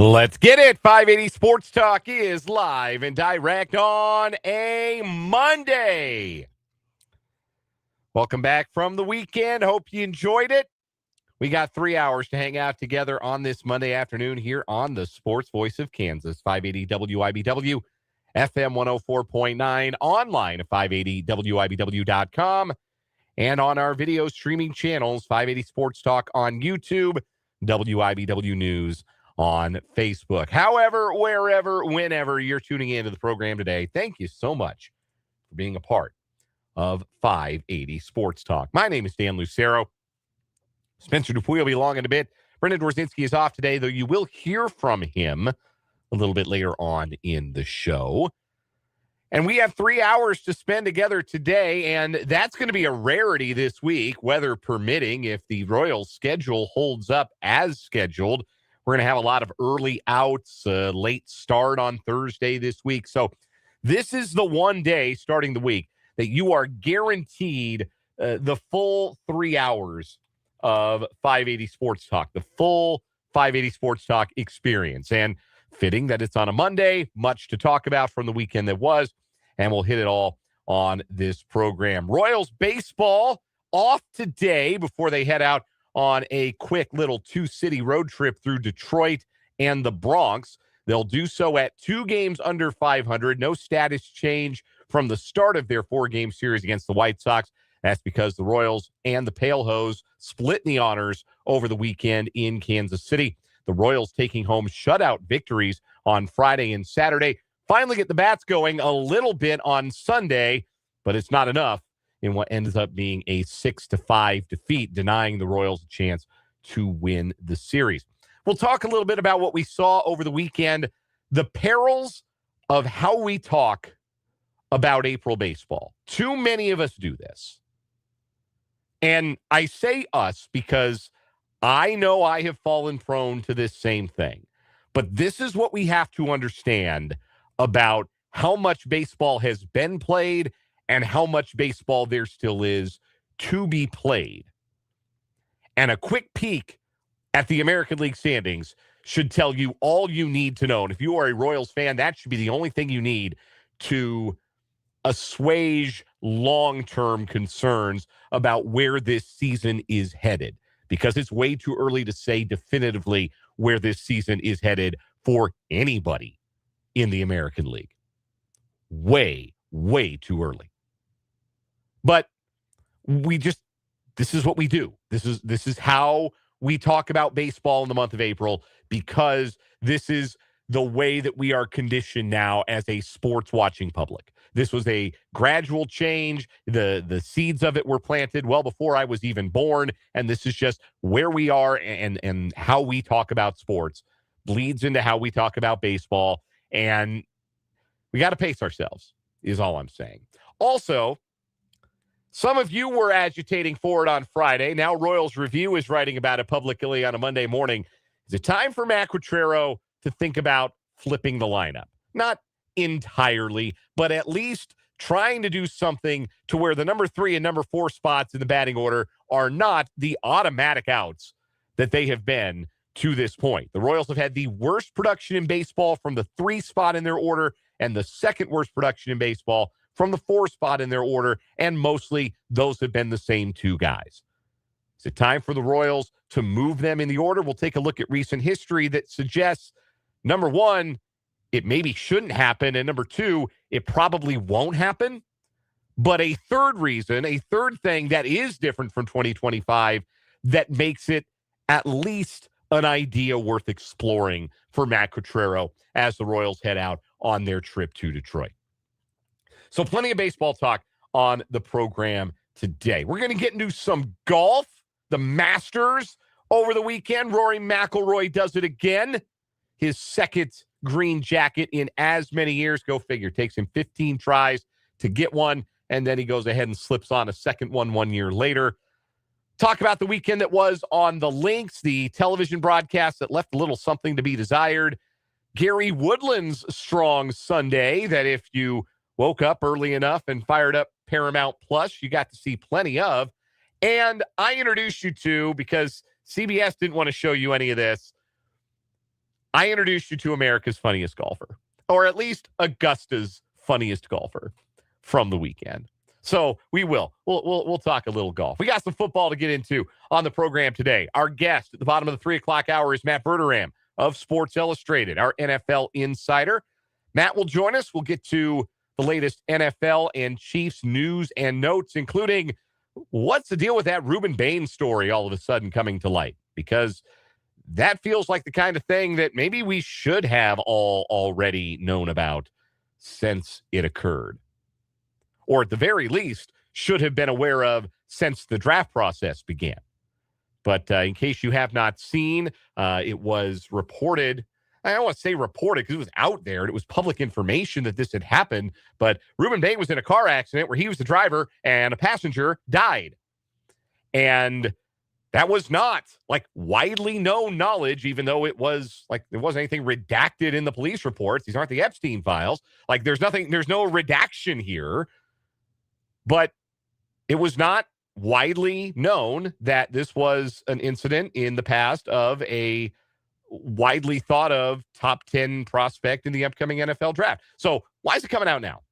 Let's get it. 580 Sports Talk is live and direct on a Monday. Welcome back from the weekend. Hope you enjoyed it. We got 3 hours to hang out together on this Monday afternoon here on the Sports Voice of Kansas, 580 WIBW, FM 104.9, online at 580WIBW.com, and on our video streaming channels, 580 Sports Talk on YouTube, WIBW News on Facebook. However, wherever, whenever you're tuning into the program today, thank you so much for being a part of 580 Sports Talk. My name is Dan Lucero. Spencer Dupuy will be along in a bit. Brendan Dorzinski is off today, though you will hear from him a little bit later on in the show. And we have 3 hours to spend together today, and that's going to be a rarity this week, weather permitting, if the Royals schedule holds up as scheduled. We're going to have a lot of early outs, late start on Thursday this week. So this is the one day starting the week that you are guaranteed the full 3 hours of 580 Sports Talk, the full 580 Sports Talk experience. And fitting that it's on a Monday, much to talk about from the weekend that was, and we'll hit it all on this program. Royals baseball off today before they head out on a quick little two-city road trip through Detroit and the Bronx. They'll do so at 2 games under 500. No status change from the start of their 4-game series against the White Sox. That's because the Royals and the Pale Hose split the honors over the weekend in Kansas City. The Royals taking home shutout victories on Friday and Saturday. Finally get the bats going a little bit on Sunday, but it's not enough in what ends up being a 6-5 defeat, denying the Royals a chance to win the series. We'll talk a little bit about what we saw over the weekend, the perils of how we talk about April baseball. Too many of us do this. And I say us because I know I have fallen prone to this same thing. But this is what we have to understand about how much baseball has been played and how much baseball there still is to be played. And a quick peek at the American League standings should tell you all you need to know. And if you are a Royals fan, that should be the only thing you need to assuage long-term concerns about where this season is headed, because it's way too early to say definitively where this season is headed for anybody in the American League. Way, way too early. But this is what we do. This is how we talk about baseball in the month of April, because this is the way that we are conditioned now as a sports watching public. This was a gradual change. The seeds of it were planted well before I was even born, and this is just where we are, and how we talk about sports bleeds into how we talk about baseball, and we got to pace ourselves, is all I'm saying. Also, some of you were agitating for it on Friday. Now Royals Review is writing about it publicly on a Monday morning. Is it time for Matt Quatraro to think about flipping the lineup? Not entirely, but at least trying to do something to where the number 3 and number 4 spots in the batting order are not the automatic outs that they have been to this point. The Royals have had the worst production in baseball from the 3 spot in their order, and the second worst production in baseball from the 4 spot in their order, and mostly those have been the same 2 guys. Is it time for the Royals to move them in the order? We'll take a look at recent history that suggests, number 1, it maybe shouldn't happen, and number 2, it probably won't happen. But a third reason, a third thing that is different from 2025 that makes it at least an idea worth exploring for Matt Quatraro as the Royals head out on their trip to Detroit. So plenty of baseball talk on the program today. We're going to get into some golf, the Masters over the weekend. Rory McIlroy does it again. His second green jacket in as many years. Go figure. Takes him 15 tries to get one, and then he goes ahead and slips on a second one 1 year later. Talk about the weekend that was on the links, the television broadcast that left a little something to be desired. Gary Woodland's strong Sunday that if you woke up early enough and fired up Paramount Plus, you got to see plenty of. And I introduced you to, because CBS didn't want to show you any of this, I introduced you to America's funniest golfer, or at least Augusta's funniest golfer from the weekend. So we will. We'll talk a little golf. We got some football to get into on the program today. Our guest at the bottom of the 3 o'clock hour is Matt Verderame of Sports Illustrated, our NFL insider. Matt will join us. We'll get to the latest NFL and Chiefs news and notes, including what's the deal with that Ruben Bain story all of a sudden coming to light? Because that feels like the kind of thing that maybe we should have all already known about since it occurred. Or at the very least, should have been aware of since the draft process began. But in case you have not seen, it was reported. I don't want to say reported because it was out there and it was public information that this had happened. But Ruben Bain was in a car accident where he was the driver and a passenger died. And that was not like widely known knowledge, even though it was like there wasn't anything redacted in the police reports. These aren't the Epstein files. Like there's no redaction here. But it was not widely known that this was an incident in the past of a widely thought of top 10 prospect in the upcoming NFL draft. So why is it coming out now?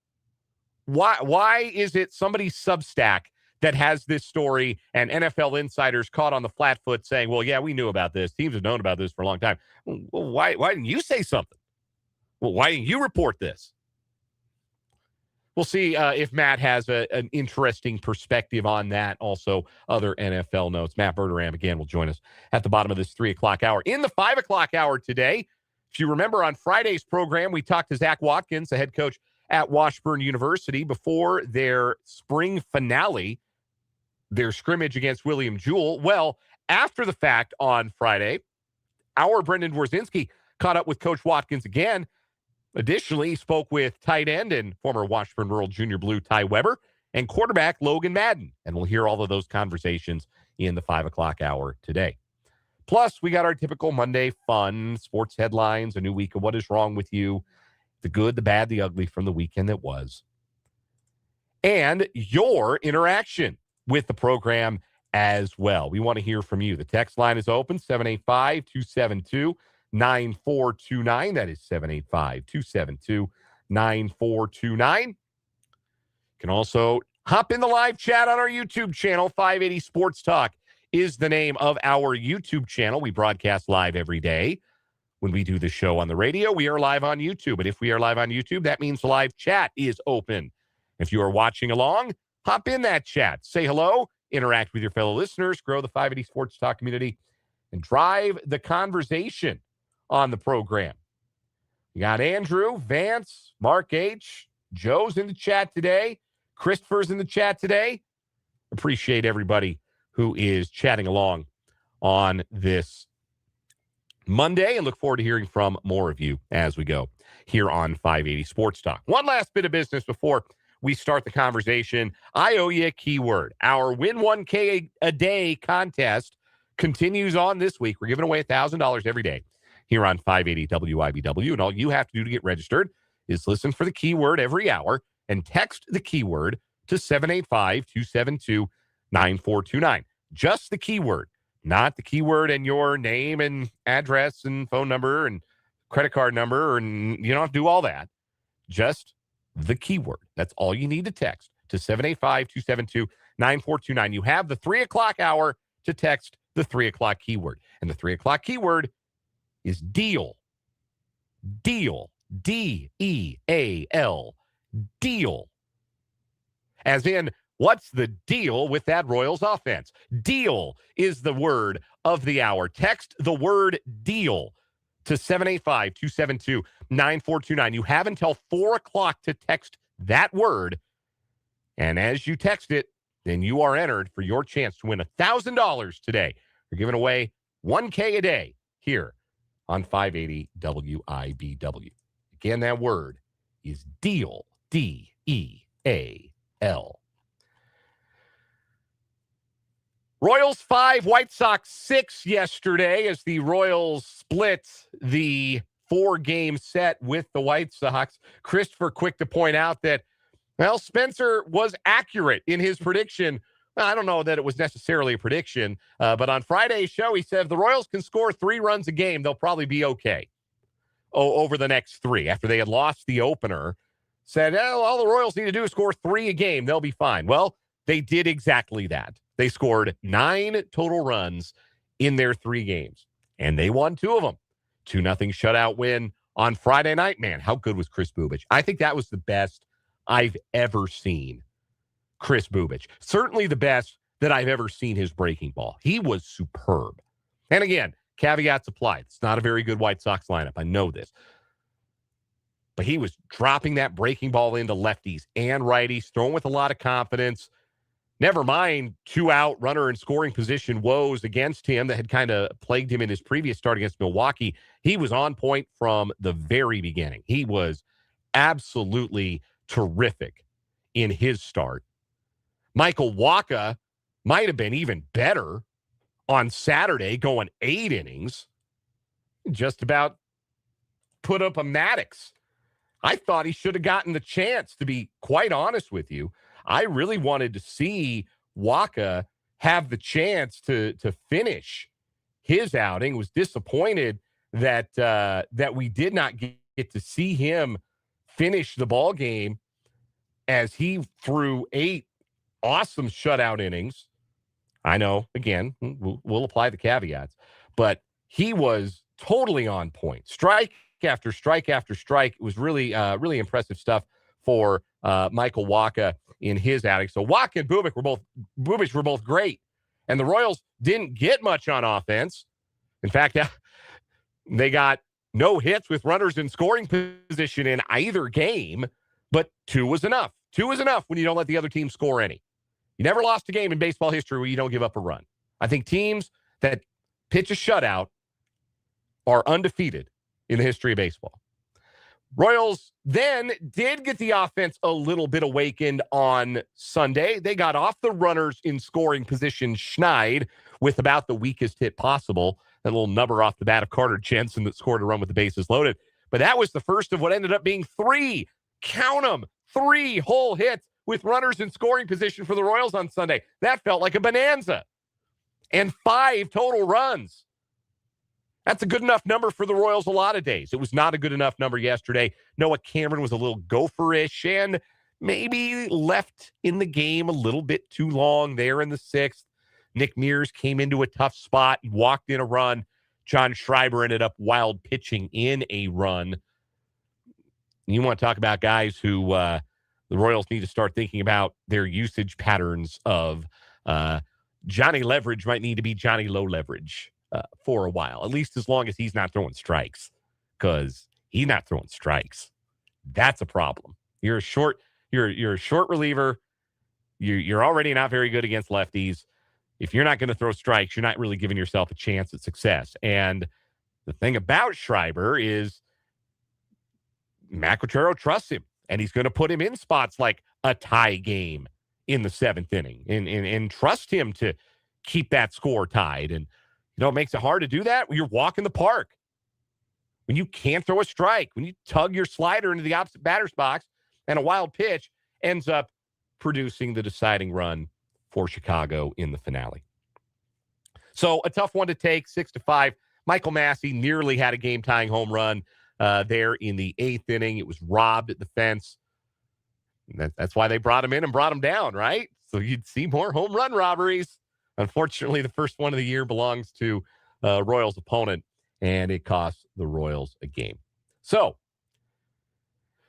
Why is it somebody's Substack that has this story and NFL insiders caught on the flat foot saying, well, yeah, we knew about this. Teams have known about this for a long time. Well, why didn't you say something? Well, why didn't you report this? We'll see if Matt has an interesting perspective on that. Also, other NFL notes. Matt Verderame, again, will join us at the bottom of this 3 o'clock hour. In the 5 o'clock hour today, if you remember on Friday's program, we talked to Zach Watkins, the head coach at Washburn University, before their spring finale, their scrimmage against William Jewell. Well, after the fact on Friday, our Brendan Dworzinski caught up with Coach Watkins again. Additionally, he spoke with tight end and former Washburn Rural Junior Blue Ty Weber and quarterback Logan Madden. And we'll hear all of those conversations in the 5 o'clock hour today. Plus, we got our typical Monday fun, sports headlines, a new week of What Is Wrong With You, the good, the bad, the ugly from the weekend that was. And your interaction with the program as well. We want to hear from you. The text line is open, 785-272-9429. That is 785-272-9429. You can also hop in the live chat on our YouTube channel. 580 Sports Talk is the name of our YouTube channel. We broadcast live every day. When we do the show on the radio, we are live on YouTube. And if we are live on YouTube, that means the live chat is open. If you are watching along, hop in that chat. Say hello, interact with your fellow listeners, grow the 580 Sports Talk community, and drive the conversation on the program. We got Andrew, Vance, Mark H., Joe's in the chat today. Christopher's in the chat today. Appreciate everybody who is chatting along on this Monday, and look forward to hearing from more of you as we go here on 580 Sports Talk. One last bit of business before we start the conversation. I owe you a keyword. Our Win 1K a Day contest continues on this week. We're giving away $1,000 every day here on 580 WIBW, and all you have to do to get registered is listen for the keyword every hour and text the keyword to 785-272-9429. Just the keyword, not the keyword and your name and address and phone number and credit card number, and you don't have to do all that. Just the keyword. That's all you need to text to 785-272-9429. You have the 3 o'clock hour to text the 3 o'clock keyword. And the 3 o'clock keyword is deal. Deal. D-E-A-L. Deal. As in, what's the deal with that Royals offense? Deal is the word of the hour. Text the word deal to 785-272-9429. You have until 4 o'clock to text that word. And as you text it, then you are entered for your chance to win $1,000 today. We're giving away 1K a day here on 580 WIBW. Again, that word is deal. D-E-A-L. Royals 5, White Sox 6 yesterday as the Royals split the 4-game set with the White Sox. Christopher quick to point out that, well, Spencer was accurate in his prediction. Well, I don't know that it was necessarily a prediction, but on Friday's show, he said if the Royals can score 3 runs a game, they'll probably be okay. over the next three after they had lost the opener. Said, all the Royals need to do is score 3 a game. They'll be fine. Well, they did exactly that. They scored 9 total runs in their 3 games, and they won 2 of them. 2-0 shutout win on Friday night. Man, how good was Chris Bubic? I think that was the best I've ever seen Chris Bubic. Certainly the best that I've ever seen his breaking ball. He was superb. And again, caveats applied. It's not a very good White Sox lineup. I know this. But he was dropping that breaking ball into lefties and righties, throwing with a lot of confidence. Never mind 2-out runner in scoring position woes against him that had kind of plagued him in his previous start against Milwaukee. He was on point from the very beginning. He was absolutely terrific in his start. Michael Wacha might have been even better on Saturday, going 8 innings. Just about put up a Maddox. I thought he should have gotten the chance, to be quite honest with you. I really wanted to see Wacha have the chance to finish his outing. Was disappointed that we did not get to see him finish the ball game, as he threw 8 awesome shutout innings. I know, again, we'll apply the caveats, but he was totally on point. Strike after strike after strike. It was really, really impressive stuff for Michael Wacha in his outing. So Wacha and Bubic were both great. And the Royals didn't get much on offense. In fact, they got no hits with runners in scoring position in either game, but 2 was enough. 2 is enough when you don't let the other team score any. You never lost a game in baseball history where you don't give up a run. I think teams that pitch a shutout are undefeated in the history of baseball. Royals then did get the offense a little bit awakened on Sunday. They got off the runners in scoring position Schneid with about the weakest hit possible. That little number off the bat of Carter Jensen that scored a run with the bases loaded. But that was the first of what ended up being 3, count them, 3 whole hits with runners in scoring position for the Royals on Sunday. That felt like a bonanza. And 5 total runs. That's a good enough number for the Royals a lot of days. It was not a good enough number yesterday. Noah Cameron was a little gopherish and maybe left in the game a little bit too long there in the 6th. Nick Mears came into a tough spot. He walked in a run. John Schreiber ended up wild pitching in a run. You want to talk about guys who the Royals need to start thinking about their usage patterns of Johnny Leverage might need to be Johnny Low Leverage for a while, at least as long as he's not throwing strikes, because he's not throwing strikes. That's a problem. You're a short reliever. You're already not very good against lefties. If you're not going to throw strikes, you're not really giving yourself a chance at success. And the thing about Schreiber is Matt Quatraro trusts him, and he's going to put him in spots like a tie game in the 7th inning and trust him to keep that score tied. And it makes it hard to do that when you're walking the park, when you can't throw a strike, when you tug your slider into the opposite batter's box and a wild pitch ends up producing the deciding run for Chicago in the finale. So a tough one to take, 6-5. Michael Massey nearly had a game-tying home run there in the 8th inning. It was robbed at the fence. That's why they brought him in and brought him down, right? So you'd see more home run robberies. Unfortunately, the first one of the year belongs to Royals' opponent, and it costs the Royals a game. So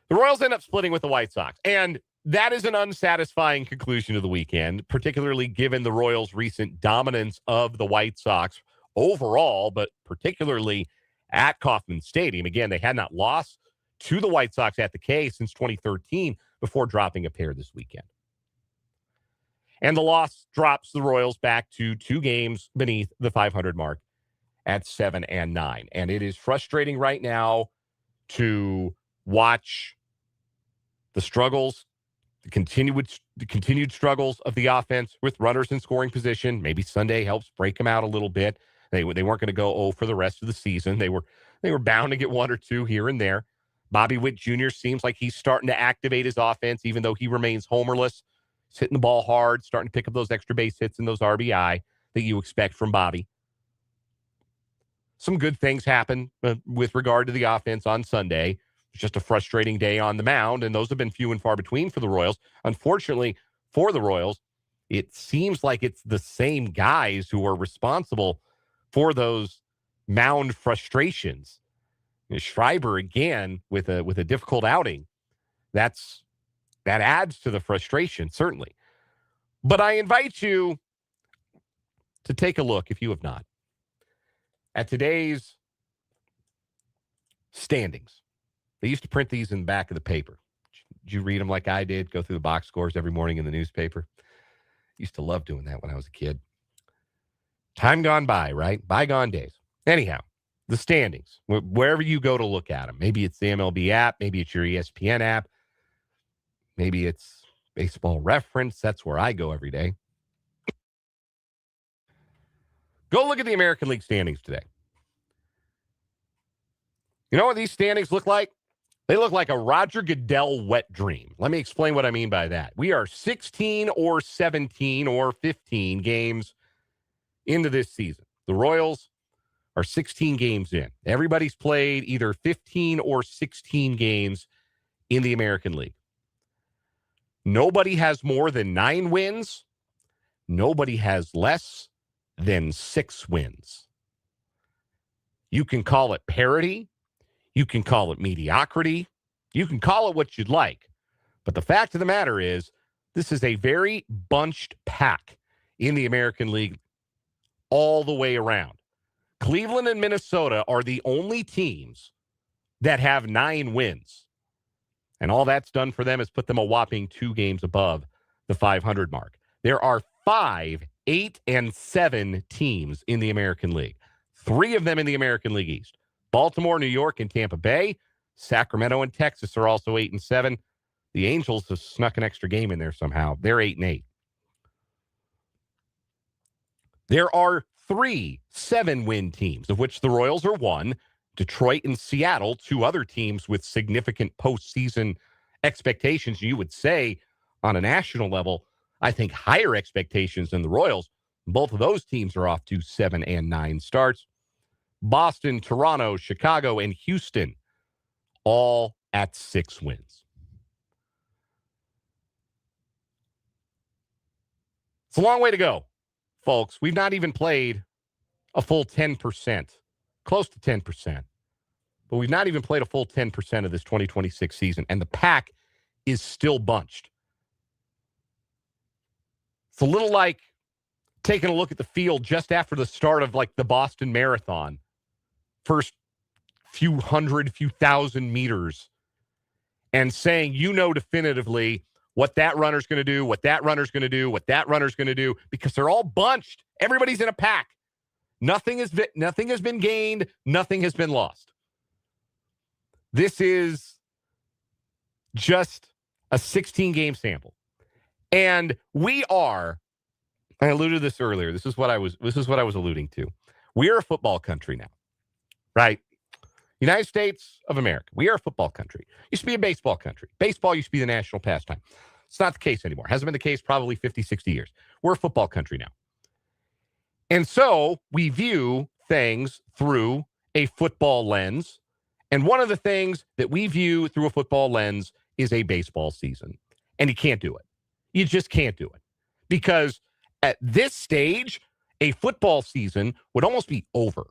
the Royals end up splitting with the White Sox, and that is an unsatisfying conclusion of the weekend, particularly given the Royals' recent dominance of the White Sox overall, but particularly at Kauffman Stadium. Again, they had not lost to the White Sox at the K since 2013 before dropping a pair this weekend. And the loss drops the Royals back to 2 games beneath the 500 mark at 7-9. And it is frustrating right now to watch the struggles, the continued struggles of the offense with runners in scoring position. Maybe Sunday helps break them out a little bit. They weren't going to go 0 for the rest of the season. They were bound to get 1 or 2 here and there. Bobby Witt Jr. seems like he's starting to activate his offense, even though he remains homerless. He's hitting the ball hard, starting to pick up those extra base hits and those RBI that you expect from Bobby. some good things happen with regard to the offense on Sunday. It's just a frustrating day on the mound, and those have been few and far between for the Royals. Unfortunately, for the Royals, it seems like it's the same guys who are responsible for those mound frustrations. Schreiber, again, with a difficult outing, that adds to the frustration, certainly. But I invite you to take a look, if you have not, at today's standings. They used to print these in the back of the paper. Did you read them like I did? Go through the box scores every morning in the newspaper? Used to love doing that when I was a kid. Time gone by, right? Bygone days. Anyhow, the standings, wherever you go to look at them. Maybe it's the MLB app. Maybe it's your ESPN app. Maybe it's Baseball Reference. That's where I go every day. Go look at the American League standings today. You know what these standings look like? They look like a Roger Goodell wet dream. Let me explain what I mean by that. We are 16 or 17 or 15 games into this season. The Royals are 16 games in. Everybody's played either 15 or 16 games in the American League. Nobody has more than 9 wins. Nobody has less than 6 wins. You can call it parity. You can call it mediocrity. You can call it what you'd like. But the fact of the matter is, this is a very bunched pack in the American League all the way around. Cleveland and Minnesota are the only teams that have 9 wins. And all that's done for them is put them a whopping 2 games above the 500 mark. There are 5, 8, and 7 teams in the American League. 3 of them in the American League East. Baltimore, New York, and Tampa Bay. Sacramento and Texas are also 8 and 7. The Angels have snuck an extra game in there somehow. They're 8 and 8. There are 3 7-win teams, of which the Royals are 1. Detroit and Seattle, 2 other teams with significant postseason expectations. You would say on a national level, I think higher expectations than the Royals. Both of those teams are off to 7 and 9 starts. Boston, Toronto, Chicago, and Houston, all at 6 wins. It's a long way to go, folks. We've not even played a full 10%, close to 10%. But we've not even played a full 10% of this 2026 season, and the pack is still bunched. It's a little like taking a look at the field just after the start of like the Boston Marathon. First few thousand meters, and saying, definitively what that runner's going to do, what that runner's going to do, what that runner's going to do, because they're all bunched. Everybody's in a pack. Nothing has been gained. Nothing has been lost. This is just a 16-game sample. And we are, I alluded to this earlier. This is what I was alluding to. We are a football country now. Right? United States of America. We are a football country. Used to be a baseball country. Baseball used to be the national pastime. It's not the case anymore. Hasn't been the case probably 50, 60 years. We're a football country now. And so we view things through a football lens. And one of the things that we view through a football lens is a baseball season. And you can't do it. You just can't do it. Because at this stage, a football season would almost be over.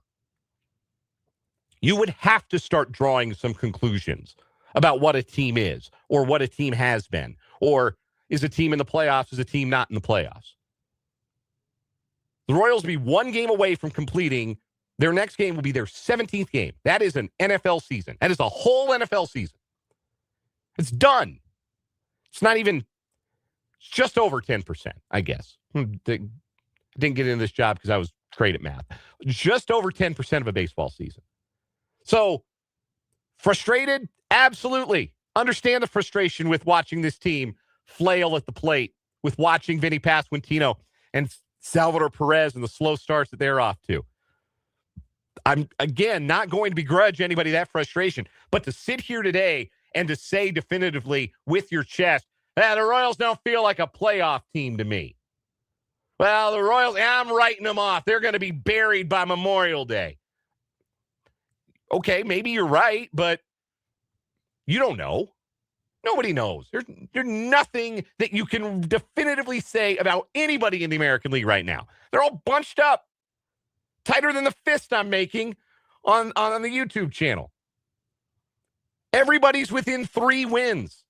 You would have to start drawing some conclusions about what a team is or what a team has been, or is a team in the playoffs, is a team not in the playoffs. The Royals will be 1 game away from completing. Their next game will be their 17th game. That is an NFL season. That is a whole NFL season. It's done. It's not even, it's just over 10%, I guess. Didn't get into this job because I was great at math. Just over 10% of a baseball season. So, frustrated? Absolutely. Understand the frustration with watching this team flail at the plate, with watching Vinnie Pasquantino and Salvador Perez and the slow starts that they're off to. I'm, again, not going to begrudge anybody that frustration, but to sit here today and to say definitively with your chest, the Royals don't feel like a playoff team to me. Well, the Royals, I'm writing them off. They're going to be buried by Memorial Day. Okay, maybe you're right, but you don't know. Nobody knows. There's nothing that you can definitively say about anybody in the American League right now. They're all bunched up, tighter than the fist I'm making on the YouTube channel. Everybody's within 3 wins.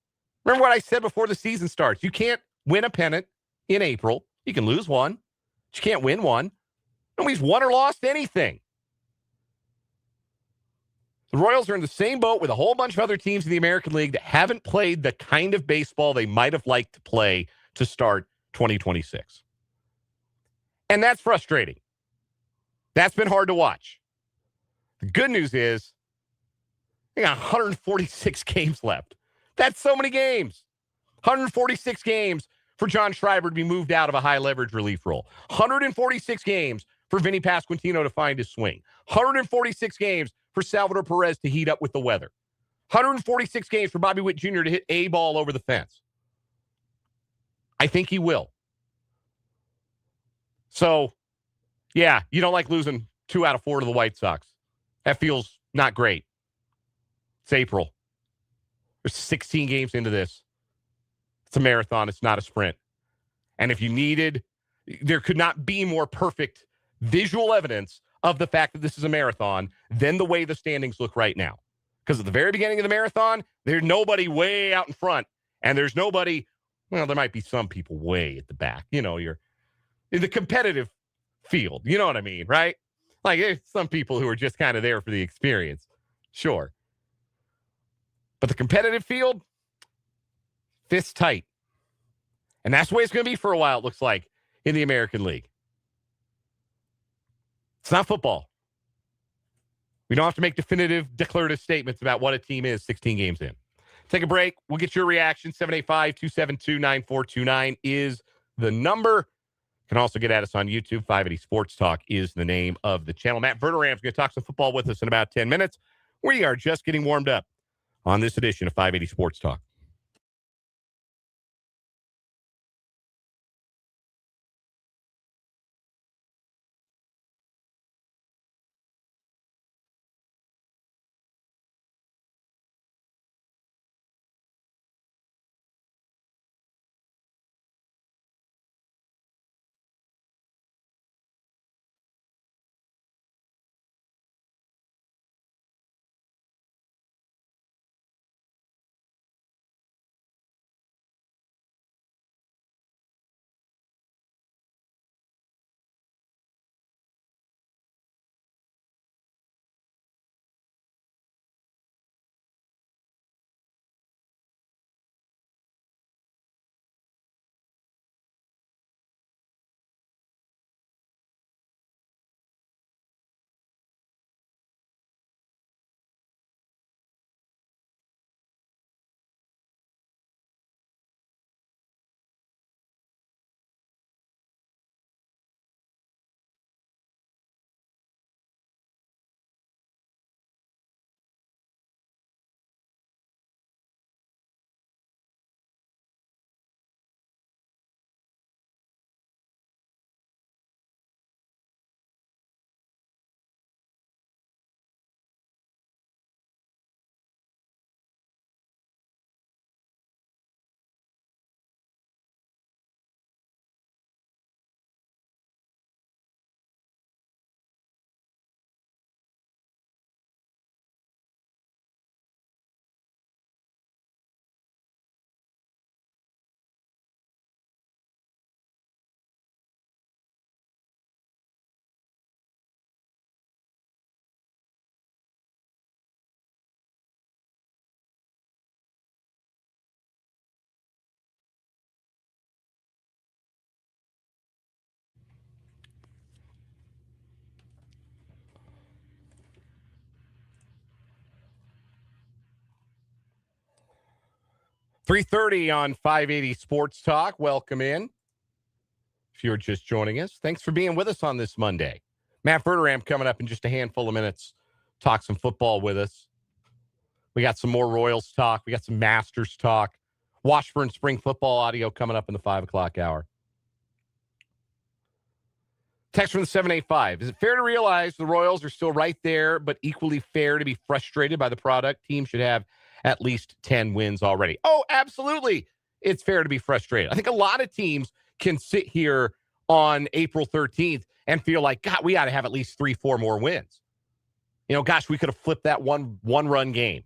Remember what I said before the season starts. You can't win a pennant in April. You can lose one, but you can't win one. Nobody's won or lost anything. The Royals are in the same boat with a whole bunch of other teams in the American League that haven't played the kind of baseball they might have liked to play to start 2026. And that's frustrating. That's been hard to watch. The good news is they got 146 games left. That's so many games. 146 games for John Schreiber to be moved out of a high leverage relief role. 146 games for Vinnie Pasquantino to find his swing. 146 games for Salvador Perez to heat up with the weather. 146 games for Bobby Witt Jr. to hit a ball over the fence. I think he will. So, yeah, you don't like losing 2 out of 4 to the White Sox. That feels not great. It's April. There's 16 games into this. It's a marathon. It's not a sprint. And if you needed, there could not be more perfect visual evidence of the fact that this is a marathon than the way the standings look right now. Because at the very beginning of the marathon, there's nobody way out in front. And there's nobody, well, there might be some people way at the back. You know, you're in the competitive field. You know what I mean, right? Like there's some people who are just kind of there for the experience. Sure. But the competitive field, fist tight. And that's the way it's going to be for a while, it looks like, in the American League. It's not football. We don't have to make definitive, declarative statements about what a team is 16 games in. Take a break. We'll get your reaction. 785-272-9429 is the number. You can also get at us on YouTube. 580 Sports Talk is the name of the channel. Matt Verderame is going to talk some football with us in about 10 minutes. We are just getting warmed up on this edition of 580 Sports Talk. .330 on 580 Sports Talk. Welcome in. If you're just joining us, thanks for being with us on this Monday. Matt Verderame coming up in just a handful of minutes. Talk some football with us. We got some more Royals talk. We got some Masters talk. Washburn spring football audio coming up in the 5 o'clock hour. Text from the 785. Is it fair to realize the Royals are still right there, but equally fair to be frustrated by the product? Team should have at least 10 wins already. Oh, absolutely. It's fair to be frustrated. I think a lot of teams can sit here on April 13th and feel like, God, we ought to have at least 3-4 more wins. Gosh, we could have flipped that one-run game.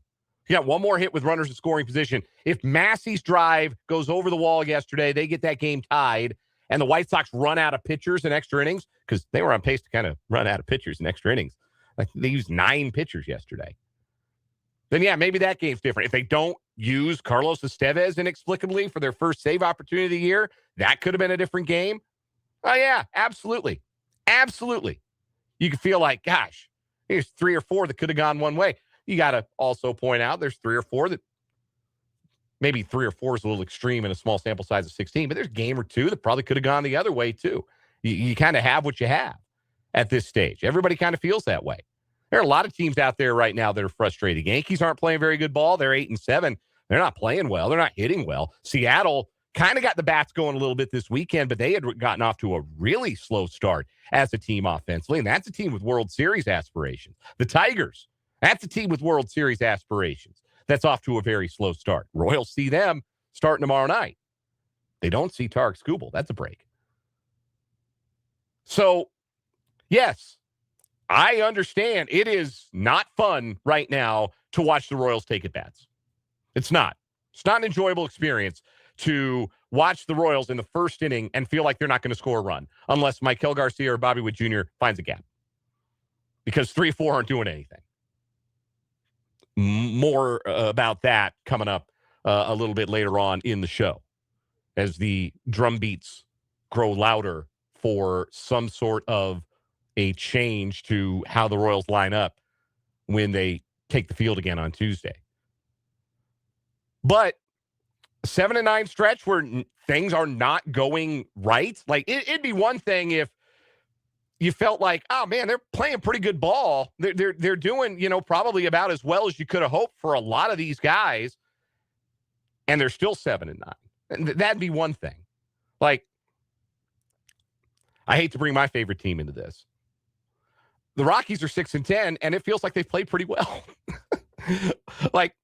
You got one more hit with runners in scoring position. If Massey's drive goes over the wall yesterday, they get that game tied, and the White Sox run out of pitchers in extra innings, because they were on pace to kind of run out of pitchers in extra innings. Like, they used 9 pitchers yesterday. Then, yeah, maybe that game's different. If they don't use Carlos Estevez inexplicably for their first save opportunity of the year, that could have been a different game. Oh, yeah, absolutely. Absolutely. You could feel like, gosh, there's 3 or 4 that could have gone one way. You got to also point out there's 3 or 4 that maybe 3 or 4 is a little extreme in a small sample size of 16, but there's a game or 2 that probably could have gone the other way too. You kind of have what you have at this stage. Everybody kind of feels that way. There are a lot of teams out there right now that are frustrated. Yankees aren't playing very good ball. They're 8-7. They're not playing well. They're not hitting well. Seattle kind of got the bats going a little bit this weekend, but they had gotten off to a really slow start as a team offensively, and that's a team with World Series aspirations. The Tigers, that's a team with World Series aspirations. That's off to a very slow start. Royals see them starting tomorrow night. They don't see Tarek Skubal. That's a break. So, yes, I understand it is not fun right now to watch the Royals take at bats. It's not. It's not an enjoyable experience to watch the Royals in the first inning and feel like they're not going to score a run unless Maikel Garcia or Bobby Witt Jr. finds a gap. Because 3 or 4 aren't doing anything. More about that coming up a little bit later on in the show as the drum beats grow louder for some sort of a change to how the Royals line up when they take the field again on Tuesday. But 7-9 stretch where things are not going right. Like, it'd be one thing if you felt like, oh man, they're playing pretty good ball. They're doing, probably about as well as you could have hoped for a lot of these guys, and they're still 7-9. And that'd be one thing. Like, I hate to bring my favorite team into this. The Rockies are 6-10, and it feels like they've played pretty well. Like,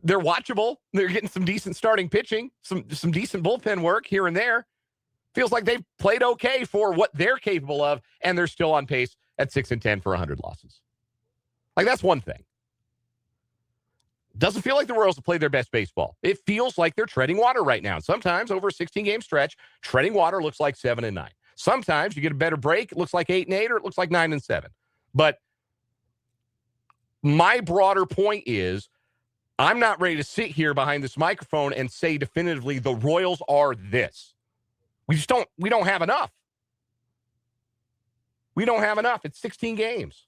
they're watchable. They're getting some decent starting pitching, some decent bullpen work here and there. Feels like they've played okay for what they're capable of, and they're still on pace at 6-10 for 100 losses. Like, that's one thing. Doesn't feel like the Royals have played their best baseball. It feels like they're treading water right now. Sometimes over a 16-game stretch, treading water looks like 7-9. Sometimes you get a better break. It looks like 8-8, or it looks like 9-7. But my broader point is, I'm not ready to sit here behind this microphone and say definitively the Royals are this. We don't have enough. We don't have enough. It's 16 games.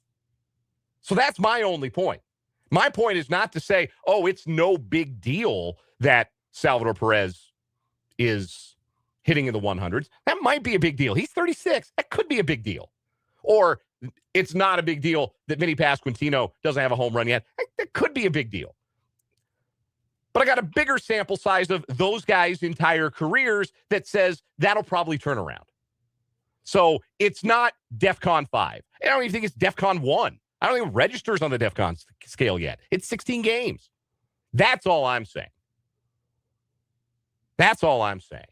So that's my only point. My point is not to say, oh, it's no big deal that Salvador Perez is hitting in the 100s. That might be a big deal. He's 36. That could be a big deal. Or it's not a big deal that Vinnie Pasquantino doesn't have a home run yet. That could be a big deal. But I got a bigger sample size of those guys' entire careers that says that'll probably turn around. So it's not DEFCON 5. I don't even think it's DEFCON 1. I don't even registers on the DEFCON scale yet. It's 16 games. That's all I'm saying. That's all I'm saying.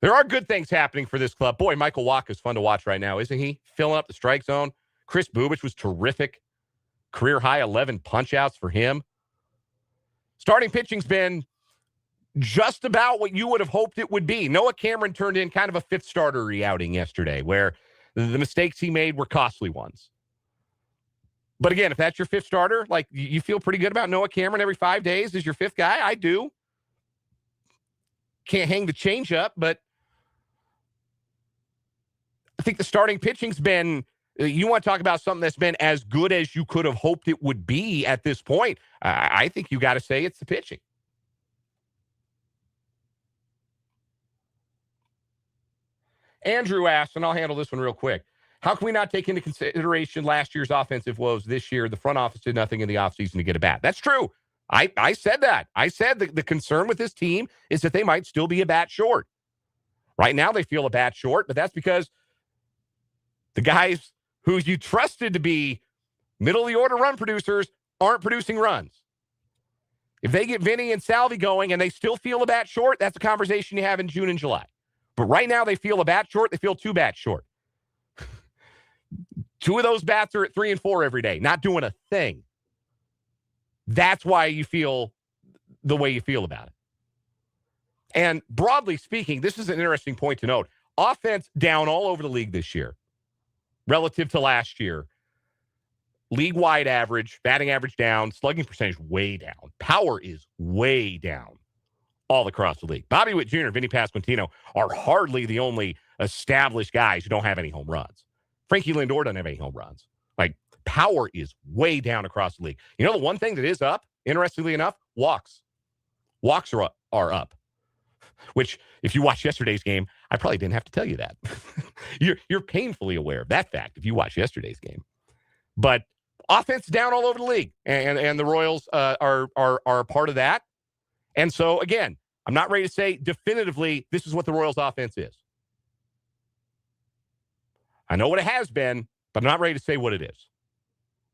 There are good things happening for this club. Boy, Michael Wacha is fun to watch right now, isn't he? Filling up the strike zone. Chris Bubich was terrific. Career high 11 punch-outs for him. Starting pitching's been just about what you would have hoped it would be. Noah Cameron turned in kind of a fifth starter outing yesterday where the mistakes he made were costly ones. But again, if that's your fifth starter, like, you feel pretty good about Noah Cameron every 5 days as your fifth guy? I do. Can't hang the change up, but I think the starting pitching's been, you want to talk about something that's been as good as you could have hoped it would be at this point. I think you got to say it's the pitching. Andrew asks, and I'll handle this one real quick. How can we not take into consideration last year's offensive woes this year? The front office did nothing in the offseason to get a bat. That's true. I said that. I said the concern with this team is that they might still be a bat short. Right now they feel a bat short, but that's because the guys who you trusted to be middle-of-the-order run producers aren't producing runs. If they get Vinnie and Salvi going and they still feel a bat short, that's a conversation you have in June and July. But right now they feel a bat short. They feel 2 bats short. 2 of those bats are at 3 and 4 every day, not doing a thing. That's why you feel the way you feel about it. And broadly speaking, this is an interesting point to note. Offense down all over the league this year relative to last year. League-wide average, batting average down, slugging percentage way down. Power is way down all across the league. Bobby Witt Jr., Vinnie Pasquantino are hardly the only established guys who don't have any home runs. Frankie Lindor doesn't have any home runs. Like, power is way down across the league. You know the one thing that is up, interestingly enough? Walks. Walks are up. Which, if you watch yesterday's game, I probably didn't have to tell you that. You're painfully aware of that fact if you watch yesterday's game. But offense down all over the league, and the Royals are a part of that. And so, again, I'm not ready to say definitively this is what the Royals' offense is. I know what it has been, but I'm not ready to say what it is.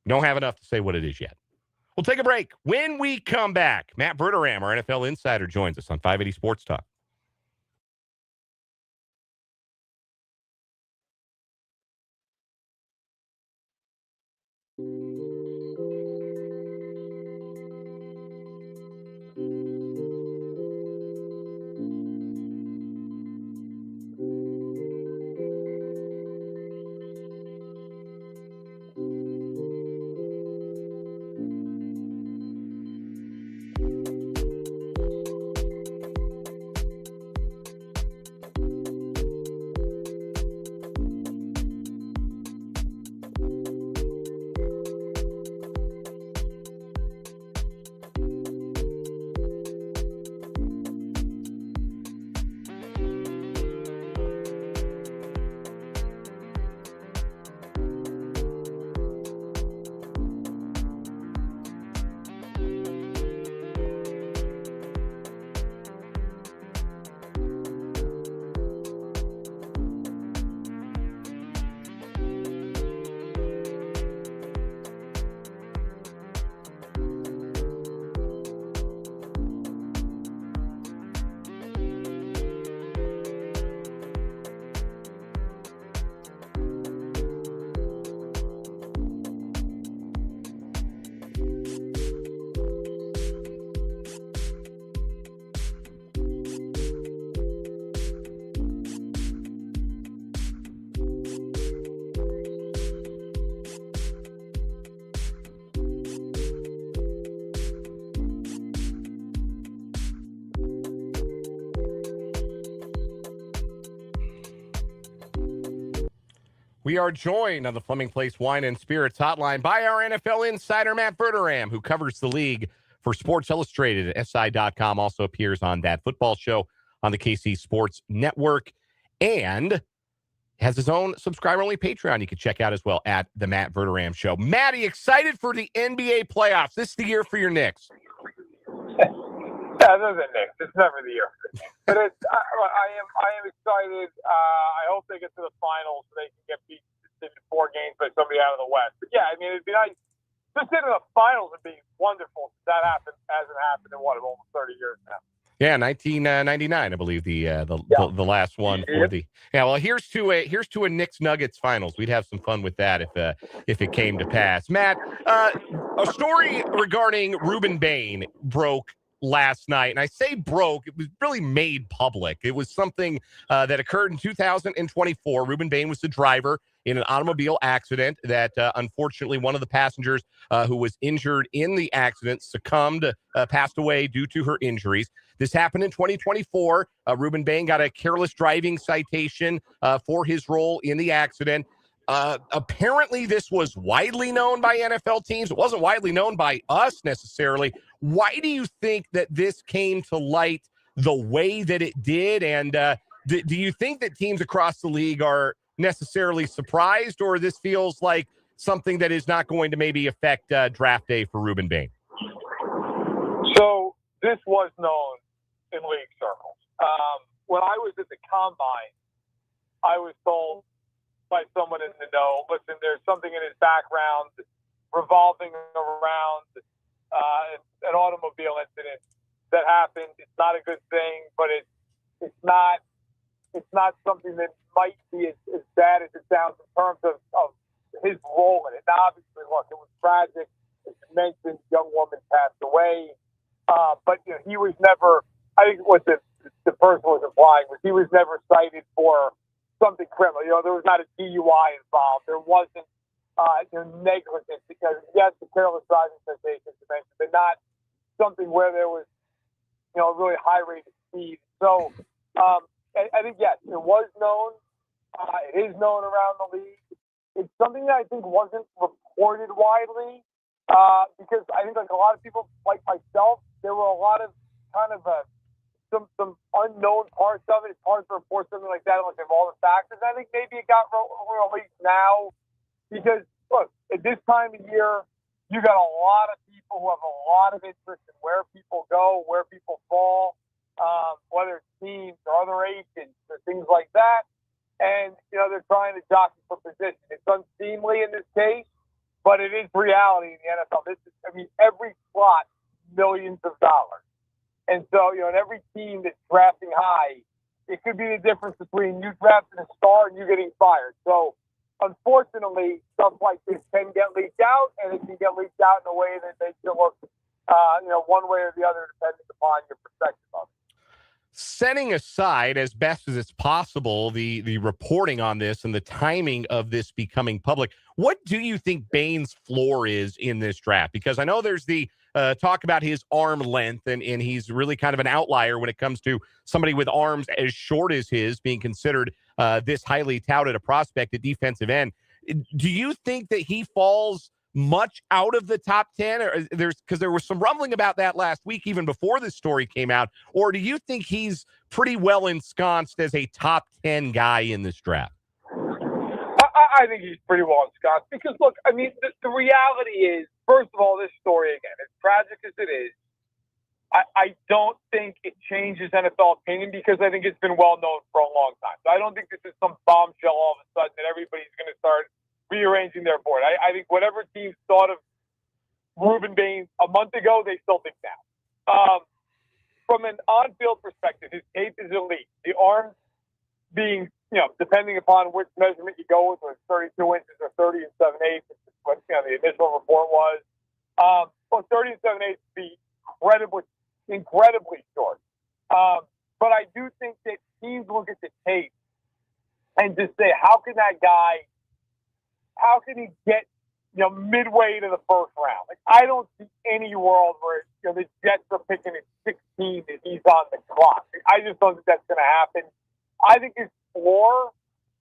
Don't have enough to say what it is yet. We'll take a break. When we come back, Matt Verderame, our NFL insider, joins us on 580 Sports Talk. We are joined on the Fleming Place Wine and Spirits hotline by our NFL insider, Matt Verderame, who covers the league for Sports Illustrated at SI.com, also appears on That Football Show on the KC Sports Network, and has his own subscriber-only Patreon you can check out as well at The Matt Verderame Show. Matty, excited for the NBA playoffs. This is the year for your Knicks. Yeah, those are Knicks. It's never the year for the Knicks. But I am excited. I hope they get to the finals so they can get beat in 4 games by somebody out of the West. But yeah, I mean, it'd be nice. Just getting to the finals would be wonderful. That hasn't happened in almost 30 years now. Yeah, 1999, I believe the last one for the. Yeah, well, here's to a Knicks Nuggets finals. We'd have some fun with that if it came to pass. Matt, a story regarding Ruben Bain broke last night, and I say broke, it was really made public. It was something that occurred in 2024. Ruben Bain was the driver in an automobile accident that unfortunately one of the passengers who was injured in the accident succumbed, passed away due to her injuries. This happened in 2024. Ruben Bain got a careless driving citation for his role in the accident. Apparently this was widely known by NFL teams. It wasn't widely known by us necessarily. Why do you think that this came to light the way that it did? And do you think that teams across the league are necessarily surprised, or this feels like something that is not going to maybe affect draft day for Ruben Bain? So this was known in league circles. when I was at the combine, I was told by someone in the know, listen, there's something in his background revolving around an automobile incident that happened. It's not a good thing, but it's not something that might be as bad as it sounds in terms of his role in it. Now, obviously, look, it was tragic. As you mentioned, young woman passed away. But he was never, I think what the person was implying was he was never cited for something criminal. There was not a DUI involved. There wasn't negligence, because yes, the careless driving citation you mentioned, but not something where there was a really high rate of speed. So I think yes, it was known. It is known around the league. It's something that I think wasn't reported widely because I think like a lot of people like myself, there were a lot of kind of some unknown parts of it. It's hard to report something like that unless you have all the factors. I think maybe it got released now because, look, at this time of year, you got a lot of people who have a lot of interest in where people go, where people fall, whether it's teams or other agents or things like that. And, they're trying to jockey for position. It's unseemly in this case, but it is reality in the NFL. Every slot, millions of dollars. And so, in every team that's drafting high, it could be the difference between you drafting a star and you getting fired. So, unfortunately, stuff like this can get leaked out, and it can get leaked out in a way that makes it look, one way or the other, depending upon your perspective of it. Setting aside, as best as it's possible, the reporting on this and the timing of this becoming public, what do you think Bain's floor is in this draft? Because I know there's the talk about his arm length, and he's really kind of an outlier when it comes to somebody with arms as short as his being considered this highly touted a prospect at defensive end. Do you think that he falls much out of the top 10? Or because there was some rumbling about that last week, even before this story came out. Or do you think he's pretty well ensconced as a top 10 guy in this draft? I think he's pretty well ensconced because, look, the reality is, first of all, this story, again, as tragic as it is, I don't think it changes NFL opinion because I think it's been well known for a long time. So I don't think this is some bombshell all of a sudden that everybody's going to start rearranging their board. I think whatever teams thought of Ruben Bain a month ago, they still think now. From an on-field perspective, his tape is elite. The arms being, depending upon which measurement you go with, whether it's 32 inches or 30 and 7/8, which is what the initial report was. 30 and 7/8 would be incredibly short. But I do think that teams look at the tape and just say, how can he get, midway to the first round? Like, I don't see any world where, the Jets are picking at 16 and he's on the clock. I just don't think that's going to happen. I think his floor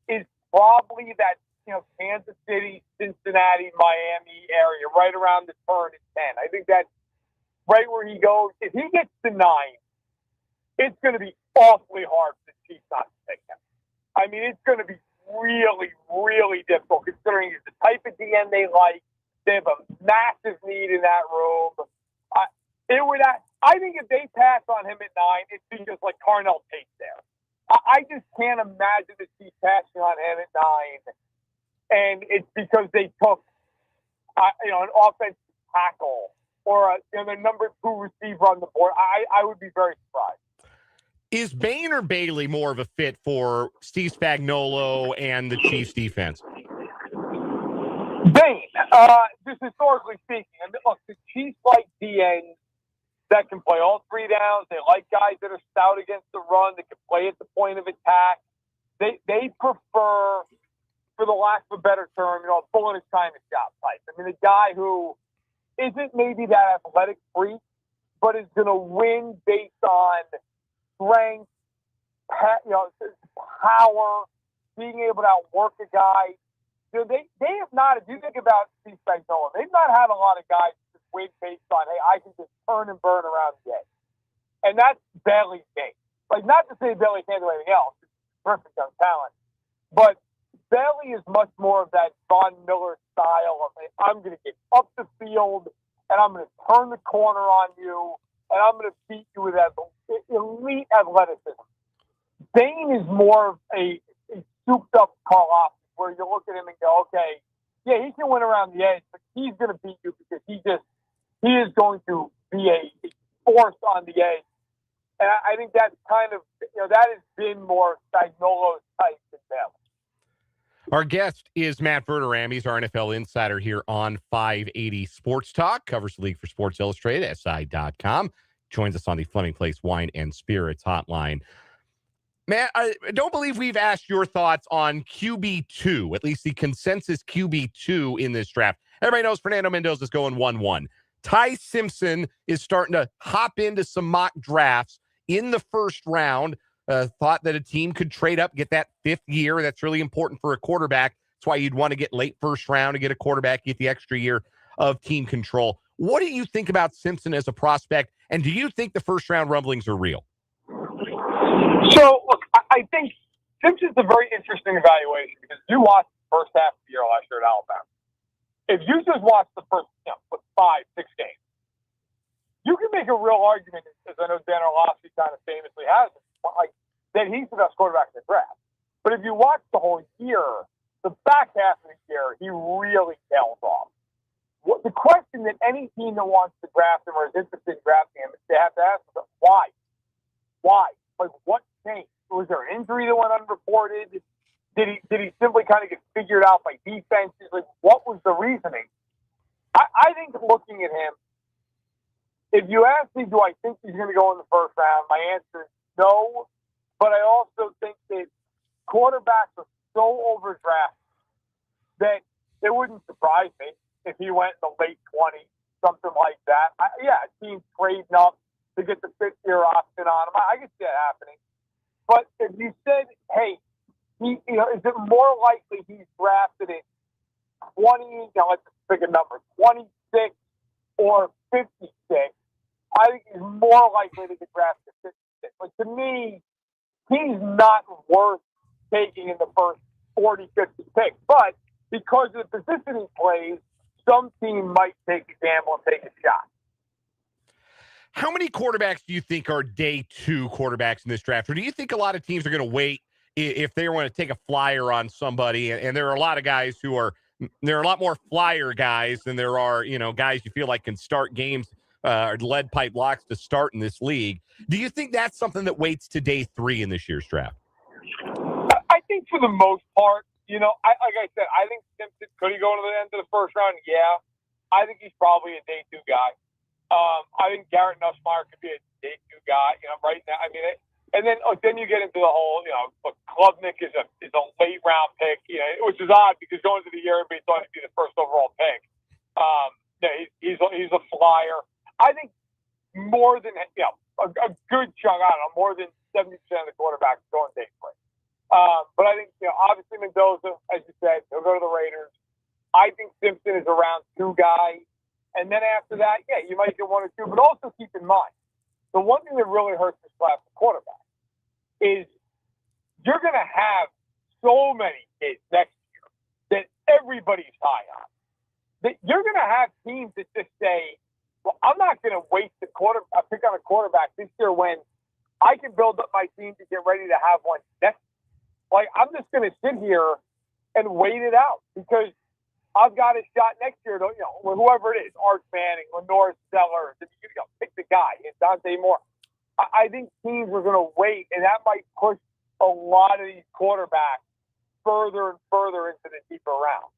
is probably that, Kansas City, Cincinnati, Miami area, right around the turn at 10. I think that's right where he goes. If he gets to 9, it's going to be awfully hard for the Chiefs not to take him. It's going to be really, really difficult considering he's the type of DN they like. They have a massive need in that room. I think if they pass on him at 9, it's because like Carnell Tate's there. I just can't imagine the Chiefs passing on him at 9, and it's because they took an offensive tackle or the number 2 receiver on the board. I would be very surprised. Is Bain or Bailey more of a fit for Steve Spagnuolo and the Chiefs defense? Bain, just historically speaking. Look, the Chiefs like DNs that can play all 3 downs. They like guys that are stout against the run, that can play at the point of attack. They prefer, for the lack of a better term, a bull in his china shop type. A guy who isn't maybe that athletic freak, but is going to win based on strength, power, being able to outwork a guy. They have not, if you think about Steve Spagnuolo, they've not had a lot of guys just win based on, hey, I can just turn and burn around the edge. And that's Bailey's game. Like, not to say Bailey can't do anything else. He's perfect young talent. But Bailey is much more of that Von Miller style of, hey, I'm going to get up the field and I'm going to turn the corner on you and I'm going to beat you with that elite athleticism. Dane is more of a souped-up Karloff, where you look at him and go, okay, yeah, he can win around the edge, but he's going to beat you because he is going to be a force on the edge. And I think that's kind of, that has been more Spagnuolo's type than Bailey. Our guest is Matt Verderame. He's our NFL insider here on 580 Sports Talk. Covers the league for Sports Illustrated, SI.com. Joins us on the Fleming Place Wine and Spirits hotline. Matt, I don't believe we've asked your thoughts on QB2, at least the consensus QB2 in this draft. Everybody knows Fernando Mendoza is going 1-1. Ty Simpson is starting to hop into some mock drafts in the first round. Thought that a team could trade up, get that fifth year. That's really important for a quarterback. That's why you'd want to get late first round to get a quarterback, get the extra year of team control. What do you think about Simpson as a prospect, and do you think the first round rumblings are real? So, look, I think Simpson's a very interesting evaluation because you watched the first half of the year last year at Alabama. If you just watch the first 5-6 games, you can make a real argument, as I know Dan Orlovsky kind of famously has, that he's the best quarterback in the draft. But if you watch the whole year, the back half of the year, he really tails off. The question that any team that wants to draft him or is interested in drafting him, they have to ask themselves, why? Why? Like, what changed? Was there an injury that went unreported? Did he simply kind of get figured out by defenses? Like, what was the reasoning? I think looking at him, if you ask me, do I think he's going to go in the first round? My answer is no. But I also think that quarterbacks are so overdrafted that it wouldn't surprise me if he went in the late 20s, something like that. Teams trading up to get the fifth-year option on him. I could see it happening. But if you said, hey, is it more likely he's drafted at 20, let's pick a number, 26 or 56, I think he's more likely to get drafted at 56. Like, to me, he's not worth taking in the first 40, 50 picks. But because of the position he plays, some team might take a gamble and take a shot. How many quarterbacks do you think are day two quarterbacks in this draft? Or do you think a lot of teams are going to wait if they want to take a flyer on somebody? And there are a lot of guys there are a lot more flyer guys than there are, guys you feel like can start games or lead pipe locks to start in this league. Do you think that's something that waits to day three in this year's draft? I think for the most part, like I said, I think Simpson, could he go to the end of the first round? Yeah. I think he's probably a day two guy. I think Garrett Nussmeier could be a day two guy, right now. I mean, and then you get into the whole, Klubnik is a late round pick, which is odd because going into the year, everybody thought he'd be the first overall pick. He's a flyer. I think more than, a good chunk, more than 70% of the quarterbacks going day three. But I think, obviously Mendoza, as you said, he'll go to the Raiders. I think Simpson is a round two guy. And then after that, you might get one or two. But also keep in mind, the one thing that really hurts this class of quarterback is you're going to have so many kids next year that everybody's high on. That you're going to have teams that just say, well, I'm not going to waste a pick on a quarterback this year when I can build up my team to get ready to have one next year. Like, I'm just going to sit here and wait it out because I've got a shot next year to, whoever it is, Arch Manning, Lenore Sellers, pick the guy, Dante Moore. I think teams are going to wait, and that might push a lot of these quarterbacks further and further into the deeper round.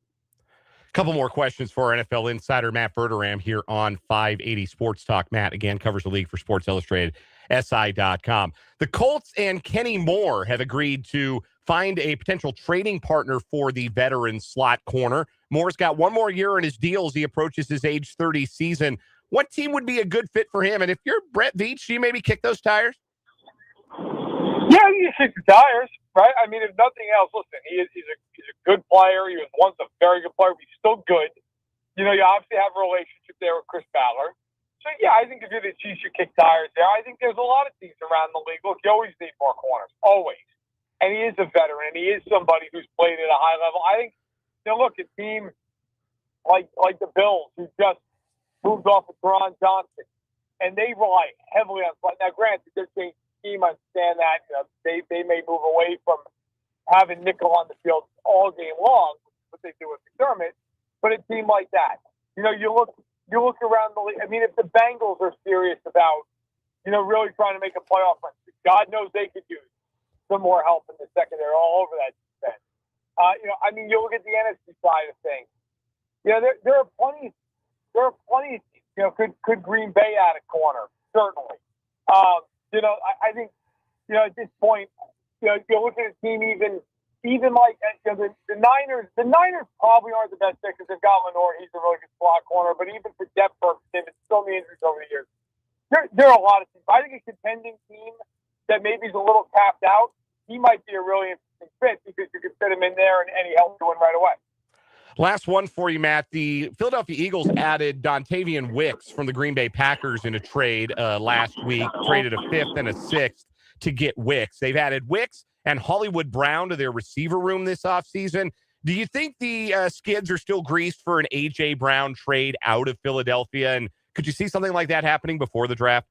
A couple more questions for our NFL insider, Matt Verderame, here on 580 Sports Talk. Matt, again, covers the league for Sports Illustrated, SI.com. The Colts and Kenny Moore have agreed to find a potential trading partner for the veteran slot corner. Moore's got one more year in his deal as he approaches his age 30 season. What team would be a good fit for him? And if you're Brett Veach, do you maybe kick those tires? Yeah, you kick the tires, right? I mean, if nothing else, listen, he's a good player. He was once a very good player, but he's still good. You obviously have a relationship there with Chris Ballard. So, I think if you're the Chiefs, you kick tires there. I think there's a lot of teams around the league. Look, you always need more corners, always. And he is a veteran, and he is somebody who's played at a high level. I think, look, a team like the Bills, who just moved off of Teron Johnson, and they rely heavily on slot. Now, granted, they're changing scheme, I understand that. They may move away from having nickel on the field all game long, which is what they do with McDermott, but it seemed like that. You look around the league. I mean, if the Bengals are serious about, really trying to make a playoff run, God knows they could use some more help in the secondary all over that defense. You look at the NFC side of things. There are plenty. Could Green Bay add a corner? Certainly. I think, at this point, you look at a team even like the Niners. The Niners probably aren't the best pick because they've got Lenore. He's a really good slot corner. But even for depth purposes, they've been so many injuries over the years. There are a lot of teams. I think a contending team that maybe is a little tapped out, he might be a really interesting fit because you can fit him in there and he helps you win right away. Last one for you, Matt. The Philadelphia Eagles added Dontavian Wicks from the Green Bay Packers in a trade last week, traded a 5th and a 6th to get Wicks. They've added Wicks and Hollywood Brown to their receiver room this offseason. Do you think the skids are still greased for an A.J. Brown trade out of Philadelphia? And could you see something like that happening before the draft?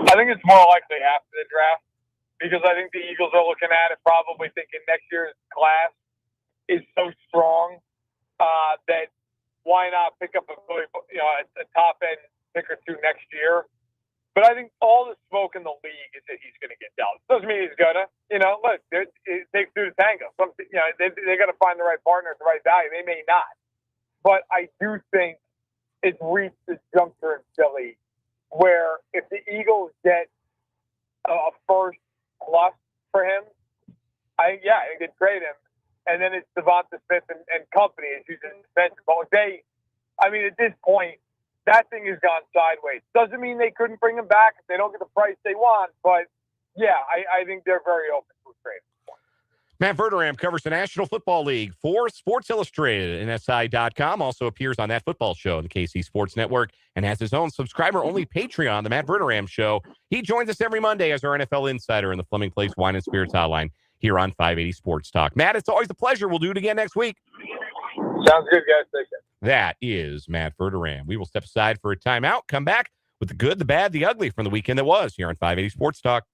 I think it's more likely after the draft because I think the Eagles are looking at it probably thinking next year's class is so strong that why not pick up a top end pick or two next year? But I think all the smoke in the league is that he's going to get dealt. Doesn't mean he's gonna. Look, it takes two to tango. They got to find the right partner at the right value. They may not, but I do think it's reached this juncture in Philly where if the Eagles get a first plus for him, I think they trade him. And then it's Devonta Smith and company is using defensive. But at this point, that thing has gone sideways. Doesn't mean they couldn't bring him back if they don't get the price they want. But, I think they're very open to a trade. Matt Verderame covers the National Football League for Sports Illustrated and SI.com. Also appears on That Football Show on the KC Sports Network and has his own subscriber-only Patreon, The Matt Verderame Show. He joins us every Monday as our NFL insider in the Fleming Place Wine and Spirits Hotline here on 580 Sports Talk. Matt, it's always a pleasure. We'll do it again next week. Sounds good, guys. Take care. That is Matt Verderame. We will step aside for a timeout, come back with the good, the bad, the ugly from the weekend that was here on 580 Sports Talk.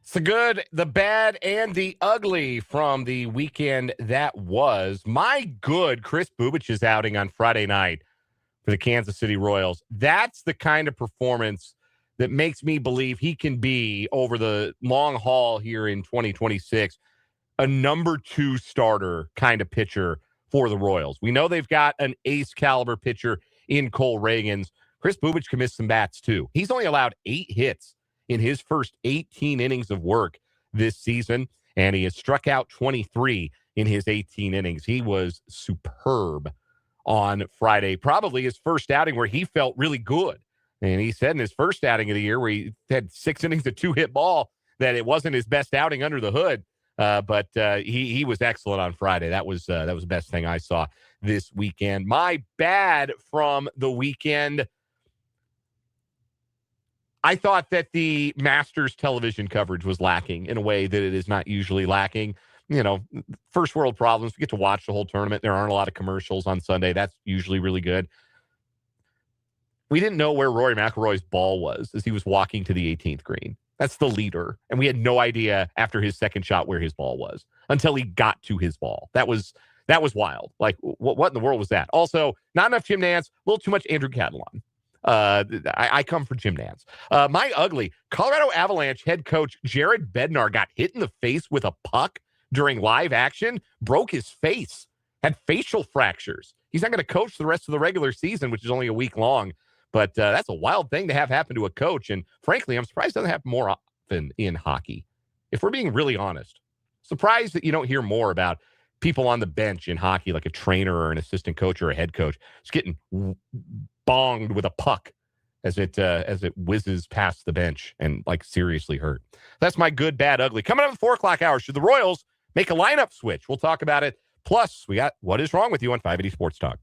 It's the good, the bad, and the ugly from the weekend that was. My good, Chris Bubich's outing on Friday night for the Kansas City Royals. That's the kind of performance that makes me believe he can be, over the long haul here in 2026, a number 2 starter kind of pitcher for the Royals. We know they've got an ace caliber pitcher in Cole Reagans. Chris Bubich can miss some bats too. He's only allowed 8 hits in his first 18 innings of work this season, and he has struck out 23 in his 18 innings. He was superb on Friday, probably his first outing where he felt really good. And he said in his first outing of the year where he had 6 innings of 2-hit ball that it wasn't his best outing under the hood. But he was excellent on Friday. That was the best thing I saw this weekend. My bad from the weekend. I thought that the Masters television coverage was lacking in a way that it is not usually lacking. You know, first world problems. We get to watch the whole tournament. There aren't a lot of commercials on Sunday. That's usually really good. We didn't know where Rory McIlroy's ball was as he was walking to the 18th green. That's the leader. And we had no idea after his second shot where his ball was until he got to his ball. That was wild. Like, what in the world was that? Also, not enough Jim Nantz, a little too much Andrew Catalan. I come for Jim Nantz. My ugly, Colorado Avalanche head coach Jared Bednar got hit in the face with a puck during live action, broke his face, had facial fractures. He's not going to coach the rest of the regular season, which is only a week long. But that's a wild thing to have happen to a coach. And frankly, I'm surprised it doesn't happen more often in hockey. If we're being really honest, surprised that you don't hear more about people on the bench in hockey, like a trainer or an assistant coach or a head coach, just getting bonged with a puck as it whizzes past the bench and like seriously hurt. That's my good, bad, ugly. Coming up at the 4 o'clock hour, should the Royals make a lineup switch? We'll talk about it. Plus, we got What Is Wrong With You on 580 Sports Talk.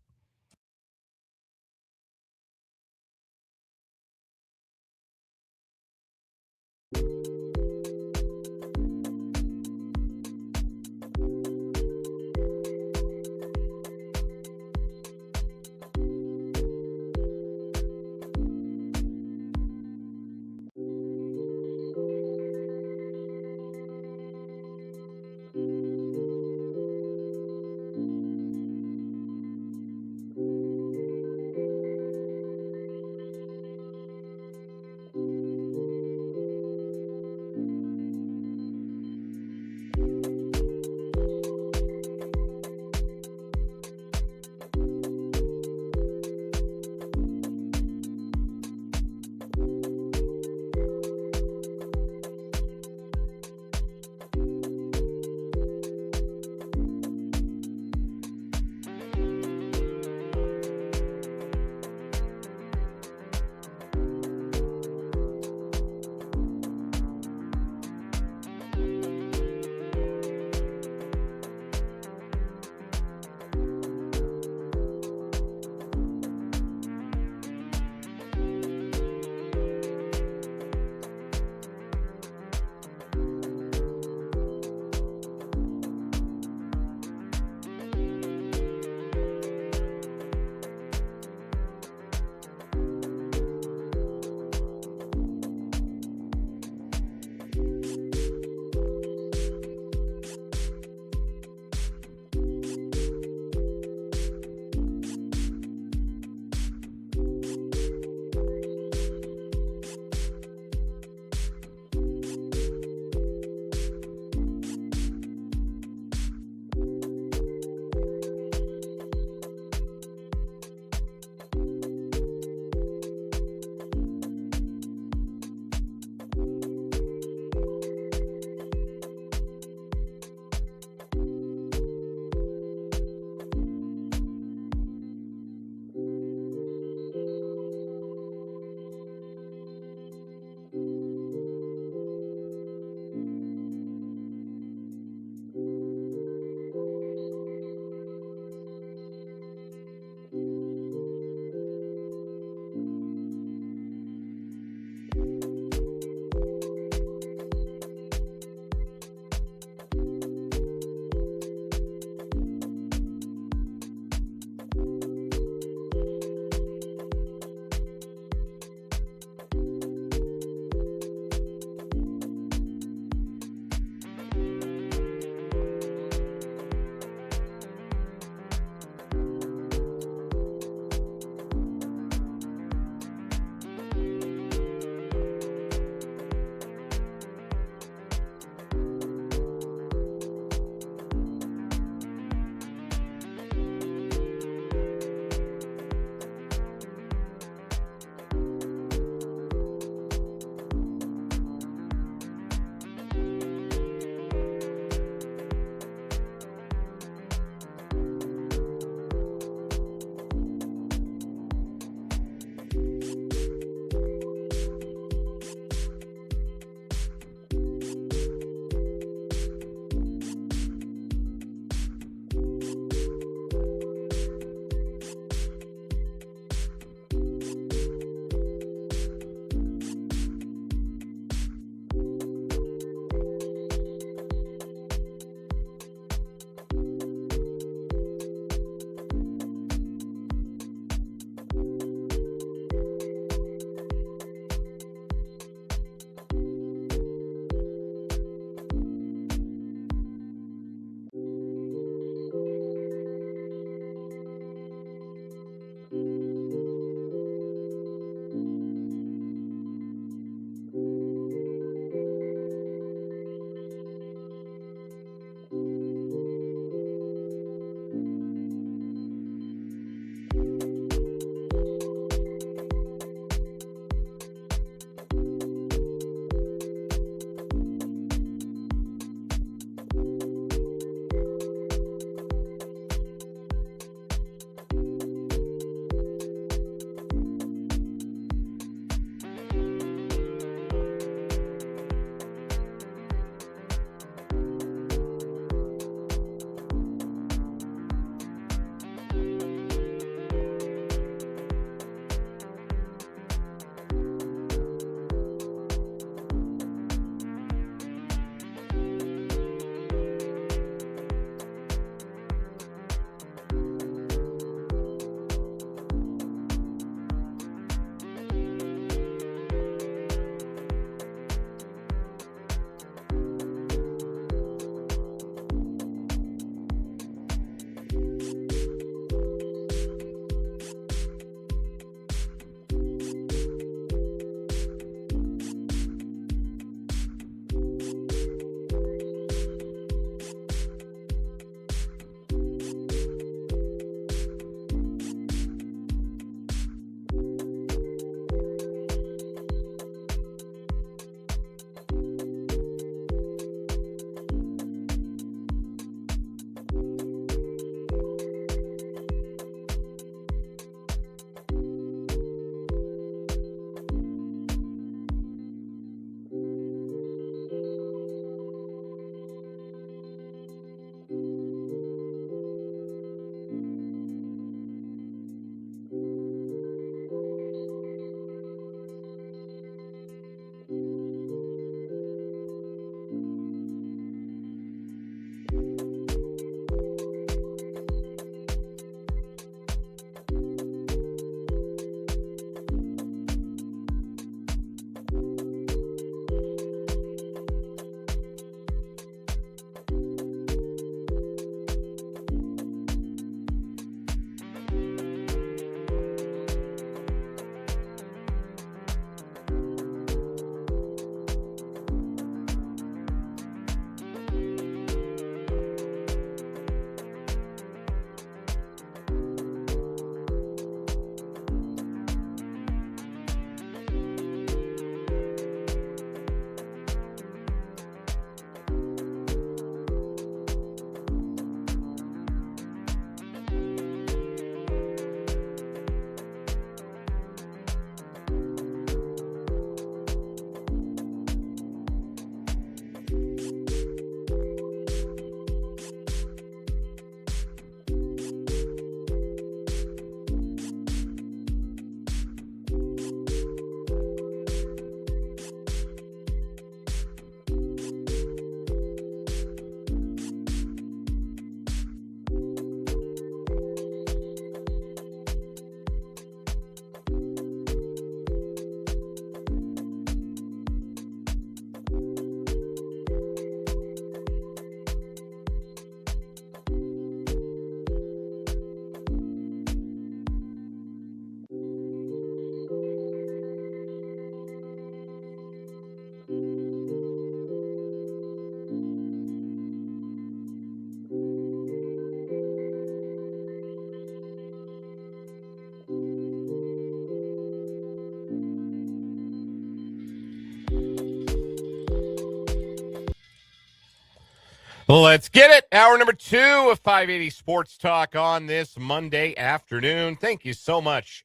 Let's get it. Hour number 2 of 580 Sports Talk on this Monday afternoon. Thank you so much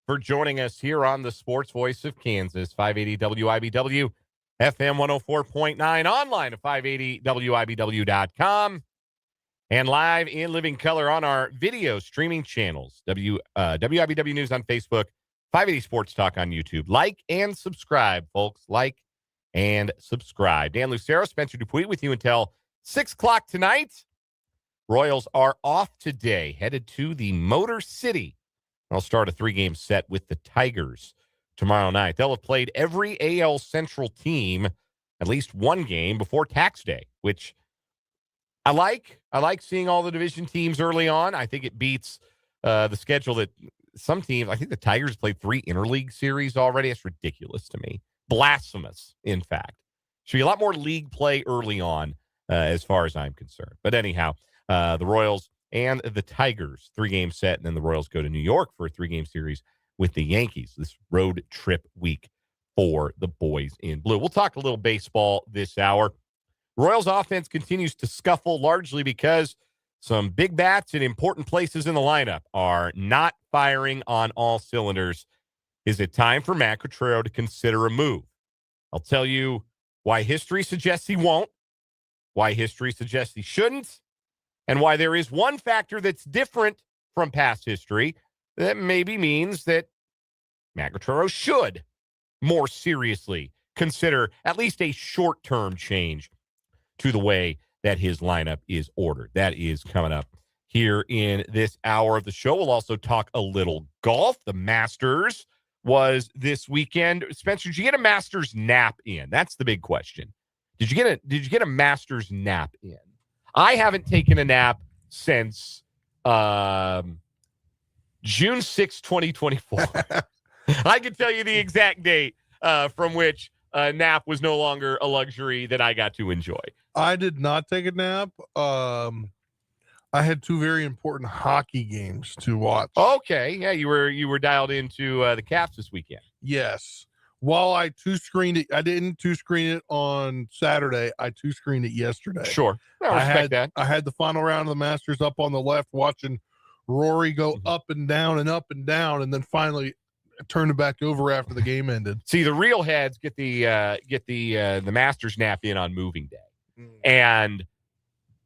for joining us here on the Sports Voice of Kansas, 580 WIBW, FM 104.9, online at 580WIBW.com, and live in living color on our video streaming channels, WIBW News on Facebook, 580 Sports Talk on YouTube. Like and subscribe, folks. Like and subscribe. Dan Lucero, Spencer Dupuis with you until 6 o'clock tonight. Royals are off today, headed to the Motor City. They'll start a 3-game set with the Tigers tomorrow night. They'll have played every AL Central team at least one game before Tax Day, which I like. I like seeing all the division teams early on. I think it beats the schedule that some teams, I think the Tigers played 3 interleague series already. It's ridiculous to me. Blasphemous, in fact. Should be a lot more league play early on. As far as I'm concerned. But anyhow, the Royals and the Tigers, 3-game set, and then the Royals go to New York for a 3-game series with the Yankees this road trip week for the boys in blue. We'll talk a little baseball this hour. Royals offense continues to scuffle largely because some big bats in important places in the lineup are not firing on all cylinders. Is it time for Matt Quatraro to consider a move? I'll tell you why history suggests he won't, why history suggests he shouldn't, and why there is one factor that's different from past history that maybe means that Matt Quatraro should more seriously consider at least a short-term change to the way that his lineup is ordered. That is coming up here in this hour of the show. We'll also talk a little golf. The Masters was this weekend. Spencer, did you get a Masters nap in? That's the big question. Did you get a Masters nap in? I haven't taken a nap since June 6, 2024. I can tell you the exact date from which a nap was no longer a luxury that I got to enjoy. I did not take a nap. I had 2 very important hockey games to watch. Okay, yeah, you were dialed into the Caps this weekend. Yes. While I 2-screened it, I didn't 2-screen it on Saturday. I 2-screened it yesterday. Sure. I respect that. I had the final round of the Masters up on the left, watching Rory go up and down, and then finally turned it back over after the game ended. See, the real heads get the Masters nap in on moving day. And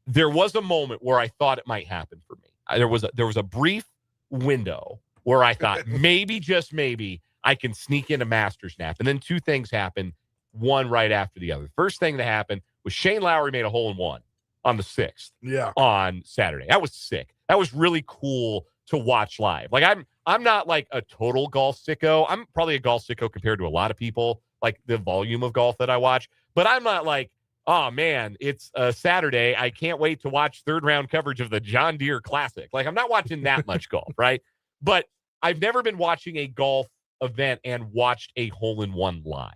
there was a moment where I thought it might happen for me. There was a brief window where I thought maybe, just maybe, I can sneak in a Masters nap. And then 2 things happened, one right after the other. First thing that happened was Shane Lowry made a hole-in-one on the 6th on Saturday. That was sick. That was really cool to watch live. Like, I'm not like a total golf sicko. I'm probably a golf sicko compared to a lot of people, like the volume of golf that I watch. But I'm not like, oh, man, it's Saturday. I can't wait to watch 3rd-round coverage of the John Deere Classic. Like, I'm not watching that much golf, right? But I've never been watching a golf event and watched a hole-in-one live.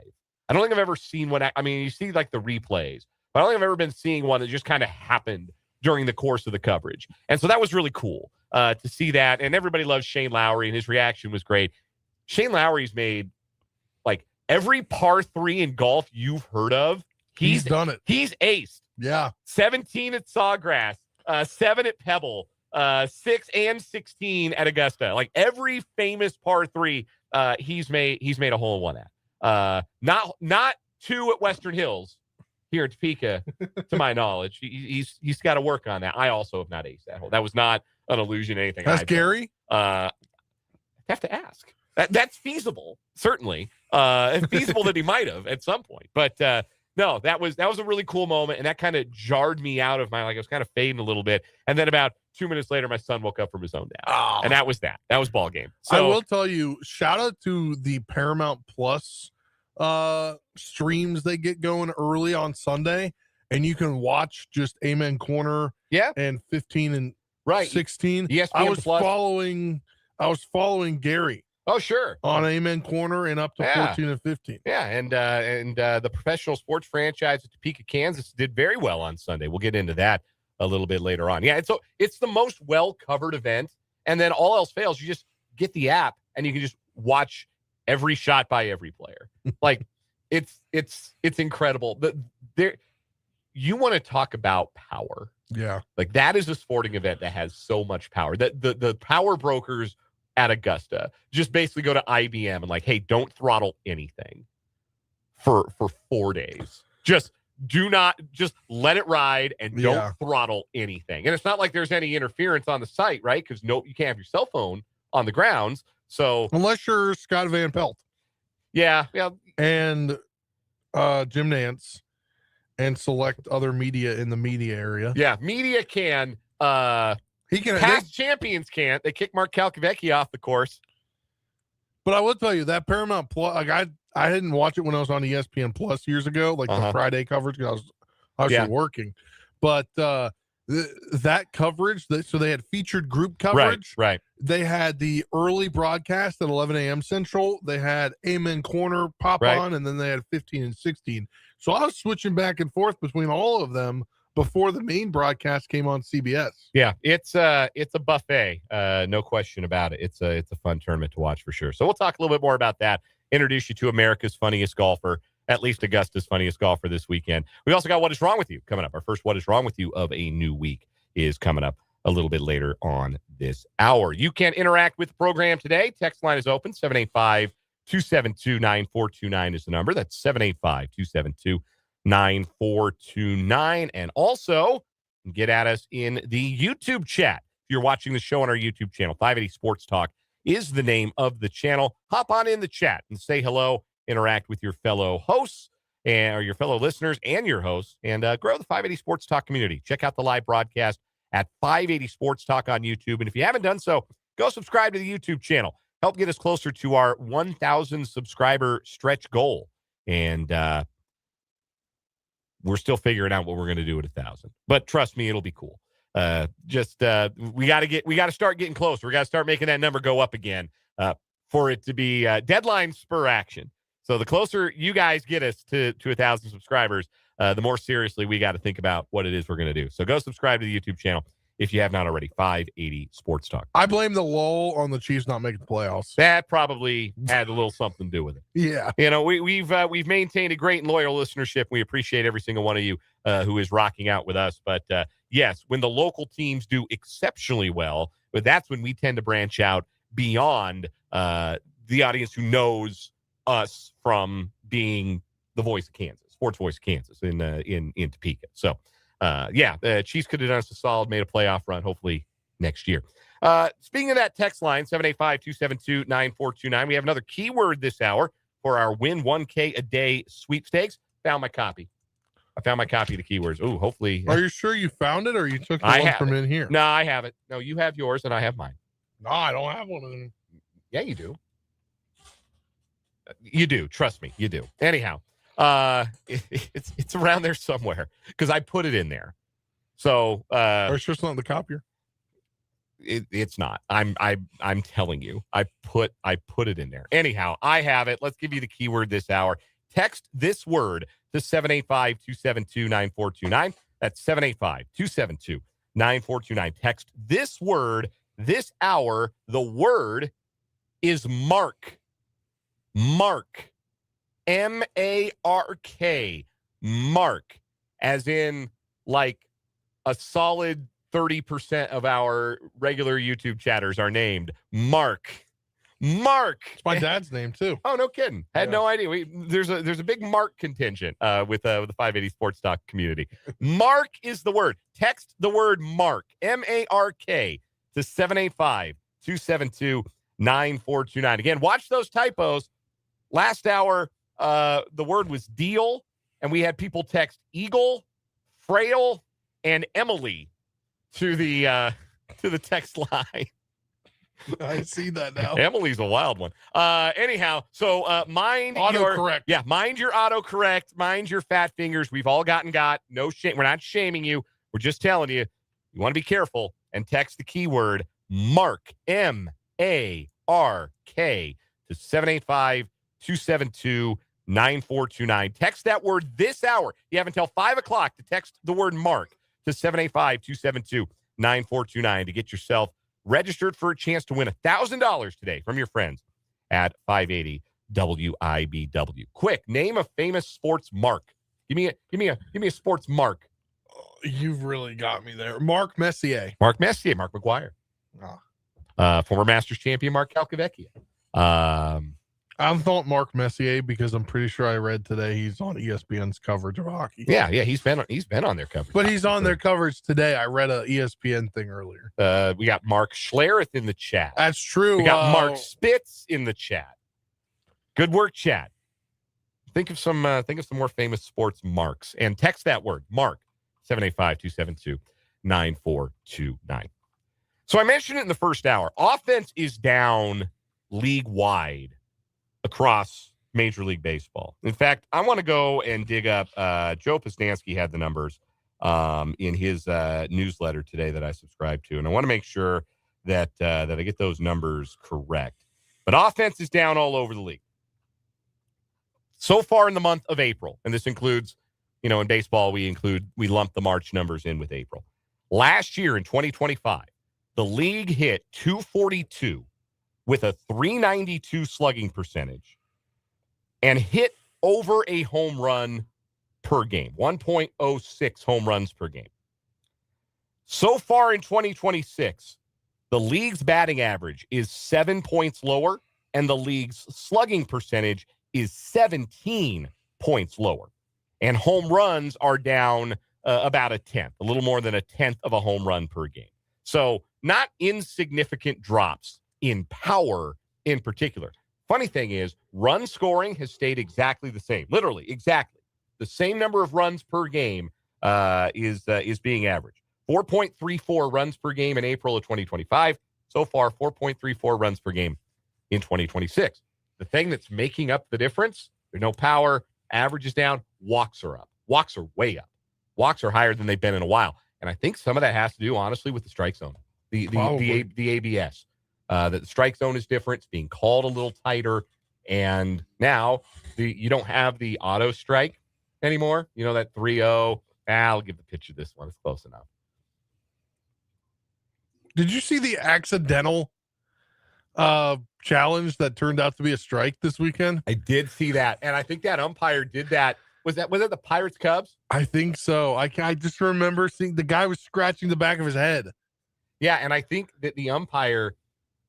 I don't think I've ever seen one. I mean, you see like the replays, but I don't think I've ever been seeing one that just kind of happened during the course of the coverage. And so that was really cool to see that. And everybody loves Shane Lowry, and his reaction was great. Shane Lowry's made like every par 3 in golf you've heard of. He's done it. He's aced. Yeah. 17 at Sawgrass, 7 at Pebble, 6 and 16 at Augusta. Like every famous par 3 he's made a hole-in-one at. Not 2 at Western Hills here in Topeka, to my knowledge. He's got to work on that. I also have not aced that hole. That was not an illusion, anything. That's Gary? I have to ask. That's feasible, certainly. It's feasible that he might have at some point. But no, that was a really cool moment, and that kind of jarred me out of my, like, I was kind of fading a little bit. And then about 2 minutes later, my son woke up from his own nap. Oh. And that was that. That was ball game. So, I will tell you, shout out to the Paramount Plus streams they get going early on Sunday, and you can watch just Amen Corner and 15 and 16. ESPN I was following Gary. Oh, sure. On Amen Corner and up to 14 and 15. Yeah, and the professional sports franchise at Topeka, Kansas did very well on Sunday. We'll get into that a little bit later on. Yeah, it's the most well-covered event, and then all else fails, you just get the app, and you can just watch every shot by every player. Like, it's incredible. you want to talk about power. Yeah. Like, that is a sporting event that has so much power. That the power brokers at Augusta just basically go to IBM and like, hey, don't throttle anything for 4 days. Just let it ride and don't throttle anything. And it's not like there's any interference on the site, right? Because you can't have your cell phone on the grounds. So unless you're Scott Van Pelt. Yeah. And Jim Nance and select other media in the media area. Yeah, media can. He can. Past champions can't. They kick Mark Calcavecchi off the course. But I will tell you that Paramount Plus, like I didn't watch it when I was on ESPN Plus years ago, like the Friday coverage, because I was working. But that coverage, so they had featured group coverage. Right. They had the early broadcast at 11 a.m. Central. They had Amen Corner pop on, and then they had 15 and 16. So I was switching back and forth between all of them before the main broadcast came on CBS. Yeah, it's a buffet, no question about it. It's a fun tournament to watch for sure. So we'll talk a little bit more about that. Introduce you to America's funniest golfer, at least Augusta's funniest golfer this weekend. We also got What Is Wrong With You coming up. Our first What Is Wrong With You of a new week is coming up a little bit later on this hour. You can interact with the program today. Text line is open. 785-272-9429 is the number. That's 785-272-9429. And also get at us in the YouTube chat. If you're watching the show on our YouTube channel, 580 Sports Talk is the name of the channel. Hop on in the chat and say hello. Interact with your fellow hosts or your fellow listeners and your hosts, and grow the 580 Sports Talk community. Check out the live broadcast at 580 Sports Talk on YouTube. And if you haven't done so, go subscribe to the YouTube channel. Help get us closer to our 1,000 subscriber stretch goal. And we're still figuring out what we're going to do at 1,000. But trust me, it'll be cool. We got to start getting closer. We got to start making that number go up again for it to be deadline spur action. So the closer you guys get us to 1,000 subscribers, the more seriously we got to think about what it is we're going to do. So go subscribe to the YouTube channel if you have not already. 580 Sports Talk. I blame the lull on the Chiefs not making the playoffs. That probably had a little something to do with it. Yeah. You know, we've maintained a great and loyal listenership. We appreciate every single one of you who is rocking out with us. But yes, when the local teams do exceptionally well, but that's when we tend to branch out beyond the audience who knows us from being the voice of Kansas, sports voice of Kansas in Topeka. So, the Chiefs could have done us a solid, made a playoff run, hopefully next year. Speaking of that text line, 785-272-9429, we have another keyword this hour for our Win 1K a Day sweepstakes. I found my copy of the keywords. Oh, hopefully. Are you sure you found it, or you took the one from in here? No, I have it. No, you have yours, and I have mine. No, I don't have one of them. Yeah, you do. You do. Trust me, you do. Anyhow, it's around there somewhere because I put it in there. So, are you sure it's not in the copier? It's not. I'm telling you. I put it in there. Anyhow, I have it. Let's give you the keyword this hour. Text this word to 785-272-9429. That's 785-272-9429. Text this word this hour. The word is mark. Mark. M-A-R-K. Mark. As in, like, a solid 30% of our regular YouTube chatters are named Mark. It's my dad's name, too. Oh, no kidding. Had no idea. There's a big Mark contingent with the 580 Sports Talk community. Mark is the word. Text the word Mark, M-A-R-K, to 785-272-9429. Again, watch those typos. Last hour, the word was deal, and we had people text Eagle, Frail, and Emily to the text line. I see that now. Emily's a wild one. Anyhow, so mind autocorrect. Mind your autocorrect. Mind your fat fingers. We've all got. No shame. We're not shaming you. We're just telling you. You want to be careful and text the keyword Mark, M-A-R-K, to 785-272-9429. Text that word this hour. You have until 5 o'clock to text the word Mark to 785-272-9429 to get yourself registered for a chance to win $1,000 today from your friends at 580 WIBW. Quick, name a famous sports mark. Give me a sports mark. You've really got me there. Mark Messier. Mark McGuire. Former Masters champion Mark Calcavecchia. I'm thought Mark Messier because I'm pretty sure I read today he's on ESPN's coverage of hockey. Yeah, he's been on their coverage. But he's on their coverage today. I read a ESPN thing earlier. We got Mark Schlereth in the chat. That's true. We got Mark Spitz in the chat. Good work, chat. Think of some more famous sports marks and text that word Mark 785-272-9429. So I mentioned it in the first hour. Offense is down league-wide across Major League Baseball. In fact, I want to go and dig up Joe Posnanski had the numbers in his newsletter today that I subscribed to, and I want to make sure that I get those numbers correct. But offense is down all over the league. So far in the month of April, and this includes, in baseball, we lump the March numbers in with April. Last year in 2025, the league hit 242 with a 392 slugging percentage and hit over a home run per game, 1.06 home runs per game. So far in 2026, the league's batting average is 7 points lower, and the league's slugging percentage is 17 points lower. And home runs are down about a little more than a tenth of a home run per game. So not insignificant drops in power in particular. Funny thing is, run scoring has stayed exactly the same. Literally, exactly. The same number of runs per game is being averaged. 4.34 runs per game in April of 2025. So far, 4.34 runs per game in 2026. The thing that's making up the difference, there's no power, average is down, walks are up. Walks are way up. Walks are higher than they've been in a while. And I think some of that has to do, honestly, with the strike zone, the ABS. That the strike zone is different. It's being called a little tighter. And now you don't have the auto strike anymore. That 3-0. I'll give the pitcher this one. It's close enough. Did you see the accidental challenge that turned out to be a strike this weekend? I did see that. And I think that umpire did that. Was it the Pirates Cubs? I think so. I just remember seeing the guy was scratching the back of his head. Yeah, and I think that the umpire,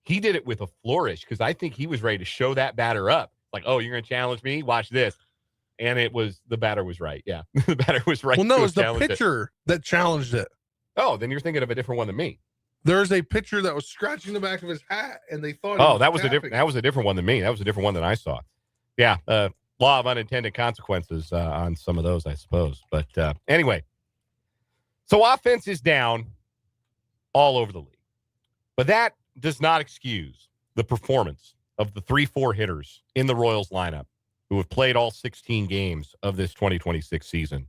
he did it with a flourish because I think he was ready to show that batter up. Like, oh, you're going to challenge me? Watch this. And the batter was right. Yeah, the batter was right. Well, no, it was the pitcher that challenged it. Oh, then you're thinking of a different one than me. There's a pitcher that was scratching the back of his hat, and they thought. That was a different one than me. That was a different one than I saw. Yeah, law of unintended consequences on some of those, I suppose. But anyway, so offense is down all over the league, but that does not excuse the performance of the 3-4 hitters in the Royals lineup who have played all 16 games of this 2026 season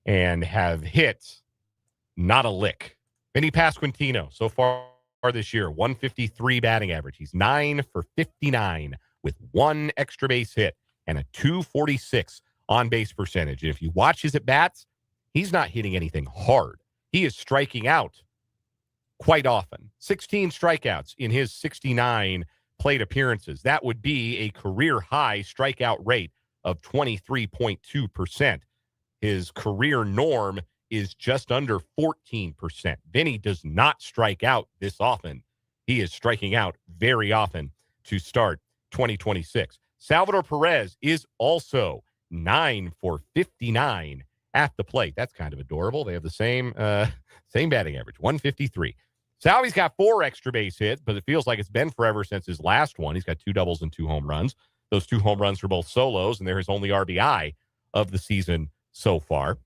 and have hit not a lick. Vinnie Pasquantino, so far this year, 153 batting average. He's 9 for 59 with one extra base hit and a 246 on-base percentage. And if you watch his at-bats, he's not hitting anything hard. He is striking out quite often. 16 strikeouts in his 69 plate appearances. That would be a career-high strikeout rate of 23.2%. His career norm is just under 14%. Vinnie does not strike out this often. He is striking out very often to start 2026. Salvador Perez is also 9 for 59 at the plate. That's kind of adorable. They have the same batting average, 153. Salvy's got 4 extra base hits, but it feels like it's been forever since his last one. He's got 2 doubles and 2 home runs. Those 2 home runs are both solos, and they're his only RBI of the season so far.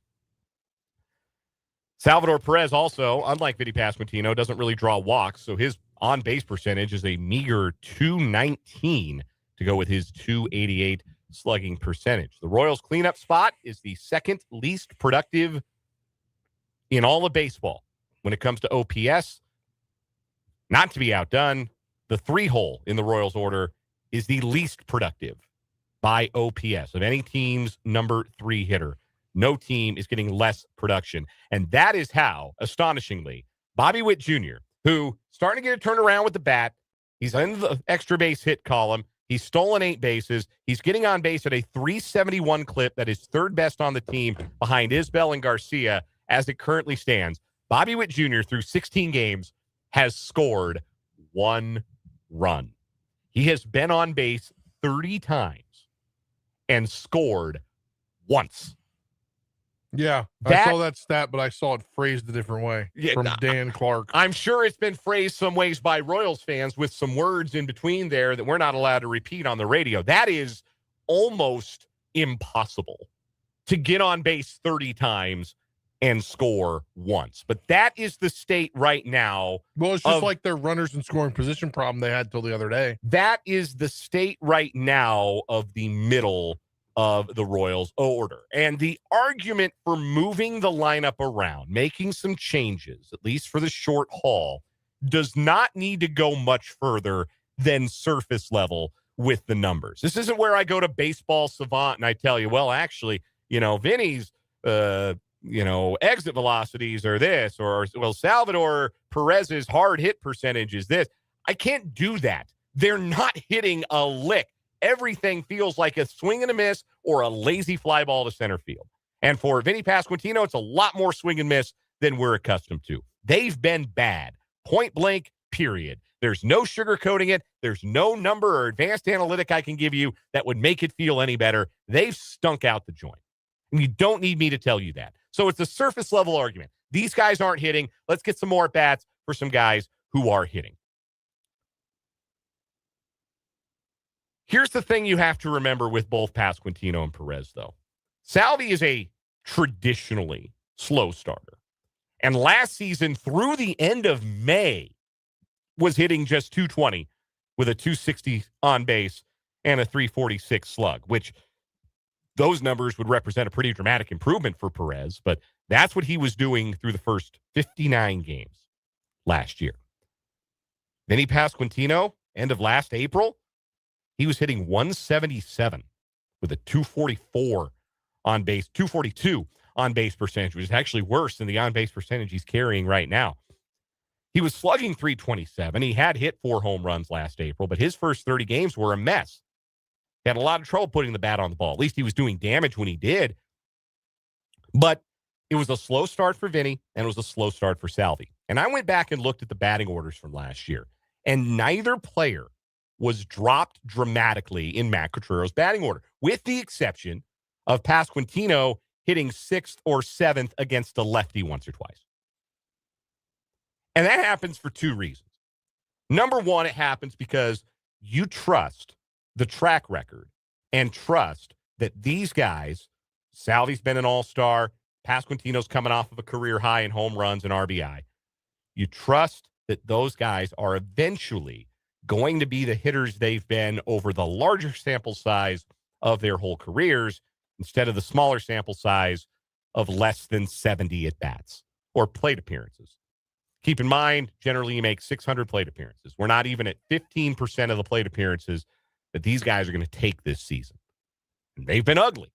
Salvador Perez also, unlike Vinnie Pasquantino, doesn't really draw walks, so his on-base percentage is a meager 219 to go with his 288 slugging percentage. The Royals' cleanup spot is the second least productive in all of baseball when it comes to OPS. Not to be outdone, the 3-hole in the Royals order is the least productive by OPS of any team's number 3 hitter. No team is getting less production. And that is how, astonishingly, Bobby Witt Jr., who starting to get a turnaround with the bat, he's in the extra base hit column. He's stolen 8 bases. He's getting on base at a 371 clip that is third best on the team behind Isbell and Garcia as it currently stands. Bobby Witt Jr. through 16 games has scored 1 run. He has been on base 30 times and scored once. Yeah, I saw that stat, but I saw it phrased a different way from Dan Clark. I'm sure it's been phrased some ways by Royals fans with some words in between there that we're not allowed to repeat on the radio. That is almost impossible to get on base 30 times and score once. But that is the state right now. Well, it's just like their runners in scoring position problem they had till the other day. That is the state right now of the middle of the Royals order. And the argument for moving the lineup around, making some changes, at least for the short haul, does not need to go much further than surface level with the numbers. This isn't where I go to Baseball Savant and I tell you, well, actually, Vinnie's, exit velocities are this, or, well, Salvador Perez's hard hit percentage is this. I can't do that. They're not hitting a lick. Everything feels like a swing and a miss or a lazy fly ball to center field. And for Vinnie Pasquantino, it's a lot more swing and miss than we're accustomed to. They've been bad. Point blank, period. There's no sugarcoating it. There's no number or advanced analytic I can give you that would make it feel any better. They've stunk out the joint. And you don't need me to tell you that. So it's a surface level argument. These guys aren't hitting. Let's get some more at-bats for some guys who are hitting. Here's the thing you have to remember with both Pasquantino and Perez, though. Salvi is a traditionally slow starter. And last season, through the end of May, was hitting just 220 with a 260 on base and a 346 slug, which those numbers would represent a pretty dramatic improvement for Perez. But that's what he was doing through the first 59 games last year. Vinnie Pasquantino, end of last April, he was hitting 177 with a 244 on base, 242 on base percentage, which is actually worse than the on base percentage he's carrying right now. He was slugging 327. He had hit 4 home runs last April, but his first 30 games were a mess. He had a lot of trouble putting the bat on the ball. At least he was doing damage when he did. But it was a slow start for Vinny, and it was a slow start for Salvi. And I went back and looked at the batting orders from last year, and neither player was dropped dramatically in Matt Quattro's batting order, with the exception of Pasquantino hitting 6th or 7th against a lefty once or twice. And that happens for 2 reasons. Number one, it happens because you trust the track record and trust that these guys, Salvi's been an all-star, Pasquantino's coming off of a career high in home runs and RBI. You trust that those guys are eventually going to be the hitters they've been over the larger sample size of their whole careers instead of the smaller sample size of less than 70 at-bats or plate appearances. Keep in mind, generally you make 600 plate appearances. We're not even at 15% of the plate appearances that these guys are going to take this season. And they've been ugly.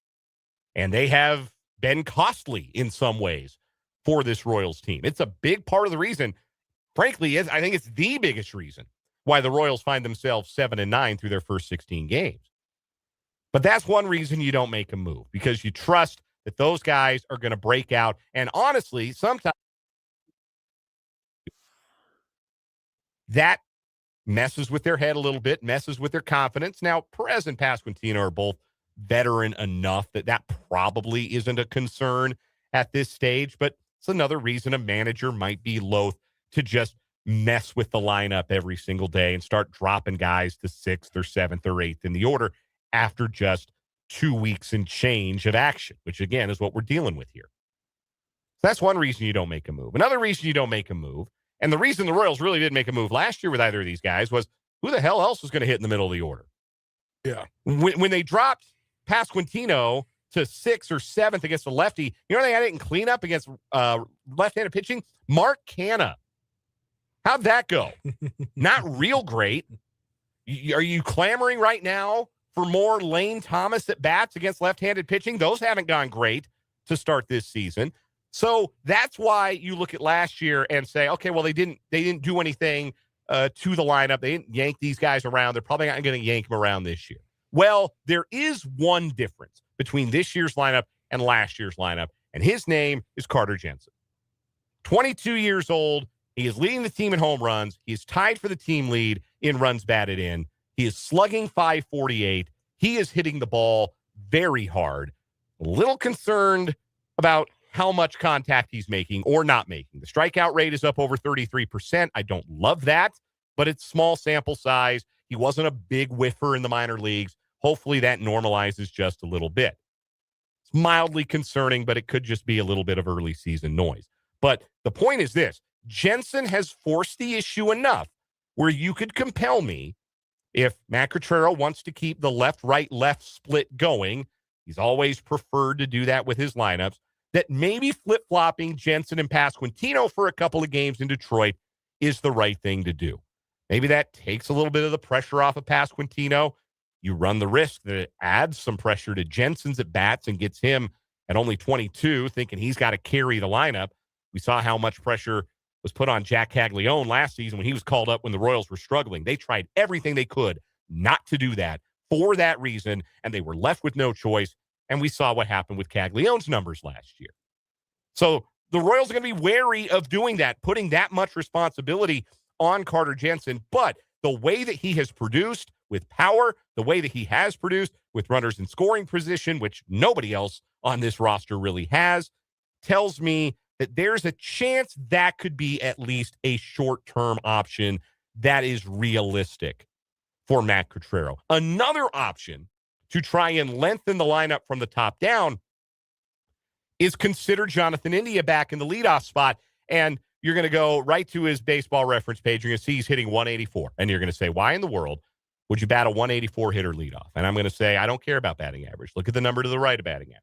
And they have been costly in some ways for this Royals team. It's a big part of the reason, frankly, I think it's the biggest reason why the Royals find themselves 7-9 through their first 16 games. But that's one reason you don't make a move, because you trust that those guys are going to break out. And honestly, sometimes that messes with their head a little bit, messes with their confidence. Now, Perez and Pasquantino are both veteran enough that probably isn't a concern at this stage, but it's another reason a manager might be loath to just mess with the lineup every single day and start dropping guys to 6th or 7th or 8th in the order after just 2 weeks and change of action, which again is what we're dealing with here. So that's one reason you don't make a move. Another reason you don't make a move, and the reason the Royals really didn't make a move last year with either of these guys, was who the hell else was going to hit in the middle of the order? Yeah. When they dropped Pasquantino to 6th or 7th against the lefty, you know they had it in cleanup against left-handed pitching? Mark Canha. How'd that go? Not real great. Are you clamoring right now for more Lane Thomas at bats against left-handed pitching? Those haven't gone great to start this season. So that's why you look at last year and say, okay, well, they didn't do anything to the lineup. They didn't yank these guys around. They're probably not going to yank them around this year. Well, there is one difference between this year's lineup and last year's lineup, and his name is Carter Jensen. 22 years old. He is leading the team in home runs. He is tied for the team lead in runs batted in. He is slugging .548. He is hitting the ball very hard. A little concerned about how much contact he's making or not making. The strikeout rate is up over 33%. I don't love that, but it's small sample size. He wasn't a big whiffer in the minor leagues. Hopefully that normalizes just a little bit. It's mildly concerning, but it could just be a little bit of early season noise. But the point is this: Jensen has forced the issue enough where you could compel me, if Matt Quatraro wants to keep the left-right-left split going, he's always preferred to do that with his lineups, that maybe flip-flopping Jensen and Pasquantino for a couple of games in Detroit is the right thing to do. Maybe that takes a little bit of the pressure off of Pasquantino. You run the risk that it adds some pressure to Jensen's at bats and gets him at only 22, thinking he's got to carry the lineup. We saw how much pressure was put on Jack Caglione last season when he was called up when the Royals were struggling. They tried everything they could not to do that for that reason, and they were left with no choice. And we saw what happened with Caglione's numbers last year. So the Royals are going to be wary of doing that, putting that much responsibility on Carter Jensen. But the way that he has produced with power, the way that he has produced with runners in scoring position, which nobody else on this roster really has, tells me that there's a chance that could be at least a short-term option that is realistic for Matt Quatraro. Another option to try and lengthen the lineup from the top down is consider Jonathan India back in the leadoff spot. And you're going to go right to his baseball reference page. You're going to see he's hitting 184. And you're going to say, why in the world would you bat a 184 hitter leadoff? And I'm going to say, I don't care about batting average. Look at the number to the right of batting average.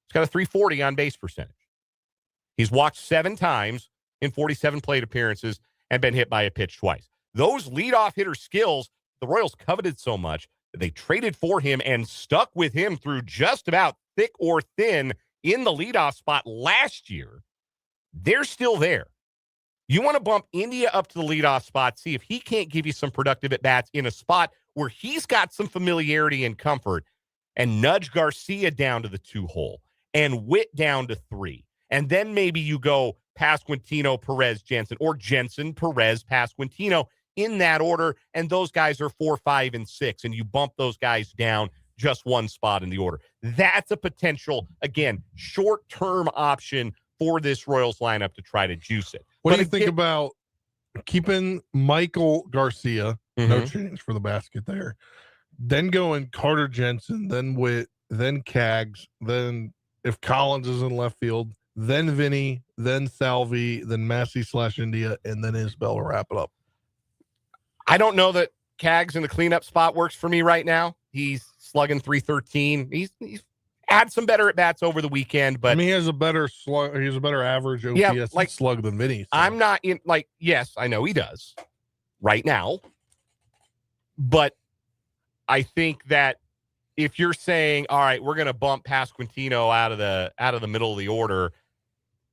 He's got a 340 on base percentage. He's walked 7 times in 47 plate appearances and been hit by a pitch twice. Those leadoff hitter skills, the Royals coveted so much that they traded for him and stuck with him through just about thick or thin in the leadoff spot last year. They're still there. You want to bump India up to the leadoff spot, see if he can't give you some productive at-bats in a spot where he's got some familiarity and comfort, and nudge Garcia down to the 2-hole and Witt down to 3. And then maybe you go Pasquantino, Perez, Jensen, or Jensen, Perez, Pasquantino in that order. And those guys are 4, 5, and 6. And you bump those guys down just one spot in the order. That's a potential, again, short-term option for this Royals lineup to try to juice it. What do you think about keeping Michael Garcia? No change for the basket there. Then going Carter Jensen, then Witt, then Cags, then if Collins is in left field, then Vinnie, then Salvi, then Massey/India, and then Isbell to wrap it up. I don't know that Cags in the cleanup spot works for me right now. He's slugging 313. He's had some better at bats over the weekend, but I mean, he has a better slug. He has a better average OPS slug than Vinnie. So. I'm not in yes, I know he does right now, but I think that if you're saying, all right, we're going to bump Pasquantino out of the middle of the order,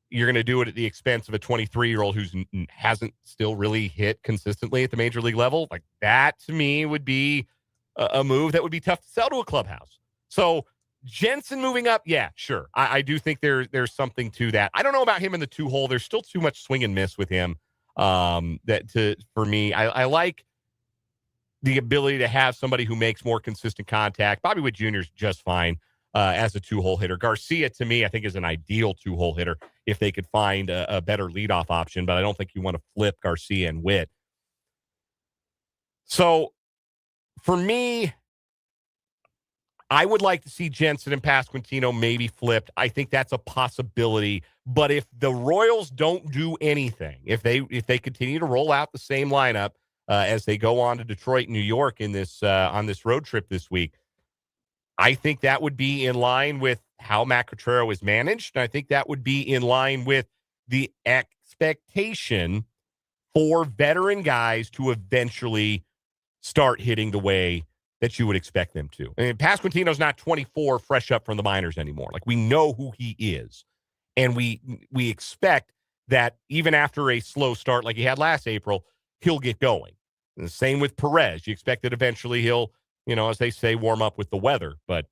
you're going to do it at the expense of a 23-year-old who hasn't still really hit consistently at the major league level. Like that to me would be a move that would be tough to sell to a clubhouse. So Jensen moving up, yeah, sure. I do think there's something to that. I don't know about him in the 2-hole. There's still too much swing and miss with him. For me, I like the ability to have somebody who makes more consistent contact. Bobby Witt Jr. is just fine as a 2-hole hitter. Garcia, to me, I think is an ideal 2-hole hitter if they could find a better leadoff option, but I don't think you want to flip Garcia and Witt. So for me, I would like to see Jensen and Pasquantino maybe flipped. I think that's a possibility. But if the Royals don't do anything, if they continue to roll out the same lineup as they go on to Detroit and New York in this on this road trip this week, I think that would be in line with how Matt Quatraro is managed. And I think that would be in line with the expectation for veteran guys to eventually start hitting the way that you would expect them to. I mean, Pasquantino's not 24 fresh up from the minors anymore. Like, we know who he is. And we expect that even after a slow start like he had last April, he'll get going. And the same with Perez. You expect that eventually he'll, as they say, warm up with the weather. But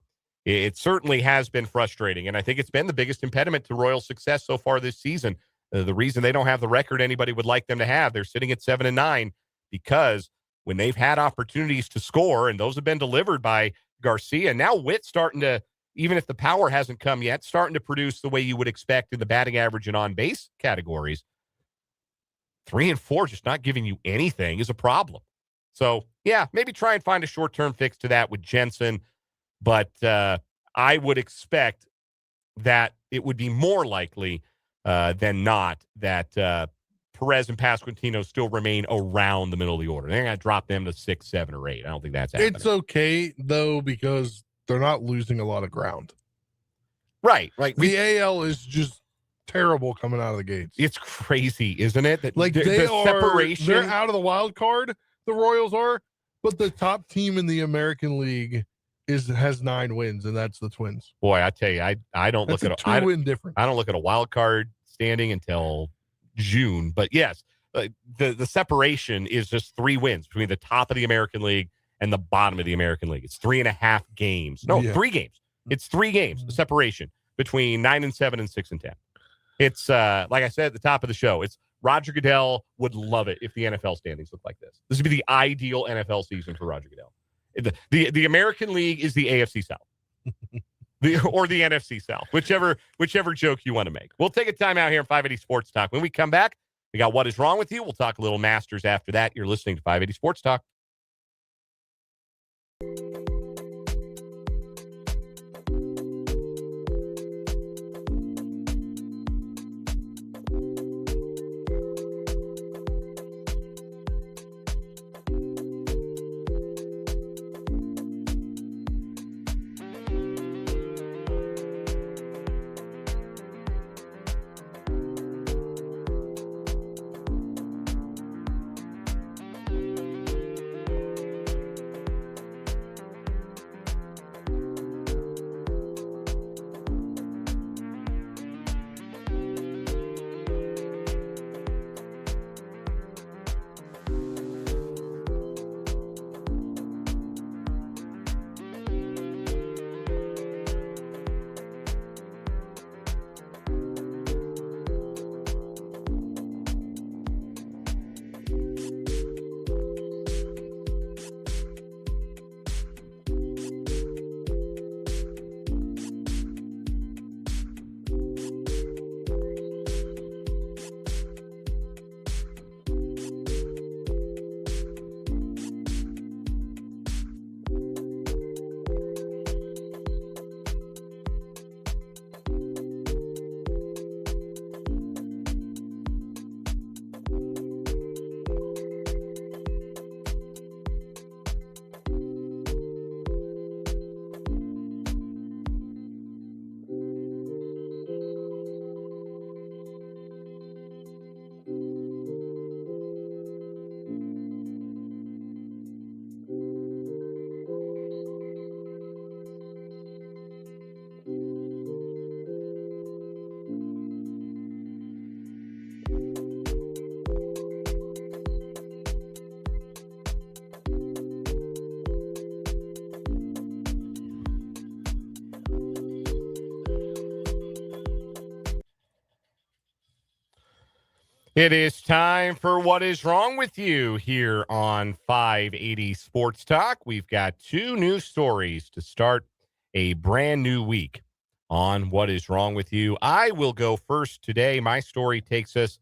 it certainly has been frustrating. And I think it's been the biggest impediment to Royals' success so far this season. The reason they don't have the record anybody would like them to have, they're sitting at 7-9, because when they've had opportunities to score, and those have been delivered by Garcia, now Witt's starting to, even if the power hasn't come yet, starting to produce the way you would expect in the batting average and on-base categories. 3 and 4 just not giving you anything is a problem. So, yeah, maybe try and find a short-term fix to that with Jensen. But I would expect that it would be more likely than not that Perez and Pasquantino still remain around the middle of the order. They're going to drop them to 6, 7, or 8. I don't think that's happening. It's okay, though, because they're not losing a lot of ground. Right. Like the AL is just terrible coming out of the gates. It's crazy, isn't it? That like the separation. They're out of the wild card, the Royals are, but the top team in the American League has 9 wins, and that's the Twins. Boy, I tell you, I don't look at a 2-win difference. I don't look at a wild card standing until June. But yes, the separation is just 3 wins between the top of the American League and the bottom of the American League. It's 3.5 games. No, 3 games. It's 3 games. The separation between 9 and 7 and 6 and 10. It's like I said at the top of the show. It's Roger Goodell would love it if the NFL standings look like this. This would be the ideal NFL season for Roger Goodell. The American League is the AFC South, or the NFC South, whichever joke you want to make. We'll take a time out here in 580 Sports Talk. When we come back, we got What Is Wrong With You. We'll talk a little Masters after that. You're listening to 580 Sports Talk. It is time for What Is Wrong With You here on 580 Sports Talk. We've got 2 news stories to start a brand new week on What Is Wrong With You. I will go first today. My story takes us to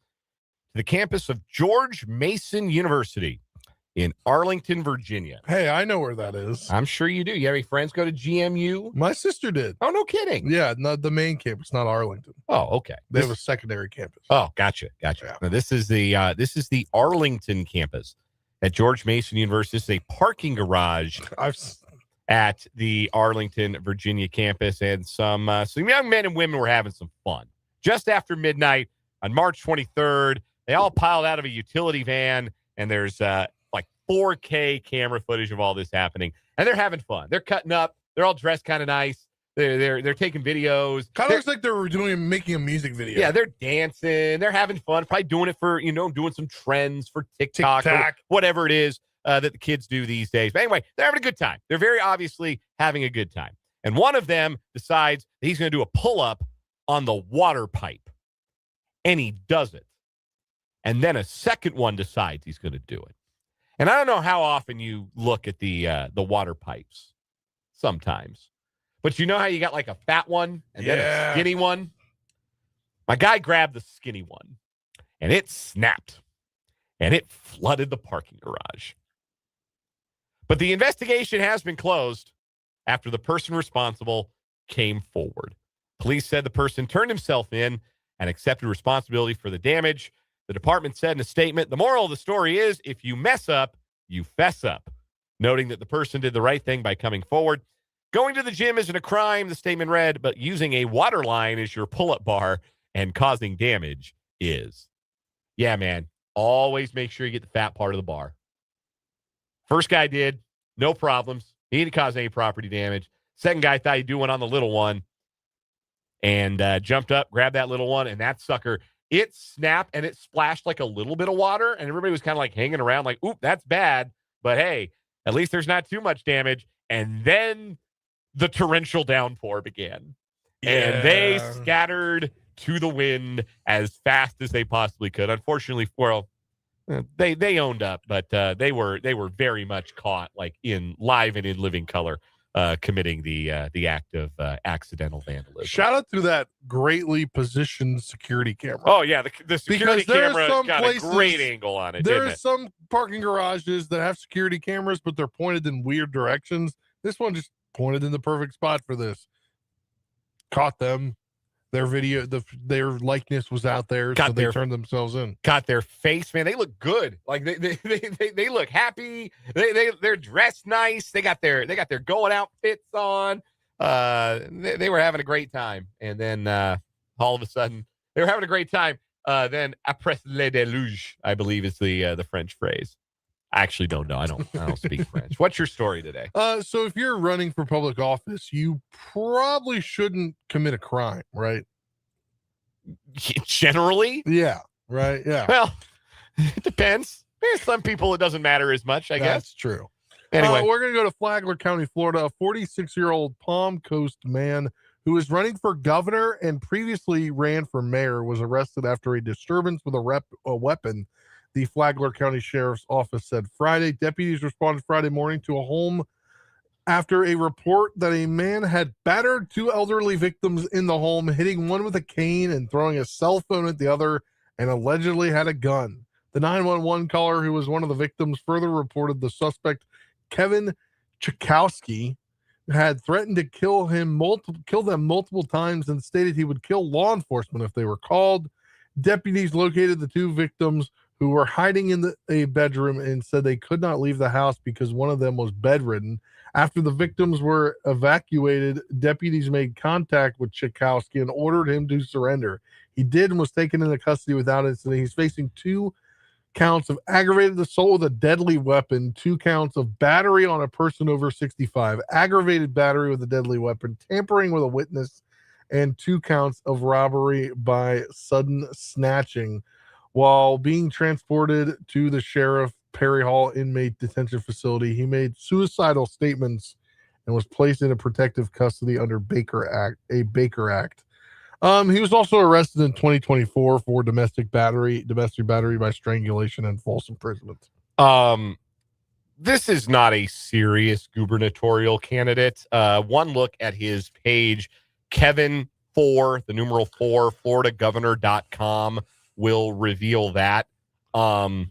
the campus of George Mason University in Arlington, Virginia. Hey, I know where that is. I'm sure you do. You have any friends go to GMU? My sister did. Oh, no kidding. Yeah, not the main campus, not Arlington. Oh, okay. They have a secondary campus. Oh, gotcha. Yeah. Now, this is the Arlington campus at George Mason University. This is a parking garage at the Arlington, Virginia campus, and some young men and women were having some fun. Just after midnight on March 23rd, they all piled out of a utility van, and there's 4K camera footage of all this happening, and they're having fun. They're cutting up. They're all dressed kind of nice. They're taking videos. Kind of looks like they're making a music video. Yeah, they're dancing. They're having fun. Probably doing it for, doing some trends for TikTok. Or whatever it is that the kids do these days. But anyway, they're having a good time. They're very obviously having a good time. And one of them decides that he's going to do a pull-up on the water pipe. And he does it. And then a second one decides he's going to do it. And I don't know how often you look at the water pipes. Sometimes. But you know how you got like a fat one and then a skinny one? My guy grabbed the skinny one. And it snapped. And it flooded the parking garage. But the investigation has been closed after the person responsible came forward. Police said the person turned himself in and accepted responsibility for the damage. The department said in a statement, the moral of the story is, if you mess up, you fess up. Noting that the person did the right thing by coming forward. Going to the gym isn't a crime, the statement read, but using a water line as your pull-up bar and causing damage is. Yeah, man. Always make sure you get the fat part of the bar. First guy did. No problems. He didn't cause any property damage. Second guy thought he'd do one on the little one and jumped up, grabbed that little one, and that sucker, it snapped and it splashed like a little bit of water, and everybody was kind of like hanging around like, oop, that's bad. But hey, at least there's not too much damage. And then the torrential downpour began. Yeah. And they scattered to the wind as fast as they possibly could. Unfortunately, well, they owned up, but they were very much caught like in live and in living color committing the act of accidental vandalism. Shout out to that greatly positioned security camera. Oh yeah, the security camera got a great angle on it. There are some parking garages that have security cameras, but they're pointed in weird directions. This one just pointed in the perfect spot for this. Caught them. Their video, their likeness was out there, so they turned themselves in. Got their face, man. They look good. Like they look happy. They're dressed nice. They got their going outfits on. They were having a great time, and then all of a sudden they were having a great time. Then après le déluge, I believe is the French phrase. I actually don't know. I don't speak French. What's your story today? So if you're running for public office, you probably shouldn't commit a crime, right? Generally? Yeah. Right. Yeah. Well, it depends. There's some people it doesn't matter as much, I guess. That's true. Anyway, we're going to go to Flagler County, Florida. A 46-year-old Palm Coast man who is running for governor and previously ran for mayor was arrested after a disturbance with a weapon. The Flagler County Sheriff's Office said Friday. Deputies responded Friday morning to a home after a report that a man had battered two elderly victims in the home, hitting one with a cane and throwing a cell phone at the other, and allegedly had a gun. The 911 caller, who was one of the victims, further reported the suspect, Kevin Chakowski, had threatened to kill them multiple times and stated he would kill law enforcement if they were called. Deputies located the two victims who were hiding in a bedroom and said they could not leave the house because one of them was bedridden. After the victims were evacuated, deputies made contact with Chakowski and ordered him to surrender. He did and was taken into custody without incident. He's facing 2 counts of aggravated assault with a deadly weapon, 2 counts of battery on a person over 65, aggravated battery with a deadly weapon, tampering with a witness, and 2 counts of robbery by sudden snatching. While being transported to the Sheriff Perry Hall inmate detention facility, he made suicidal statements and was placed in a protective custody under Baker Act. He was also arrested in 2024 for domestic battery by strangulation and false imprisonment. This is not a serious gubernatorial candidate. One look at his page, Kevin 4, the numeral 4, FloridaGovernor.com will reveal that. I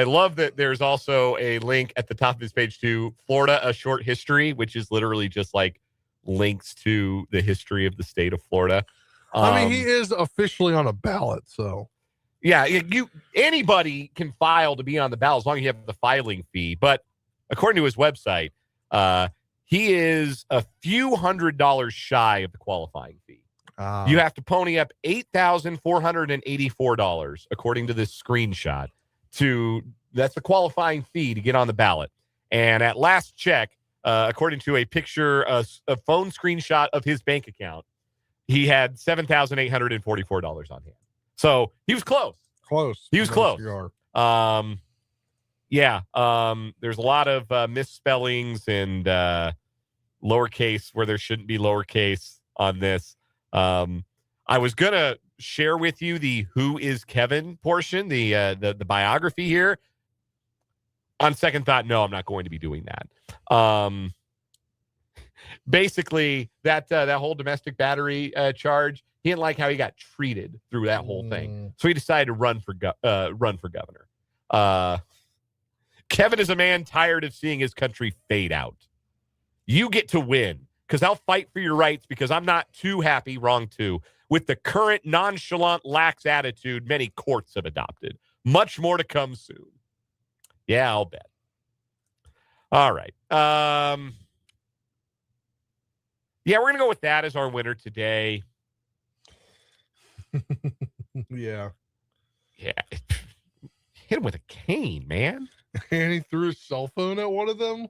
love that there's also a link at the top of his page to Florida, a short history, which is literally just like links to the history of the state of Florida. I mean, he is officially on a ballot, so yeah, anybody can file to be on the ballot as long as you have the filing fee. But according to his website, he is a few $100s shy of the qualifying fee. You have to pony up $8,484, according to this screenshot. That's the qualifying fee to get on the ballot. And at last check, according to a picture, a phone screenshot of his bank account, he had $7,844 on hand. So he was close. He was close. There's a lot of misspellings and lowercase where there shouldn't be lowercase on this. I was going to share with you the Who is Kevin portion, the biography here. On second thought, no, I'm not going to be doing that. Basically, that whole domestic battery charge, he didn't like how he got treated through that whole thing. So he decided to run for governor. Kevin is a man tired of seeing his country fade out. You get to win, because I'll fight for your rights, because I'm not too happy, with the current nonchalant, lax attitude many courts have adopted. Much more to come soon. Yeah, I'll bet. All right. Yeah, we're going to go with that as our winner today. Yeah. Hit him with a cane, man. And he threw his cell phone at one of them.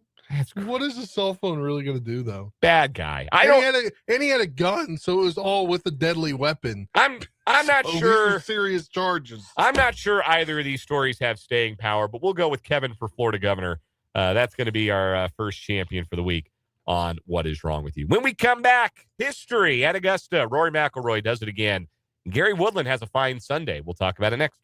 What is a cell phone really going to do, though? Bad guy. He had a gun, so it was all with a deadly weapon. I'm not sure. Serious charges. I'm not sure either of these stories have staying power, but we'll go with Kevin for Florida governor. That's going to be our first champion for the week on What Is Wrong With You. When we come back, history at Augusta. Rory McIlroy does it again. Gary Woodland has a fine Sunday. We'll talk about it next.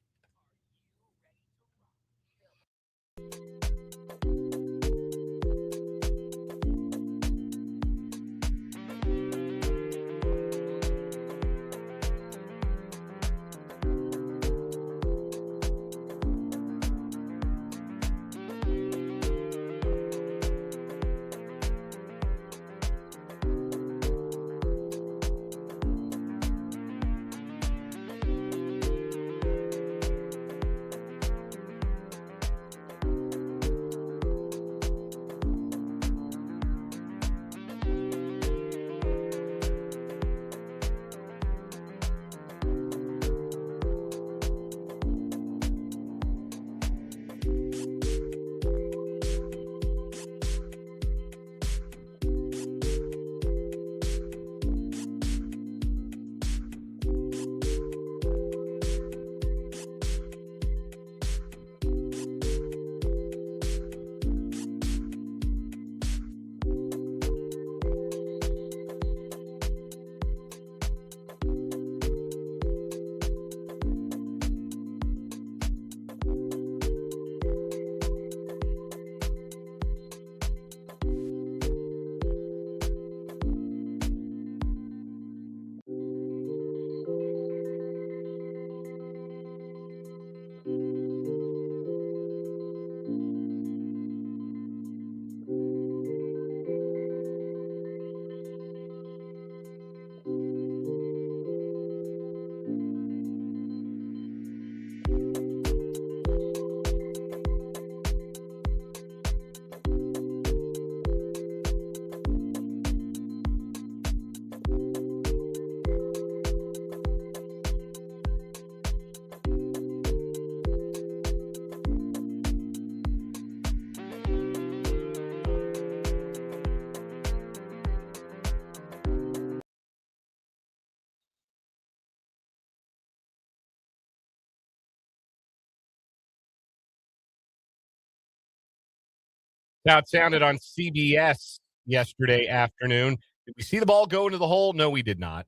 Now it sounded on CBS yesterday afternoon. Did we see the ball go into the hole? No, we did not.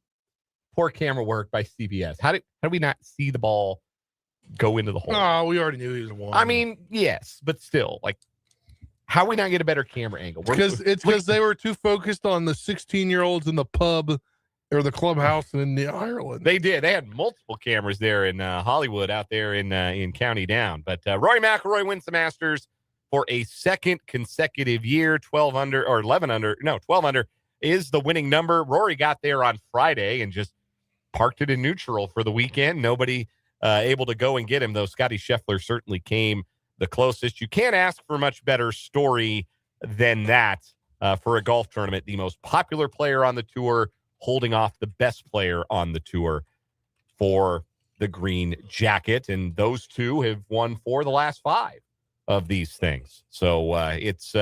Poor camera work by CBS. How did we not see the ball go into the hole? Oh, we already knew he was one. I mean, yes, but still, like, how we not get a better camera angle? Because they were too focused on the 16-year-olds in the pub or the clubhouse in Ireland. They did. They had multiple cameras there in Hollywood, out there in County Down. But Rory McIlroy wins the Masters for a second consecutive year. 12 under is the winning number. Rory got there on Friday and just parked it in neutral for the weekend. Nobody able to go and get him, though Scotty Scheffler certainly came the closest. You can't ask for a much better story than that for a golf tournament. The most popular player on the tour holding off the best player on the tour for the green jacket. And those two have won 4 of the last 5 of these things. So it's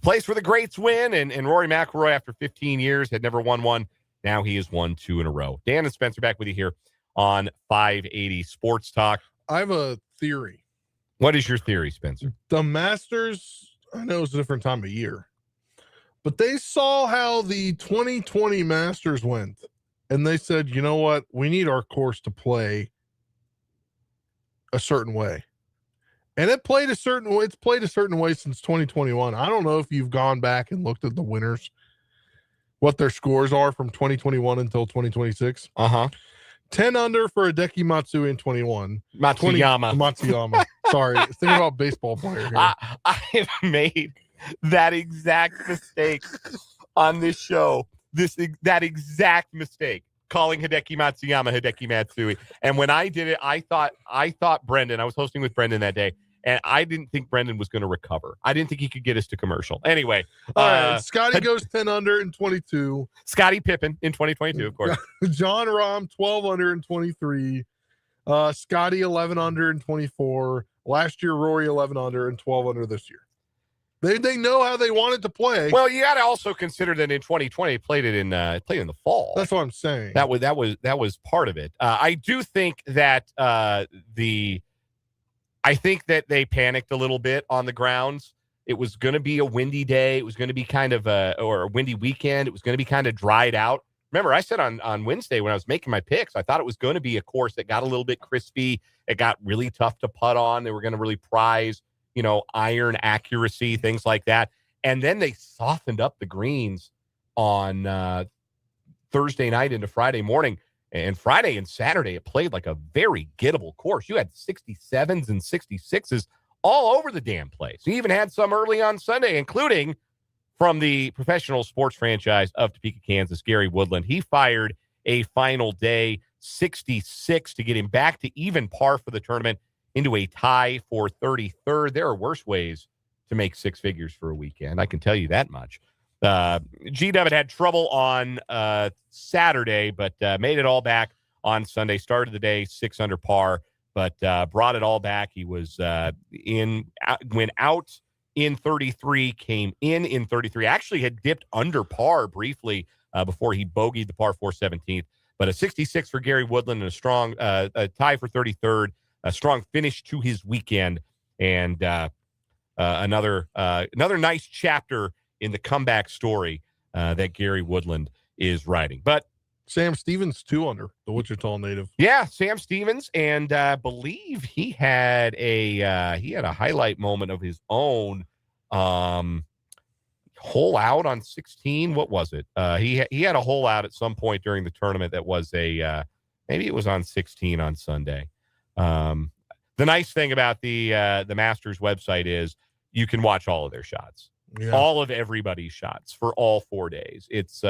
place where the greats win, and Rory McIlroy, after 15 years, had never won one. Now he has won 2 in a row. Dan and Spencer back with you here on 580 Sports Talk. I have a theory. What is your theory, Spencer? The Masters, I know it's a different time of year, but they saw how the 2020 Masters went, and they said, you know what? We need our course to play a certain way. And it's played a certain way since 2021. I don't know if you've gone back and looked at the winners, what their scores are from 2021 until 2026. 10 under for Hideki Matsui in 21. Matsuyama. Sorry, thinking about baseball player here. I have made that exact mistake on this show. That exact mistake, calling Hideki Matsuyama Hideki Matsui. And when I did it, I thought Brendan. I was hosting with Brendan that day, and I didn't think Brendan was going to recover. I didn't think he could get us to commercial. Anyway, Scotty goes 10 under in 22. Scottie Pippen in 2022, of course. John Rahm 12 under in 23. Scotty 11 under in 24. Last year, Rory 11 under and 12 under this year. They know how they wanted to play. Well, you got to also consider that in 2020 played in the fall. That's what I'm saying. That was part of it. I do think that I think that they panicked a little bit on the grounds. It was going to be a windy day. It was going to be kind of a windy weekend. It was going to be kind of dried out. Remember, I said on Wednesday when I was making my picks, I thought it was going to be a course that got a little bit crispy. It got really tough to putt on. They were going to really prize, iron accuracy, things like that. And then they softened up the greens on Thursday night into Friday morning. And Friday and Saturday, it played like a very gettable course. You had 67s and 66s all over the damn place. You even had some early on Sunday, including from the professional sports franchise of Topeka, Kansas, Gary Woodland. He fired a final day 66 to get him back to even par for the tournament into a tie for 33rd. There are worse ways to make six figures for a weekend. I can tell you that much. G-Dub had trouble on Saturday, but made it all back on Sunday. Started the day 6 under par, but brought it all back. He was went out in 33, came in 33. Actually had dipped under par briefly before he bogeyed the par 4 17th. But a 66 for Gary Woodland and a strong a tie for 33rd. A strong finish to his weekend, and another nice chapter in the comeback story that Gary Woodland is writing. But Sam Stevens 2 under, the Wichita native. Yeah, Sam Stevens, and believe he had a highlight moment of his own. Hole out on 16. What was it? He had a hole out at some point during the tournament that was maybe it was on 16 on Sunday. The nice thing about the Masters website is you can watch all of their shots. Yeah. All of everybody's shots for all 4 days. It's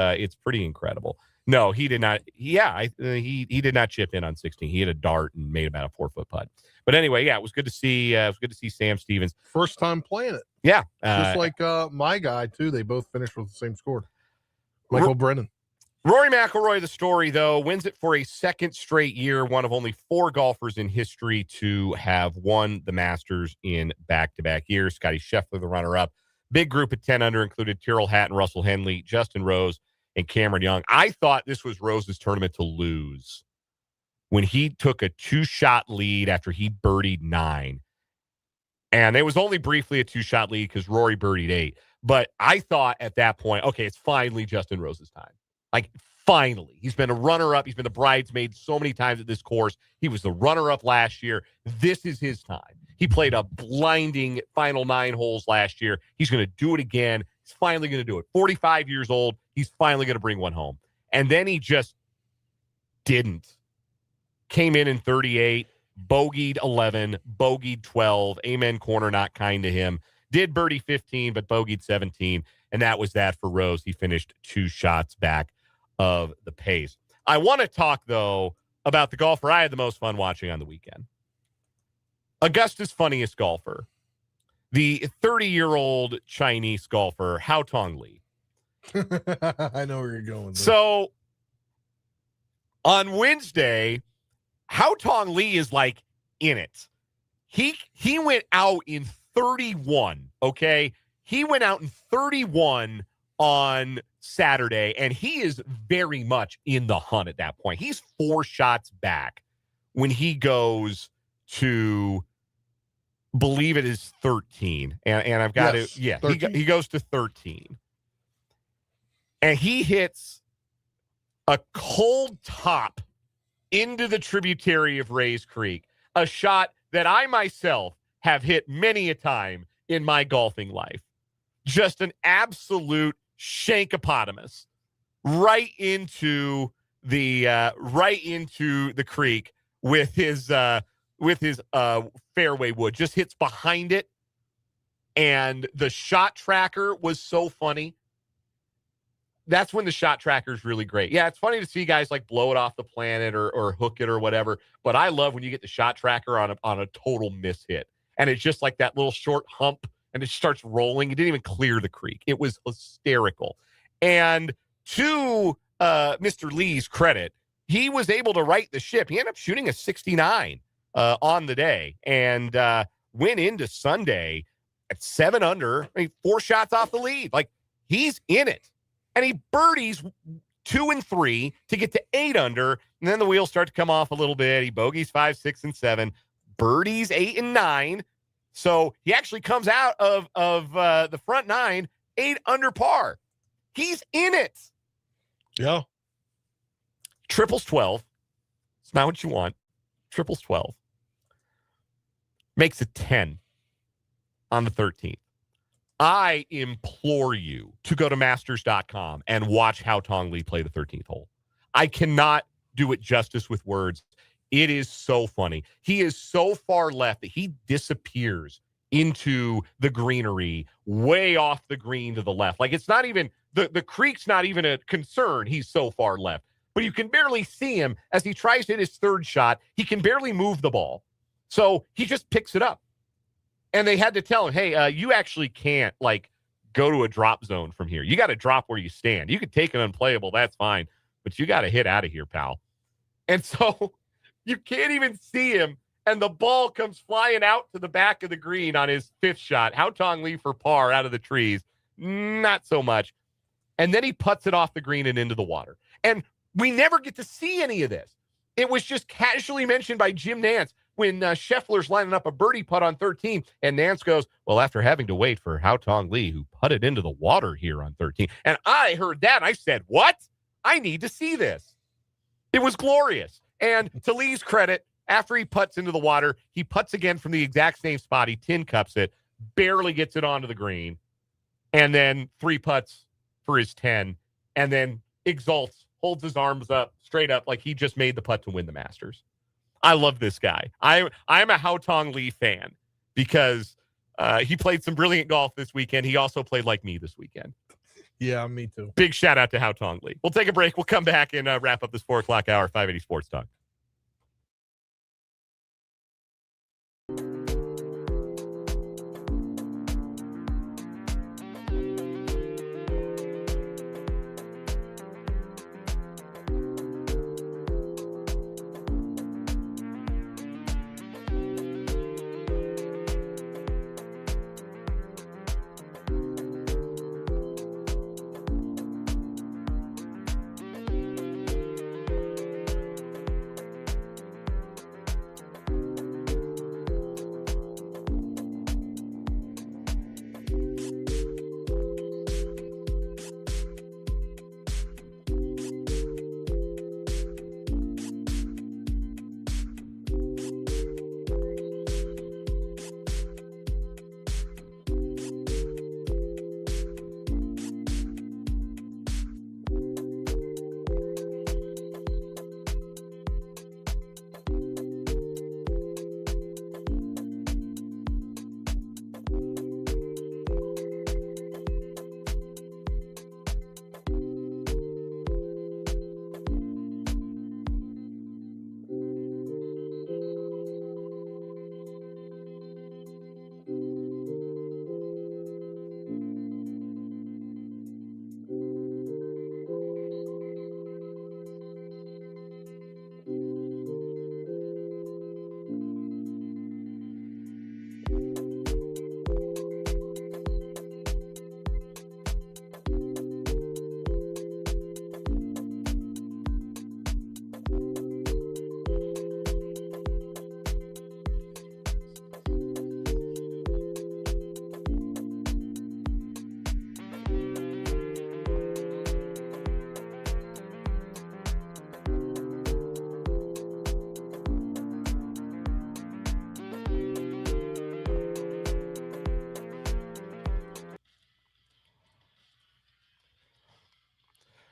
pretty incredible. No, he did not. He did not chip in on 16. He hit a dart and made about a 4-foot putt. But anyway, yeah, it was good to see. Sam Stevens first time playing it. Yeah, just like my guy too. They both finished with the same score. Michael Brennan. Rory McIlroy, the story though, wins it for a second straight year. One of only 4 golfers in history to have won the Masters in back-to-back years. Scotty Scheffler, the runner-up. Big group at 10 under included Tyrrell Hatton, Russell Henley, Justin Rose, and Cameron Young. I thought this was Rose's tournament to lose when he took a 2-shot lead after he birdied 9. And it was only briefly a 2-shot lead because Rory birdied 8. But I thought at that point, okay, it's finally Justin Rose's time. Like, finally. He's been a runner-up. He's been the bridesmaid so many times at this course. He was the runner-up last year. This is his time. He played a blinding final 9 holes last year. He's going to do it again. He's finally going to do it. 45 years old. He's finally going to bring one home. And then he just didn't. Came in 38, bogeyed 11, bogeyed 12. Amen corner, not kind to him. Did birdie 15, but bogeyed 17. And that was that for Rose. He finished 2 shots back of the pace. I want to talk, though, about the golfer I had the most fun watching on the weekend. Augusta's funniest golfer, the 30-year-old Chinese golfer, Haotong Li. I know where you're going. There. So on Wednesday, Haotong Li is like in it. He went out in 31, okay? He went out in 31 on Saturday, and he is very much in the hunt at that point. He's 4 shots back when he goes to, believe it is 13. And I've got it. Yeah, he goes to 13. And he hits a cold top into the tributary of Rays Creek, a shot that I myself have hit many a time in my golfing life. Just an absolute shankopotamus right into the creek with his fairway wood. Just hits behind it, and the shot tracker was so funny. That's when the shot tracker is really great. Yeah, it's funny to see guys like blow it off the planet or hook it or whatever, but I love when you get the shot tracker on a total miss hit, and it's just like that little short hump, and it starts rolling. It didn't even clear the creek. It was hysterical. And to Mr. Lee's credit, he was able to right the ship. He ended up shooting a 69 on the day, and went into Sunday at 7 under. 4 shots off the lead. Like, he's in it. And he birdies 2 and 3 to get to 8 under, and then the wheels start to come off a little bit. He bogeys 5, 6, and 7, birdies 8 and 9. So he actually comes out of the front 9, 8 under par. He's in it. Yeah. Triples 12. It's not what you want. Triples 12. Makes it 10 on the 13th. I implore you to go to masters.com and watch Hao Tong Lee play the 13th hole. I cannot do it justice with words. It is so funny. He is so far left that he disappears into the greenery way off the green to the left. Like, it's not even, the creek's not even a concern. He's so far left. But you can barely see him as he tries to hit his 3rd shot. He can barely move the ball. So he just picks it up. And they had to tell him, hey, you actually can't, like, go to a drop zone from here. You got to drop where you stand. You could take an unplayable, that's fine. But you got to hit out of here, pal. And so you can't even see him. And the ball comes flying out to the back of the green on his 5th shot. Hao Tong Lee for par out of the trees. Not so much. And then he putts it off the green and into the water. And we never get to see any of this. It was just casually mentioned by Jim Nance when Scheffler's lining up a birdie putt on 13, and Nance goes, well, after having to wait for Hao Tong Lee, who putted into the water here on 13. And I heard that, and I said, what? I need to see this. It was glorious. And to Lee's credit, after he putts into the water, he putts again from the exact same spot. He tin cups it, barely gets it onto the green, and then 3 putts for his 10, and then exalts, holds his arms up, straight up, like he just made the putt to win the Masters. I love this guy. I'm a Hao Tong Lee fan because he played some brilliant golf this weekend. He also played like me this weekend. Yeah, me too. Big shout out to Hao Tong Lee. We'll take a break. We'll come back and wrap up this 4 o'clock hour, 580 Sports Talk.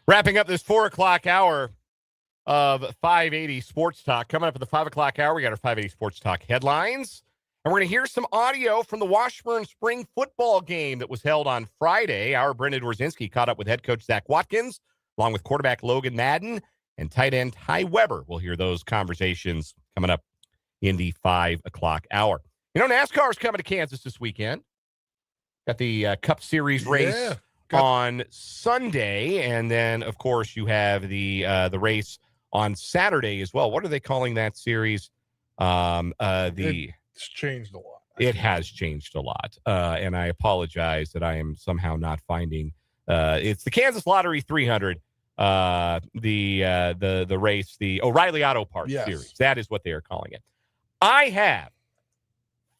Wrapping up this 4 o'clock hour of 580 Sports Talk. Coming up at the 5 o'clock hour, we got our 580 Sports Talk headlines. And we're going to hear some audio from the Washburn spring football game that was held on Friday. Our Brendan Dworzinski caught up with head coach Zach Watkins, along with quarterback Logan Madden and tight end Ty Weber. We'll hear those conversations coming up in the 5 o'clock hour. You know, NASCAR is coming to Kansas this weekend. Got the Cup Series race on Sunday, and then, of course, you have the race on Saturday as well. What are they calling that series? It's changed a lot. It has changed a lot, and I apologize that I am somehow not finding. It's the Kansas Lottery 300, the race, the O'Reilly Auto Parts Series. That is what they are calling it. I have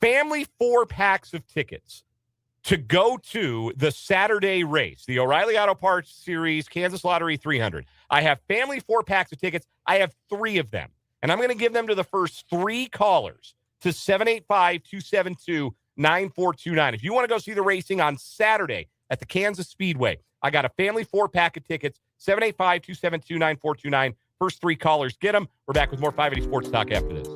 family 4-packs of tickets to go to the Saturday race, the O'Reilly Auto Parts Series, Kansas Lottery 300. I have family 4-packs of tickets. I have 3 of them, and I'm going to give them to the first 3 callers to 785-272-9429. If you want to go see the racing on Saturday at the Kansas Speedway, I got a family 4-pack of tickets, 785-272-9429. First 3 callers get them. We're back with more 580 Sports Talk after this.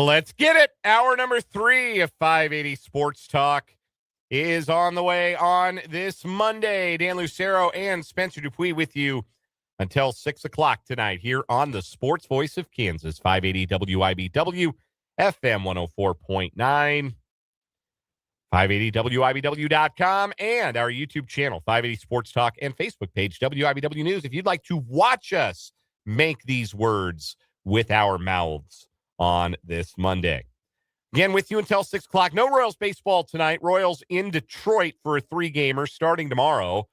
Let's get it. Hour number 3 of 580 Sports Talk is on the way on this Monday. Dan Lucero and Spencer Dupuis with you until 6 o'clock tonight here on the Sports Voice of Kansas, 580 WIBW, FM 104.9, 580WIBW.com, and our YouTube channel, 580 Sports Talk, and Facebook page, WIBW News. If you'd like to watch us make these words with our mouths on this Monday. Again, with you until 6 o'clock. No Royals baseball tonight. Royals in Detroit for a 3-gamer starting tomorrow.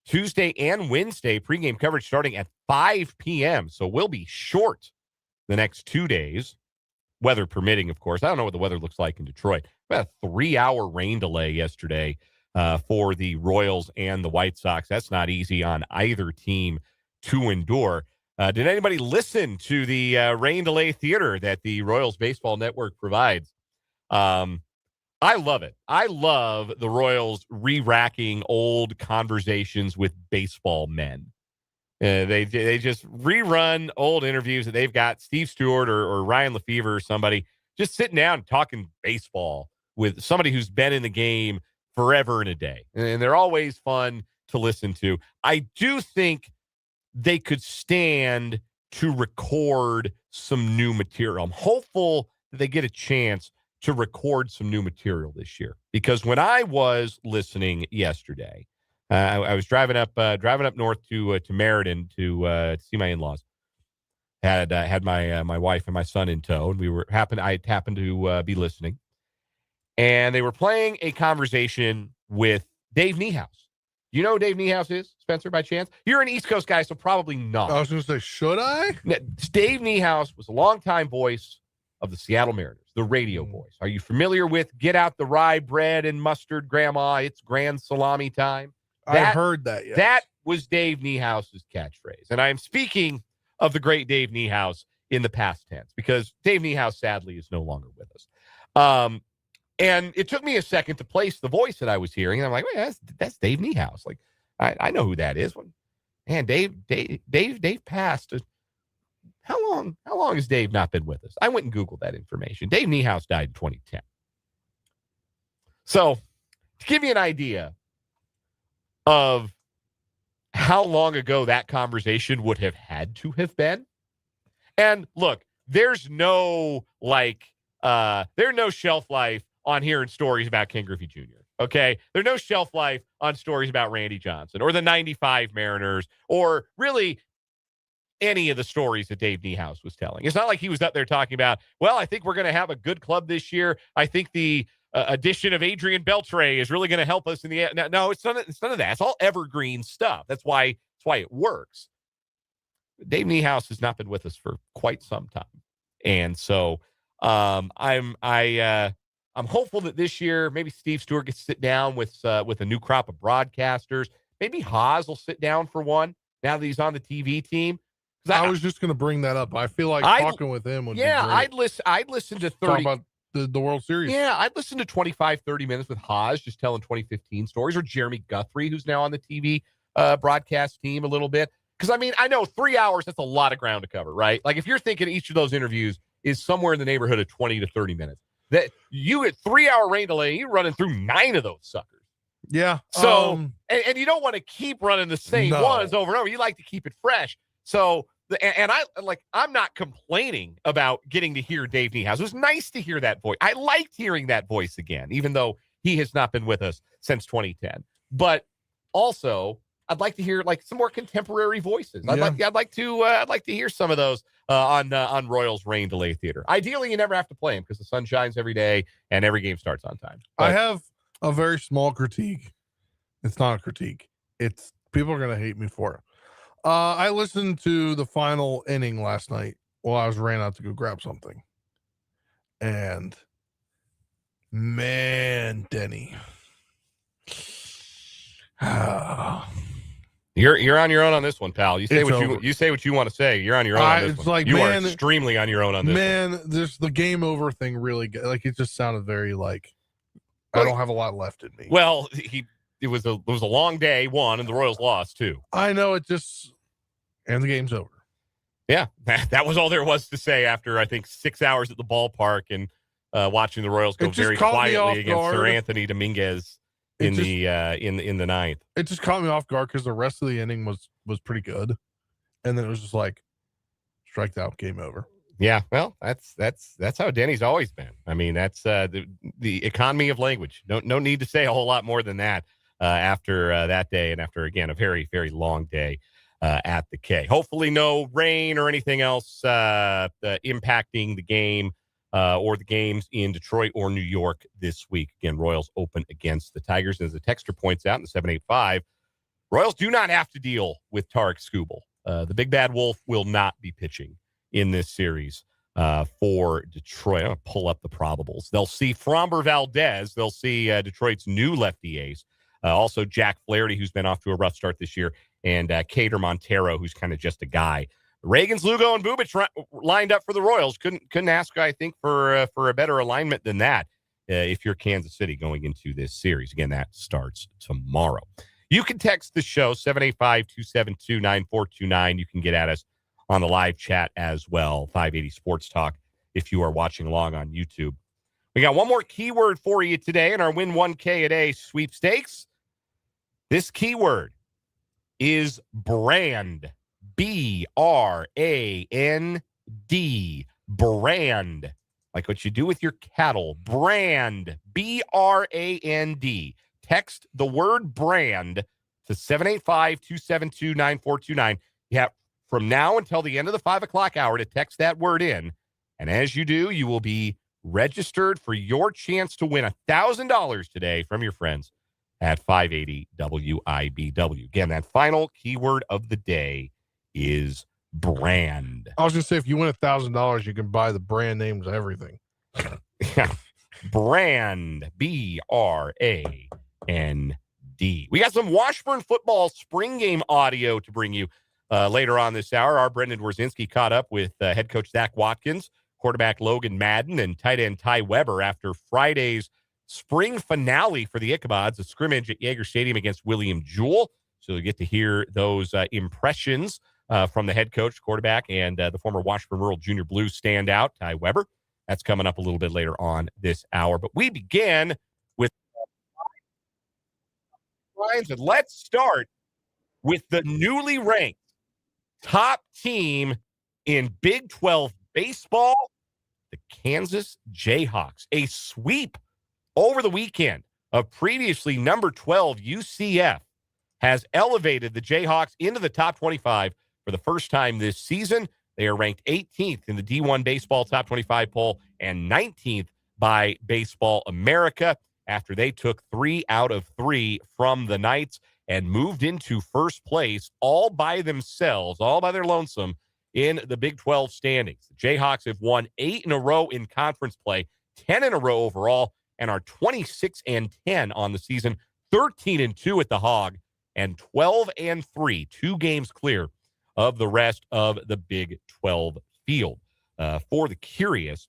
Tuesday and Wednesday, pregame coverage starting at 5 p.m. So we'll be short the next 2 days, weather permitting, of course. I don't know what the weather looks like in Detroit. About a 3-hour rain delay yesterday for the Royals and the White Sox. That's not easy on either team to endure. Did anybody listen to the rain delay theater that the Royals Baseball Network provides? I love it. I love the Royals re-racking old conversations with baseball men. They just rerun old interviews that they've got Steve Stewart or Ryan Lefevre or somebody just sitting down and talking baseball with somebody who's been in the game forever and a day. And they're always fun to listen to. I do think they could stand to record some new material. I'm hopeful that they get a chance to record some new material this year, because when I was listening yesterday, I was driving up north to Meriden to see my in-laws. Had my wife and my son in tow, and I happened to be listening, and they were playing a conversation with Dave Niehaus. You know who Dave Niehaus is, Spencer, by chance? You're an East Coast guy, so probably not. I was going to say, should I? Dave Niehaus was a longtime voice of the Seattle Mariners, the radio voice. Are you familiar with "Get out the rye bread and mustard, Grandma? It's grand salami time"? I heard that, yes. That was Dave Niehaus's catchphrase. And I am speaking of the great Dave Niehaus in the past tense, because Dave Niehaus, sadly, is no longer with us. And it took me a second to place the voice that I was hearing. And I'm like, wait, that's Dave Niehaus. Like, I know who that is. Man, Dave passed. How long has Dave not been with us? I went and Googled that information. Dave Niehaus died in 2010. So to give you an idea of how long ago that conversation would have had to have been. And look, there's no shelf life on hearing stories about Ken Griffey Jr. Okay. There's no shelf life on stories about Randy Johnson or the 95 Mariners or really any of the stories that Dave Niehaus was telling. It's not like he was up there talking about, well, I think we're going to have a good club this year. I think the addition of Adrian Beltre is really going to help us in the end. No, it's none of that. It's all evergreen stuff. That's why it works. Dave Niehaus has not been with us for quite some time. And so I'm hopeful that this year maybe Steve Stewart gets to sit down with a new crop of broadcasters. Maybe Haas will sit down for one now that he's on the TV team. I was just going to bring that up. I feel like talking with him would be great. I'd listen to 30. Talk about the World Series. Yeah, I'd listen to 25, 30 minutes with Haas just telling 2015 stories, or Jeremy Guthrie, who's now on the TV broadcast team a little bit. Because, I mean, I know 3 hours, that's a lot of ground to cover, right? Like, if you're thinking each of those interviews is somewhere in the neighborhood of 20 to 30 minutes, that you at 3-hour rain delay, you're running through 9 of those suckers. Yeah. So, and you don't want to keep running the same ones over and over. You like to keep it fresh. So, I'm not complaining about getting to hear Dave Niehaus. It was nice to hear that voice. I liked hearing that voice again, even though he has not been with us since 2010. But also, I'd like to hear some more contemporary voices. I'd like to hear some of those on Royals Rain Delay Theater. Ideally, you never have to play them because the sun shines every day and every game starts on time. But I have a very small critique. It's not a critique. It's people are going to hate me for it. I listened to the final inning last night while I ran out to go grab something. And man, Denny. You're on your own on this one, pal. You say what you want to say. You're on your own on this one. You are extremely on your own on this one. This the game over thing really it just sounded very I don't have a lot left in me. Well, it was a long day, and the Royals lost too. I know, and the game's over. Yeah, that was all there was to say after, I think, 6 hours at the ballpark and watching the Royals go very quietly against Sir Anthony Dominguez in the ninth. It just caught me off guard because the rest of the inning was pretty good, and then it was just like striked out, game over. Yeah, well, that's how Denny's always been. I mean, that's the economy of language. No need to say a whole lot more than that after that day, and after, again, a very, very long day at the K. Hopefully no rain or anything else impacting the game or the games in Detroit or New York this week. Again, Royals open against the Tigers. And as the texter points out in the 785, Royals do not have to deal with Tarek Skubal. The big bad wolf will not be pitching in this series for Detroit. I'm going to pull up the probables. They'll see Framber Valdez. They'll see Detroit's new lefty ace. Also Jack Flaherty, who's been off to a rough start this year, and Cater Montero, who's kind of just a guy. Reagans, Lugo, and Bubic lined up for the Royals. Couldn't ask, I think, for a better alignment than that if you're Kansas City going into this series. Again, that starts tomorrow. You can text the show, 785-272-9429. You can get at us on the live chat as well, 580 Sports Talk, if you are watching along on YouTube. We got one more keyword for you today in our Win 1K a Day sweepstakes. This keyword is brand. B-R-A-N-D. Brand. Like what you do with your cattle. Brand. B-R-A-N-D. Text the word brand to 785-272-9429. You have from now until the end of the 5 o'clock hour to text that word in. And as you do, you will be registered for your chance to win $1,000 today from your friends at 580 WIBW. Again, that final keyword of the day is brand. I was going to say, if you win $1,000, you can buy the brand names of everything. Brand. B-R-A-N-D. We got some Washburn football spring game audio to bring you later on this hour. Our Brendan Dworzinski caught up with head coach Zach Watkins, quarterback Logan Madden, and tight end Ty Weber after Friday's spring finale for the Ichabods, a scrimmage at Yager Stadium against William Jewell. So you get to hear those impressions from the head coach, quarterback, and the former Washburn Rural Junior Blues standout, Ty Weber. That's coming up a little bit later on this hour. But we begin with lines, and let's start with the newly ranked top team in Big 12 baseball, the Kansas Jayhawks. A sweep over the weekend of previously number 12 UCF has elevated the Jayhawks into the top 25 for the first time this season. They are ranked 18th in the D1 Baseball Top 25 poll and 19th by Baseball America after they took 3 out of 3 from the Knights and moved into first place all by themselves, all by their lonesome in the Big 12 standings. The Jayhawks have won 8 in a row in conference play, 10 in a row overall, and are 26-10 on the season, 13-2 at the Hog, and 12-3, 2 games clear of the rest of the Big 12 field. For the curious,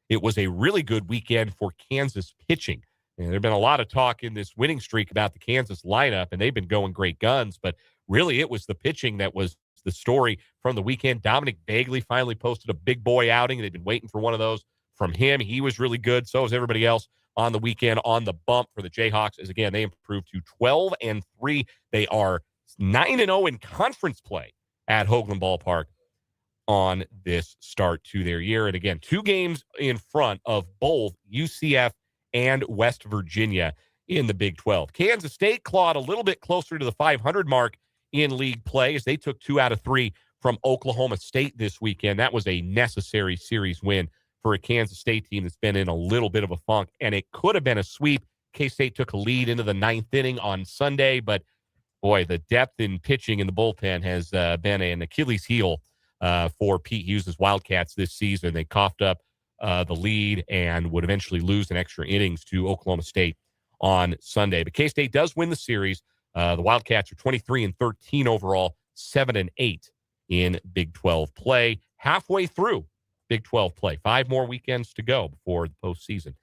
it was a really good weekend for Kansas pitching. And there have been a lot of talk in this winning streak about the Kansas lineup, and they've been going great guns, but really it was the pitching that was the story from the weekend. Dominic Bagley finally posted a big boy outing. They've been waiting for one of those from him. He was really good. So was everybody else on the weekend on the bump for the Jayhawks, as again, they improved to 12-3. They are 9-0 in conference play at Hoagland Ballpark on this start to their year. And again, 2 games in front of both UCF and West Virginia in the Big 12. Kansas State clawed a little bit closer to the 500 mark in league play as they took 2 out of 3 from Oklahoma State this weekend. That was a necessary series win for a Kansas State team that's been in a little bit of a funk, and it could have been a sweep. K-State took a lead into the 9th inning on Sunday, but boy, the depth in pitching in the bullpen has been an Achilles heel for Pete Hughes' Wildcats this season. They coughed up the lead and would eventually lose in extra innings to Oklahoma State on Sunday. But K-State does win the series. The Wildcats are 23-13 overall, 7-8 in Big 12 play. Halfway through Big 12 play. 5 more weekends to go before the postseason.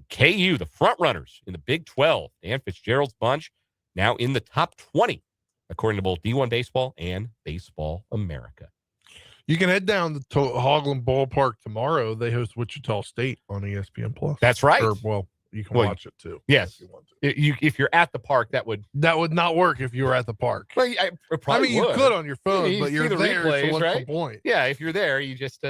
KU, the front runners in the Big 12, Dan Fitzgerald's bunch, now in the top 20, according to both D1 Baseball and Baseball America. You can head down to Hogland Ballpark tomorrow. They host Wichita State on ESPN Plus. That's right. You can watch it too. Yes, if you want to. If you're at the park, that would not work if you were at the park. Well, you could on your phone, but you're there. Replays, so what's right? the point? Yeah, if you're there, you just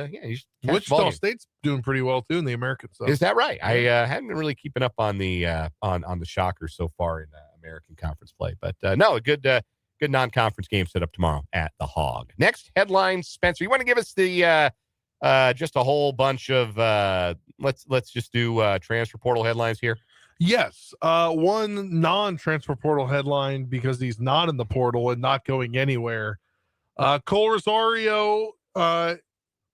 Wichita State's doing pretty well too in the American stuff. Is that right? I hadn't been really keeping up on the on the Shockers so far in American Conference play, but no, a good non-conference game set up tomorrow at the Hog. Next headline, Spencer. You want to give us the just a whole bunch of let's just do transfer portal headlines here. Yes, one non-transfer portal headline because he's not in the portal and not going anywhere. Cole Rosario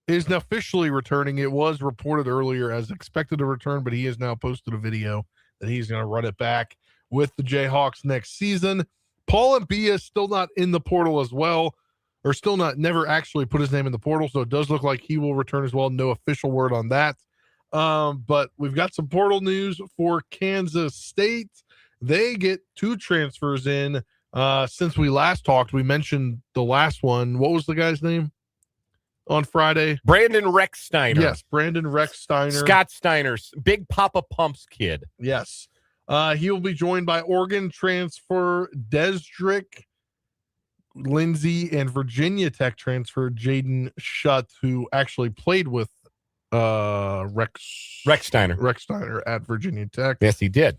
is officially returning. It was reported earlier as expected to return, but he has now posted a video that he's going to run it back with the Jayhawks next season. Paul Mbia is still not in the portal as well, or never actually put his name in the portal, so it does look like he will return as well. No official word on that. But we've got some portal news for Kansas State. They get 2 transfers in. Since we last talked, we mentioned the last one. What was the guy's name on Friday? Brandon Recksteiner. Yes, Brandon Recksteiner. Scott Steiner's Big Papa Pumps kid. Yes. He will be joined by Oregon transfer Desdrick Lindsay and Virginia Tech transfer Jaden Schutt, who actually played with Recksteiner at Virginia Tech. Yes, he did.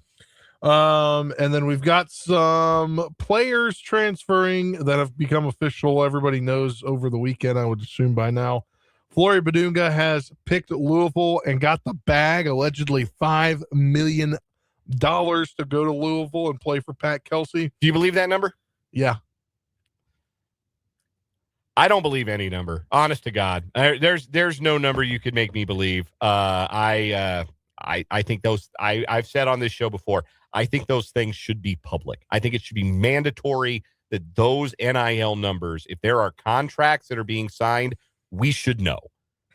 And then we've got some players transferring that have become official. Everybody knows over the weekend, I would assume by now. Flory Badunga has picked Louisville and got the bag, allegedly $5 million to go to Louisville and play for Pat Kelsey. Do you believe that number? Yeah. I don't believe any number. Honest to God, there's no number you could make me believe. I think those. I've said on this show before. I think those things should be public. I think it should be mandatory that those NIL numbers, if there are contracts that are being signed, we should know.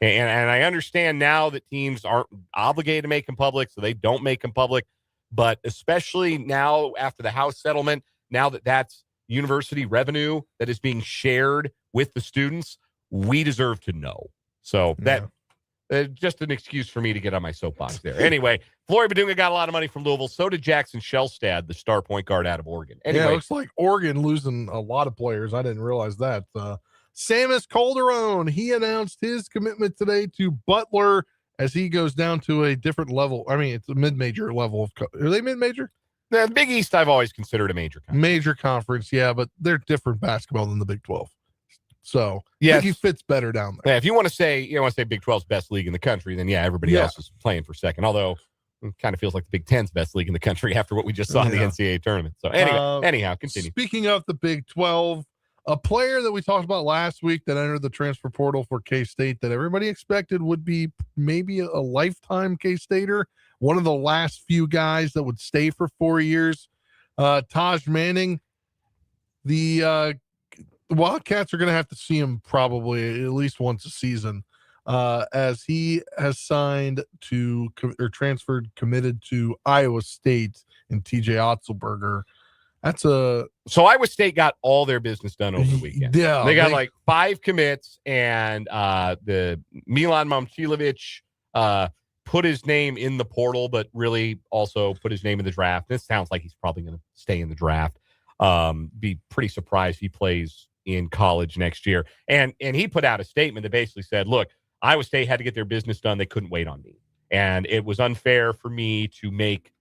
And I understand now that teams aren't obligated to make them public, so they don't make them public. But especially now after the House settlement, now that that's university revenue that is being shared with the students, we deserve to know. So that just an excuse for me to get on my soapbox there. Anyway, Flory Badunga got a lot of money from Louisville. So did Jackson Shellstad, the star point guard out of Oregon. Anyway, it looks like Oregon losing a lot of players. I didn't realize that. Samus Calderon, he announced his commitment today to Butler as he goes down to a different level. I mean, it's a mid-major level. Are they mid-major? The Big East I've always considered a major conference. Major conference, yeah, but they're different basketball than the Big 12. So yes. I think he fits better down there. Yeah, if you want to say Big 12's best league in the country, then everybody else is playing for second. Although it kind of feels like the Big 10's best league in the country after what we just saw in the NCAA tournament. So anyhow, continue. Speaking of the Big 12, a player that we talked about last week that entered the transfer portal for K-State that everybody expected would be maybe a lifetime K-Stater, one of the last few guys that would stay for 4 years, Taj Manning. The Wildcats are going to have to see him probably at least once a season as he has signed committed to Iowa State and TJ Otzelberger. So Iowa State got all their business done over the weekend. Yeah, they got like 5 commits, and the Milan Momcilovic put his name in the portal, but really also put his name in the draft. This sounds like he's probably going to stay in the draft. Be pretty surprised if he plays in college next year. And he put out a statement that basically said, look, Iowa State had to get their business done. They couldn't wait on me. And it was unfair for me to make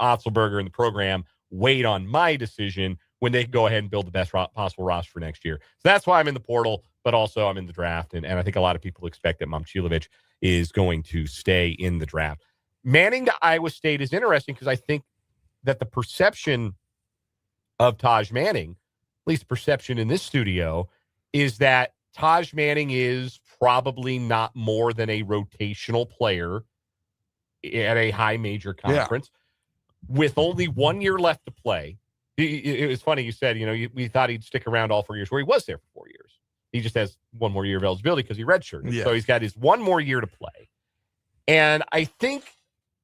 Otzelberger in the program wait on my decision when they could go ahead and build the best possible roster for next year. So that's why I'm in the portal, but also I'm in the draft. And I think a lot of people expect that Momcilovic is going to stay in the draft. Manning to Iowa State is interesting because I think that the perception of Taj Manning, at least perception in this studio, is that Taj Manning is probably not more than a rotational player at a high major conference with only 1 year left to play. It was funny. You said, we thought he'd stick around all 4 years, where he was there for 4 years. He just has 1 more year of eligibility because he redshirted. Yeah. So he's got his 1 more year to play. And I think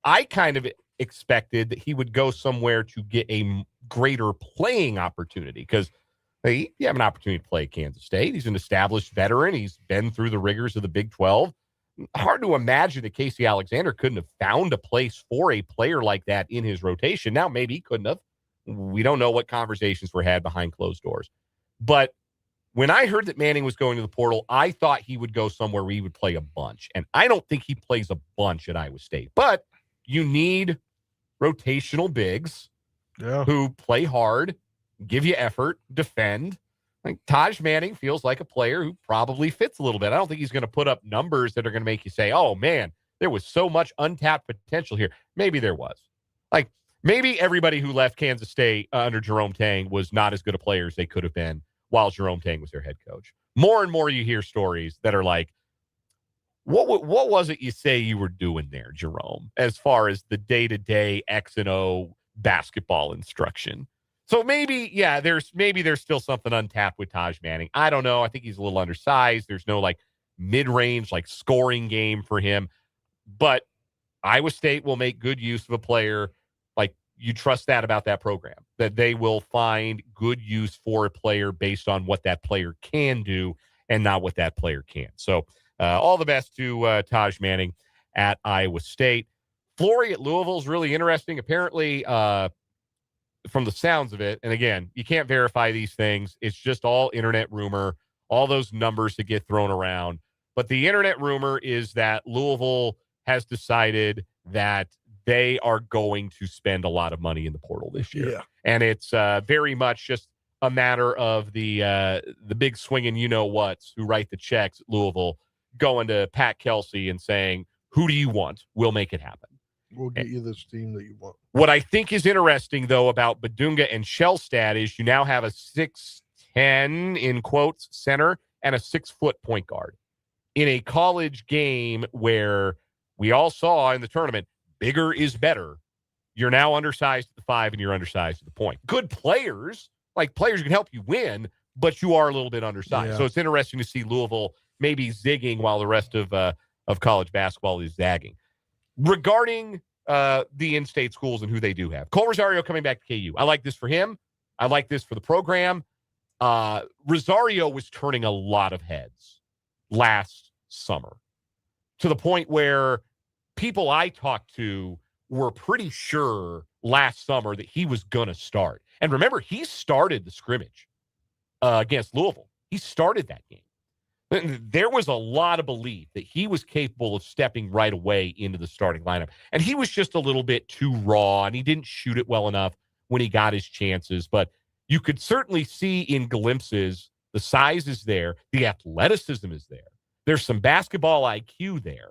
I kind of expected that he would go somewhere to get a greater playing opportunity because You have an opportunity to play at Kansas State. He's an established veteran. He's been through the rigors of the Big 12. Hard to imagine that Casey Alexander couldn't have found a place for a player like that in his rotation. Now, maybe he couldn't have. We don't know what conversations were had behind closed doors. But when I heard that Manning was going to the portal, I thought he would go somewhere where he would play a bunch. And I don't think he plays a bunch at Iowa State. But you need rotational bigs who play hard, give you effort, defend. Like Taj Manning feels like a player who probably fits a little bit. I don't think he's going to put up numbers that are going to make you say, oh, man, there was so much untapped potential here. Maybe there was. Like, maybe everybody who left Kansas State under Jerome Tang was not as good a player as they could have been while Jerome Tang was their head coach. More and more you hear stories that are like, what was it you say you were doing there, Jerome, as far as the day-to-day X and O basketball instruction? So maybe there's still something untapped with Taj Manning. I don't know. I think he's a little undersized. There's no like mid-range like scoring game for him. But Iowa State will make good use of a player. Like, you trust that about that program, that they will find good use for a player based on what that player can do and not what that player can. So all the best to Taj Manning at Iowa State. Flory at Louisville is really interesting. Apparently, from the sounds of it, and again, you can't verify these things. It's just all internet rumor, all those numbers that get thrown around. But the internet rumor is that Louisville has decided that they are going to spend a lot of money in the portal this year. Yeah. And it's very much just a matter of the big swinging you-know-whats who write the checks at Louisville going to Pat Kelsey and saying, who do you want? We'll make it happen. We'll get you this team that you want. What I think is interesting, though, about Badunga and Shellstad is you now have a 6'10", in quotes, center and a 6-foot point guard. In a college game where we all saw in the tournament, bigger is better, you're now undersized at the 5 and you're undersized at the point. Good players, like players who can help you win, but you are a little bit undersized. Yeah. So it's interesting to see Louisville maybe zigging while the rest of college basketball is zagging. Regarding the in-state schools and who they do have, Cole Rosario coming back to KU. I like this for him. I like this for the program. Rosario was turning a lot of heads last summer to the point where people I talked to were pretty sure last summer that he was going to start. And remember, he started the scrimmage against Louisville. He started that game. There was a lot of belief that he was capable of stepping right away into the starting lineup. And he was just a little bit too raw, and he didn't shoot it well enough when he got his chances. But you could certainly see in glimpses the size is there, the athleticism is there. There's some basketball IQ there.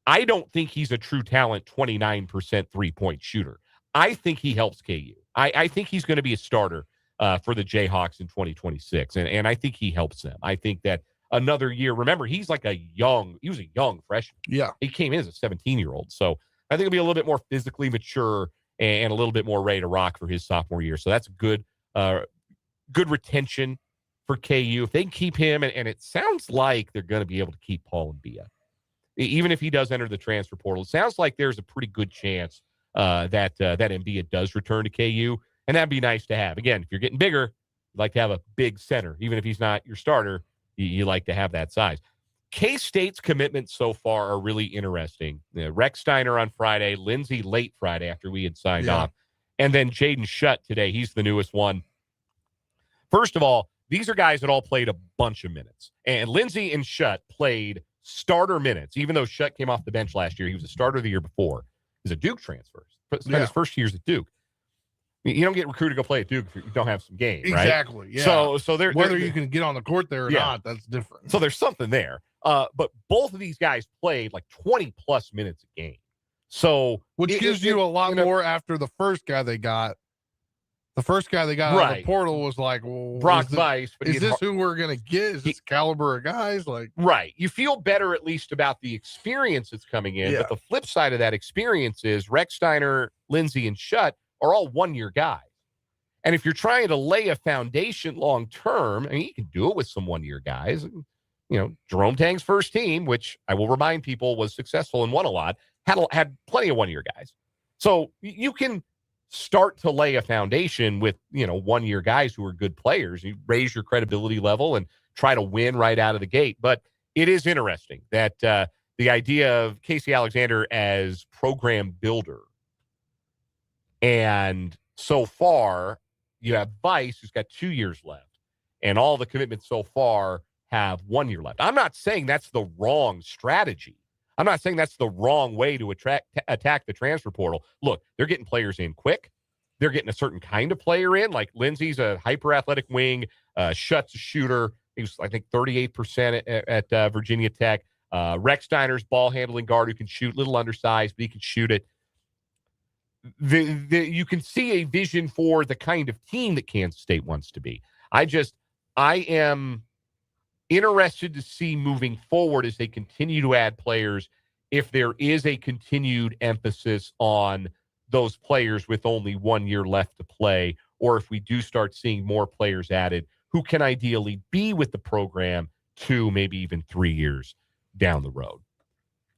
I don't think he's a true talent 29% three-point shooter. I think he helps KU. I think he's going to be a starter for the Jayhawks in 2026, and I think he helps them. I think that another year. Remember, he was a young freshman. Yeah. He came in as a 17-year-old. So I think he'll be a little bit more physically mature and a little bit more ready to rock for his sophomore year. So that's good retention for KU. If they can keep him, and it sounds like they're going to be able to keep Paul Mbia. Even if he does enter the transfer portal, it sounds like there's a pretty good chance that Mbia does return to KU, and that'd be nice to have. Again, if you're getting bigger, you'd like to have a big center. Even if he's not your starter, you like to have that size. K-State's commitments so far are really interesting. Rex Steiner on Friday, Lindsey late Friday after we had signed off, and then Jaden Shutt today. He's the newest one. First of all, these are guys that all played a bunch of minutes. And Lindsey and Shutt played starter minutes, even though Shutt came off the bench last year. He was a starter the year before. He's a Duke transfer. Spent his first years at Duke. You don't get recruited to go play at Duke if you don't have some game, right? Exactly. Yeah. So whether you can get on the court there or not, that's different. So there's something there. But both of these guys played like 20 plus minutes a game. So which gives you a lot more after the first guy they got. The first guy they got out of the portal was like, well, Brock Weiss. But is this who we're going to get? Is this caliber of guys? Right. You feel better at least about the experience that's coming in. Yeah. But the flip side of that experience is Rex Steiner, Lindsey, and Shutt are all one-year guys. And if you're trying to lay a foundation long-term, I mean, you can do it with some one-year guys. You know, Jerome Tang's first team, which I will remind people was successful and won a lot, had plenty of one-year guys. So you can start to lay a foundation with, 1-year guys who are good players. You raise your credibility level and try to win right out of the gate. But it is interesting that the idea of Casey Alexander as program builder. And so far, you have Vice, who's got 2 years left. And all the commitments so far have 1 year left. I'm not saying that's the wrong strategy. I'm not saying that's the wrong way to attack the transfer portal. Look, they're getting players in quick. They're getting a certain kind of player in. Like Lindsey's a hyper-athletic wing, Schutt's a shooter. He was, I think, 38% at Virginia Tech. Rex Steiner's ball-handling guard who can shoot, little undersized, but he can shoot it. You can see a vision for the kind of team that Kansas State wants to be. I am interested to see moving forward as they continue to add players, if there is a continued emphasis on those players with only 1 year left to play, or if we do start seeing more players added who can ideally be with the program 2, maybe even 3 years down the road.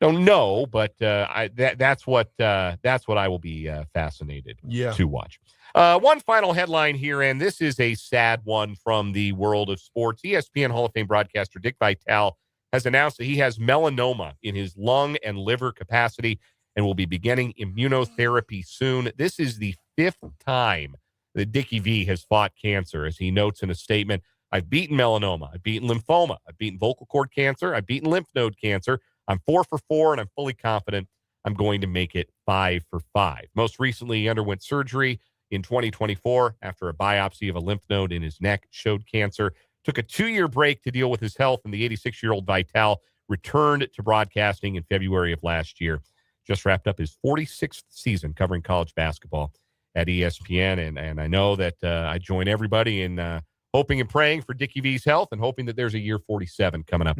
Don't know, but that's what I will be fascinated to watch. One final headline here, and this is a sad one from the world of sports. ESPN Hall of Fame broadcaster Dick Vitale has announced that he has melanoma in his lung and liver capacity and will be beginning immunotherapy soon. This is the 5th time that Dickie V has fought cancer. As he notes in a statement, I've beaten melanoma, I've beaten lymphoma, I've beaten vocal cord cancer, I've beaten lymph node cancer. I'm 4 for 4, and I'm fully confident I'm going to make it 5 for 5. Most recently, he underwent surgery in 2024 after a biopsy of a lymph node in his neck showed cancer. Took a 2-year break to deal with his health, and the 86-year-old Vitale returned to broadcasting in February of last year. Just wrapped up his 46th season covering college basketball at ESPN, and I know that I join everybody in hoping and praying for Dickie V's health and hoping that there's a year 47 coming up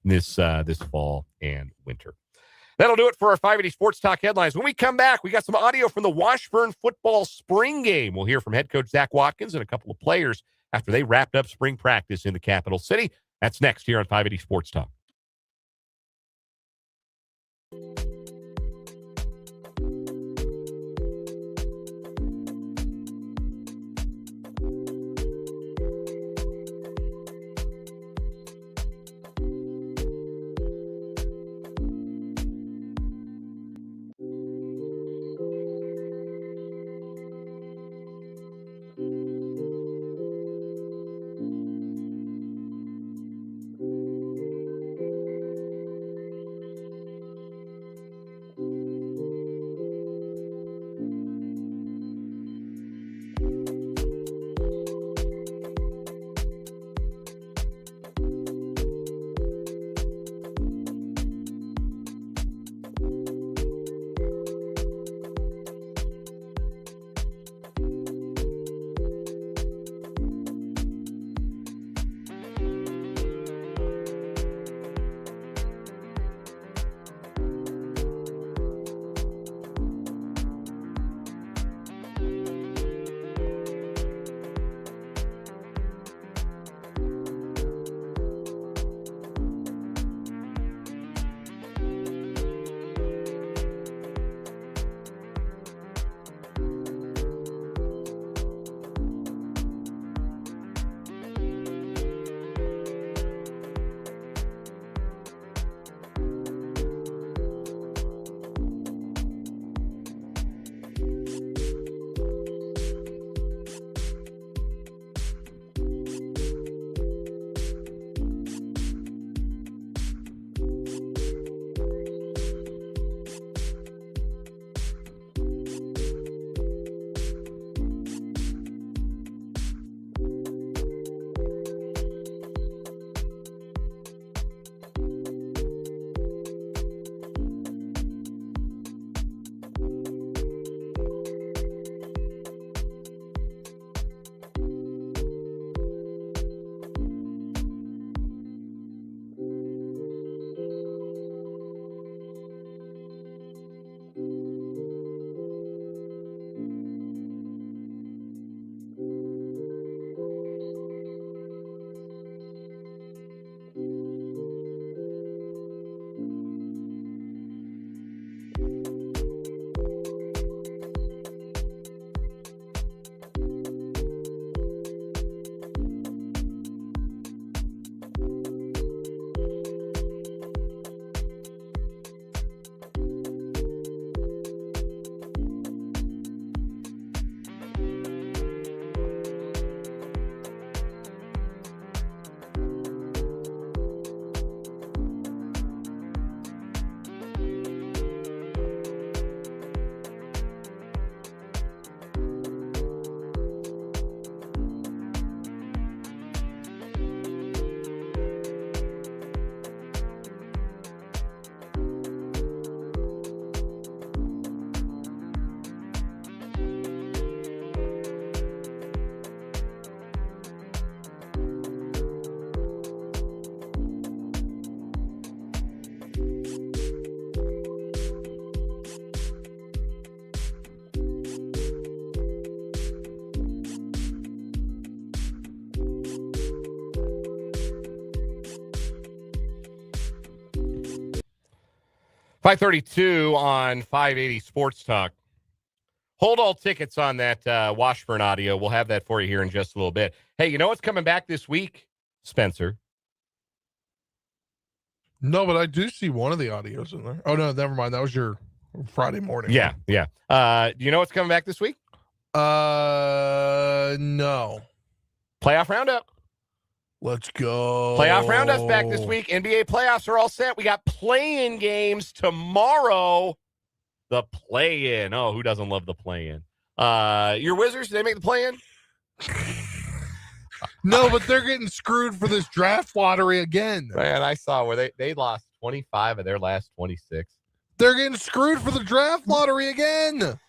this fall and winter. That'll do it for our 580 Sports Talk headlines. When we come back, we got some audio from the Washburn football spring game. We'll hear from head coach Zach Watkins and a couple of players after they wrapped up spring practice in the capital city. That's next here on 580 Sports Talk. 532 on 580 Sports Talk. Hold all tickets on that Washburn audio. We'll have that for you here in just a little bit. Hey, you know what's coming back this week, Spencer? No, but I do see one of the audios in there. Oh, no, never mind. That was your Friday morning. Yeah. Do you know what's coming back this week? No. Playoff Roundup. Let's go. Playoff Roundup's back this week. NBA playoffs are all set. We got play-in games tomorrow. The play-in. Oh, who doesn't love the play-in? Your Wizards, did they make the play-in? No, but they're getting screwed for this draft lottery again. Man, I saw where they lost 25 of their last 26. They're getting screwed for the draft lottery again.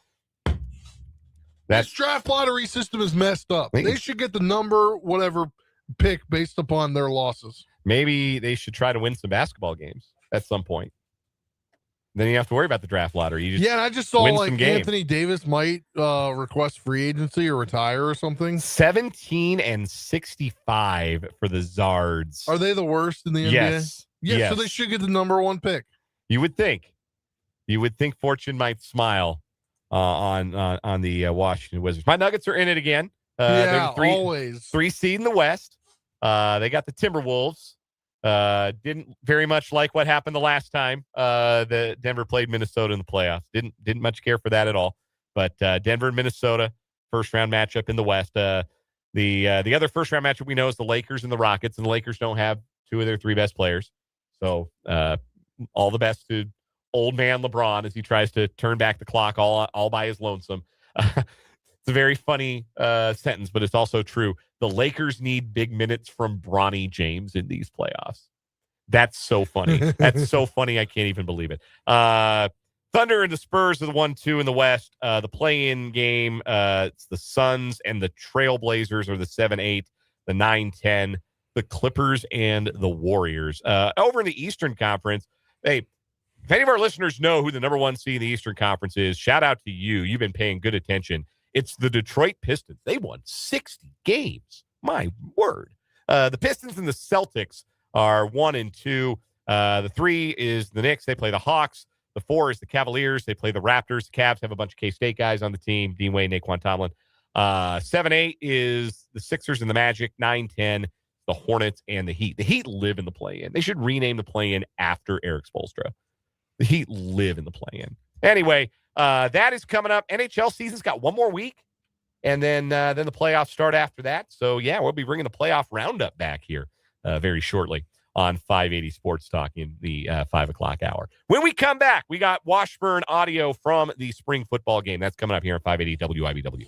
This draft lottery system is messed up. They should get the number, whatever, pick based upon their losses. Maybe they should try to win some basketball games at some point. Then you have to worry about the draft lottery. And I just saw like Anthony Davis might request free agency or retire or something. 17 and 65 for the Zards. Are they the worst in the NBA? Yes. So they should get the number one pick. You would think. Fortune might smile on the Washington Wizards. My Nuggets are in it again. Always 3 seed in the West. They got the Timberwolves. Didn't very much like what happened the last time the Denver played Minnesota in the playoffs. Didn't much care for that at all. But Denver and Minnesota, first round matchup in the West. The other first round matchup we know is the Lakers and the Rockets, and the Lakers don't have 2 of their 3 best players. So all the best to old man LeBron as he tries to turn back the clock all by his lonesome. It's a very funny sentence, but it's also true. The Lakers need big minutes from Bronny James in these playoffs. That's so funny. That's so funny. I can't even believe it. Thunder and the Spurs are the 1-2 in the West. The play-in game, it's the Suns and the Trailblazers are the 7-8, the 9-10, the Clippers and the Warriors. Over in the Eastern Conference, hey, if any of our listeners know who the number 1 seed in the Eastern Conference is, shout out to you. You've been paying good attention. It's the Detroit Pistons. They won 60 games. My word. The Pistons and the Celtics are 1 and 2. The 3 is the Knicks. They play the Hawks. The 4 is the Cavaliers. They play the Raptors. The Cavs have a bunch of K-State guys on the team. Dean Wade, Naquan Tomlin. 7-8 is the Sixers and the Magic. 9-10, the Hornets and the Heat. The Heat live in the play-in. They should rename the play-in after Eric Spoelstra. The Heat live in the play-in. Anyway, that is coming up. NHL season's got 1 more week, and then the playoffs start after that. So, yeah, we'll be bringing the playoff roundup back here very shortly on 580 Sports Talk in the 5 o'clock hour. When we come back, we got Washburn audio from the spring football game. That's coming up here on 580 WIBW.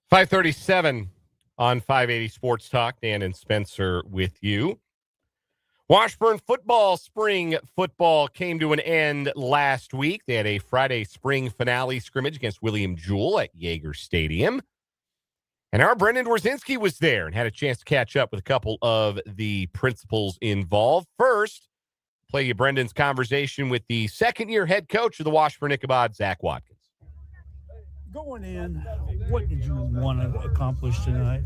537 on 580 Sports Talk. Dan and Spencer with you. Washburn football, spring football came to an end last week. They had a Friday spring finale scrimmage against William Jewell at Yeager Stadium. And our Brendan Dworzinski was there and had a chance to catch up with a couple of the principals involved. First, play you Brendan's conversation with the second-year head coach of the Washburn Ichabod, Zach Watkins. Going in, what did you want to accomplish tonight,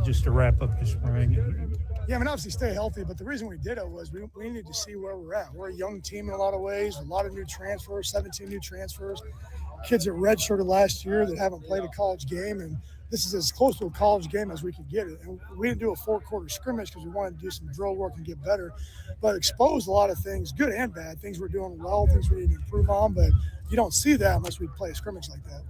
just to wrap up the spring? Yeah, obviously stay healthy, but the reason we did it was we needed to see where we're at. We're a young team in a lot of ways, a lot of new transfers, 17 new transfers, kids that redshirted last year that haven't played a college game, and this is as close to a college game as we could get it. And we didn't do a 4-quarter scrimmage because we wanted to do some drill work and get better, but exposed a lot of things, good and bad, things we're doing well, things we need to improve on, but you don't see that unless we play a scrimmage like that.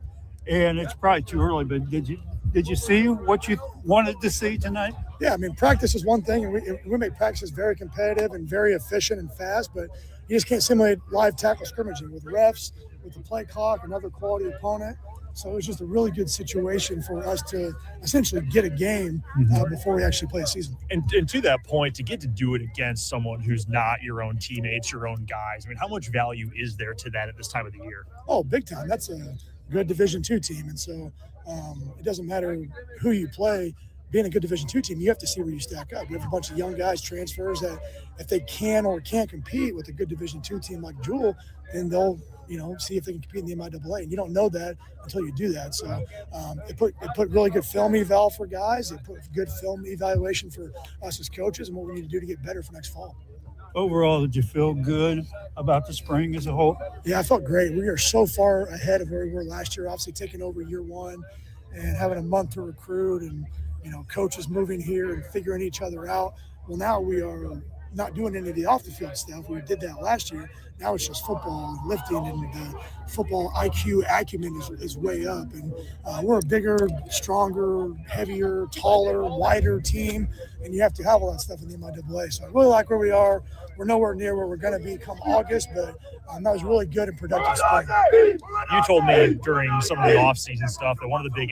And it's probably too early, but did you see what you wanted to see tonight? Yeah, practice is one thing, and we make practices very competitive and very efficient and fast, but you just can't simulate live tackle scrimmaging with refs, with the play clock, another quality opponent. So it was just a really good situation for us to essentially get a game before we actually play a season. And to that point, to get to do it against someone who's not your own teammates, your own guys, how much value is there to that at this time of the year? Oh, big time. That's a good Division II team, and so it doesn't matter who you play. Being a good Division II team, you have to see where you stack up. We have a bunch of young guys, transfers, that if they can or can't compete with a good Division II team like Jewell, then they'll see if they can compete in the MIAA. And you don't know that until you do that. So it put really good film eval for guys. It put good film evaluation for us as coaches and what we need to do to get better for next fall. Overall, did you feel good about the spring as a whole? Yeah, I felt great. We are so far ahead of where we were last year, obviously taking over year one and having a month to recruit and, coaches moving here and figuring each other out. Well, now we are not doing any of the off-the-field stuff. We did that last year. Now it's just football and lifting, and the football acumen is way up. And we're a bigger, stronger, heavier, taller, wider team, and you have to have all that stuff in the MIAA. So I really like where we are. We're nowhere near where we're going to be come August, but that was really good and productive spring. You told me during some of the off-season stuff that one of the big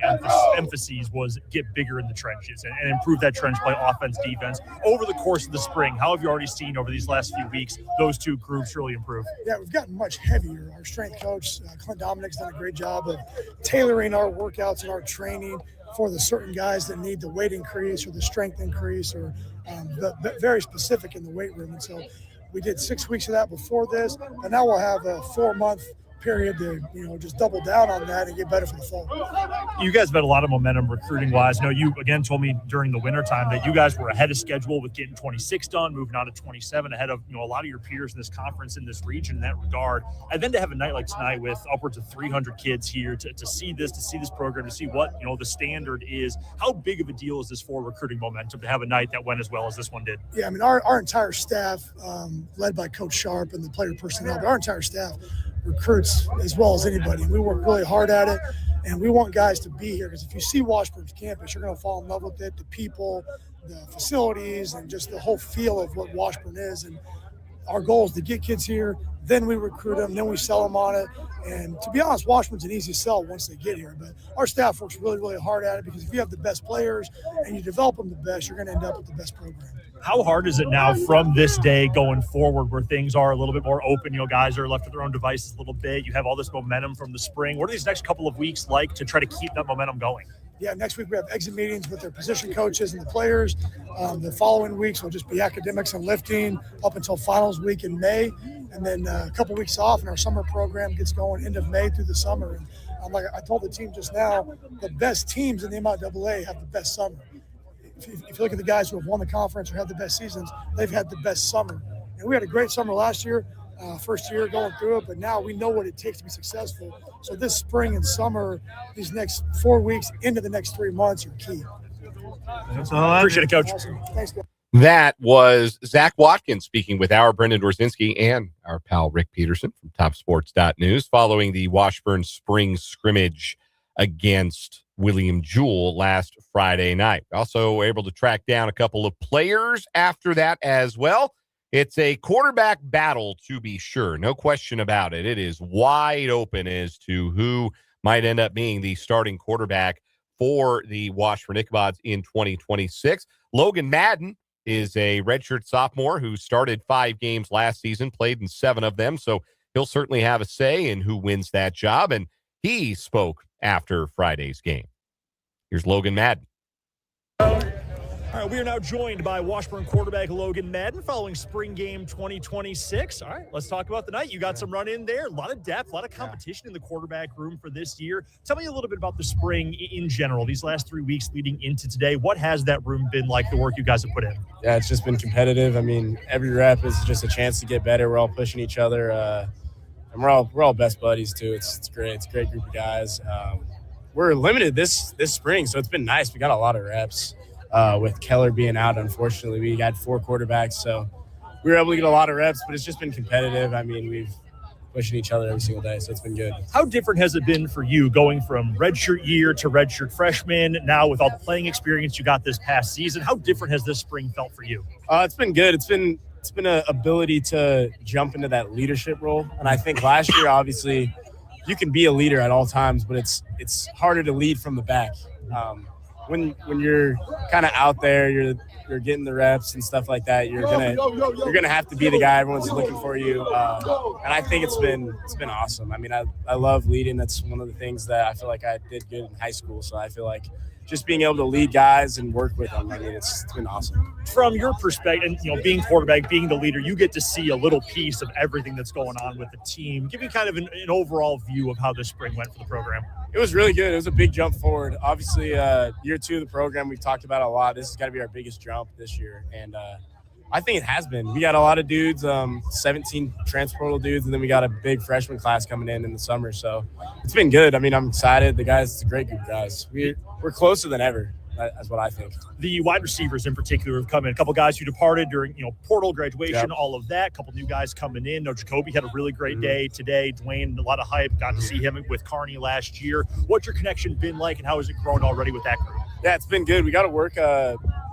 emphases was get bigger in the trenches and improve that trench play, offense, defense. Over the course of the spring, how have you already seen over these last few weeks those two groups really improve? Yeah, we've gotten much heavier. Our strength coach, Clint Dominic's done a great job of tailoring our workouts and our training for the certain guys that need the weight increase or the strength increase or very specific in the weight room. And so we did 6 weeks of that before this, but now we'll have a 4-month period to just double down on that and get better for the fall. You guys have had a lot of momentum recruiting wise. You again told me during the winter time that you guys were ahead of schedule with getting 26 done, moving on to 27, ahead of a lot of your peers in this conference, in this region, in that regard. And then to have a night like tonight with upwards of 300 kids here to see this program, to see what the standard is. How big of a deal is this for recruiting momentum to have a night that went as well as this one did? Yeah, our entire staff, led by Coach Sharp and the player personnel, but our entire staff recruits as well as anybody. We work really hard at it, and we want guys to be here because if you see Washburn's campus, you're going to fall in love with it, the people, the facilities, and just the whole feel of what Washburn is. And our goal is to get kids here, then we recruit them, then we sell them on it. And to be honest, Washburn's an easy sell once they get here. But our staff works really, really hard at it because if you have the best players and you develop them the best, you're going to end up with the best program. How hard is it now from this day going forward where things are a little bit more open? Guys are left to their own devices a little bit. You have all this momentum from the spring. What are these next couple of weeks like to try to keep that momentum going? Yeah, next week we have exit meetings with their position coaches and the players. The following weeks will just be academics and lifting up until finals week in May. And then a couple weeks off, and our summer program gets going end of May through the summer. And like I told the team just now, the best teams in the MIAA have the best summer. If you look at the guys who have won the conference or had the best seasons, they've had the best summer. And we had a great summer last year, first year going through it, but now we know what it takes to be successful. So this spring and summer, these next 4 weeks into the next 3 months are key. That's all I appreciate it, Coach. Awesome. Thanks, guys. That was Zach Watkins speaking with our Brendan Dworzinski and our pal Rick Peterson from TopSports.News following the Washburn spring scrimmage against William Jewell last Friday night. Also were able to track down a couple of players after that as well. It's a quarterback battle, to be sure. No question about it. It is wide open as to who might end up being the starting quarterback for the Washburn Ichabods in 2026. Logan Madden is a redshirt sophomore who started 5 games last season, played in 7 of them, so he'll certainly have a say in who wins that job, and he spoke after Friday's game. Here's Logan Madden. All right, we are now joined by Washburn quarterback Logan Madden following spring game 2026. All right, let's talk about the night. You got some run in there, a lot of depth, a lot of competition in the quarterback room for this year. Tell me a little bit about the spring in general, these last 3 weeks leading into today. What has that room been like, the work you guys have put in? Yeah, it's just been competitive. I mean, every rep is just a chance to get better. We're all pushing each other, and we're all best buddies too. It's great. It's a great group of guys. We're limited this spring, so it's been nice. We got a lot of reps. With Keller being out, unfortunately, we got 4 quarterbacks, so we were able to get a lot of reps, but it's just been competitive. I mean, we've pushing each other every single day, so it's been good. How different has it been for you going from redshirt year to redshirt freshman, now with all the playing experience you got this past season? How different has this spring felt for you? It's been good. It's been an ability to jump into that leadership role, and I think last year, obviously, you can be a leader at all times, but it's harder to lead from the back. When you're kind of out there, you're getting the reps and stuff like that. You're gonna have to be the guy everyone's looking for you, and I think it's been awesome. I mean, I love leading. That's one of the things that I feel like I did good in high school. So I feel like just being able to lead guys and work with them, I mean, it's been awesome. From your perspective, and being quarterback, being the leader, you get to see a little piece of everything that's going on with the team. Give me kind of an overall view of how this spring went for the program. It was really good. It was a big jump forward. Obviously, year 2 of the program, we've talked about a lot. This has got to be our biggest jump this year, and I think it has been. We got a lot of dudes, 17 transfer portal dudes, and then we got a big freshman class coming in the summer. So it's been good. I mean, I'm excited. The guys, it's a great group of guys. We're closer than ever. That's what I think. The wide receivers in particular have come in. A couple guys who departed during, portal graduation, all of that. A couple new guys coming in. Jacoby had a really great day today. Dwayne, a lot of hype. Got to see him with Carney last year. What's your connection been like, and how has it grown already with that group? Yeah, it's been good. We got to work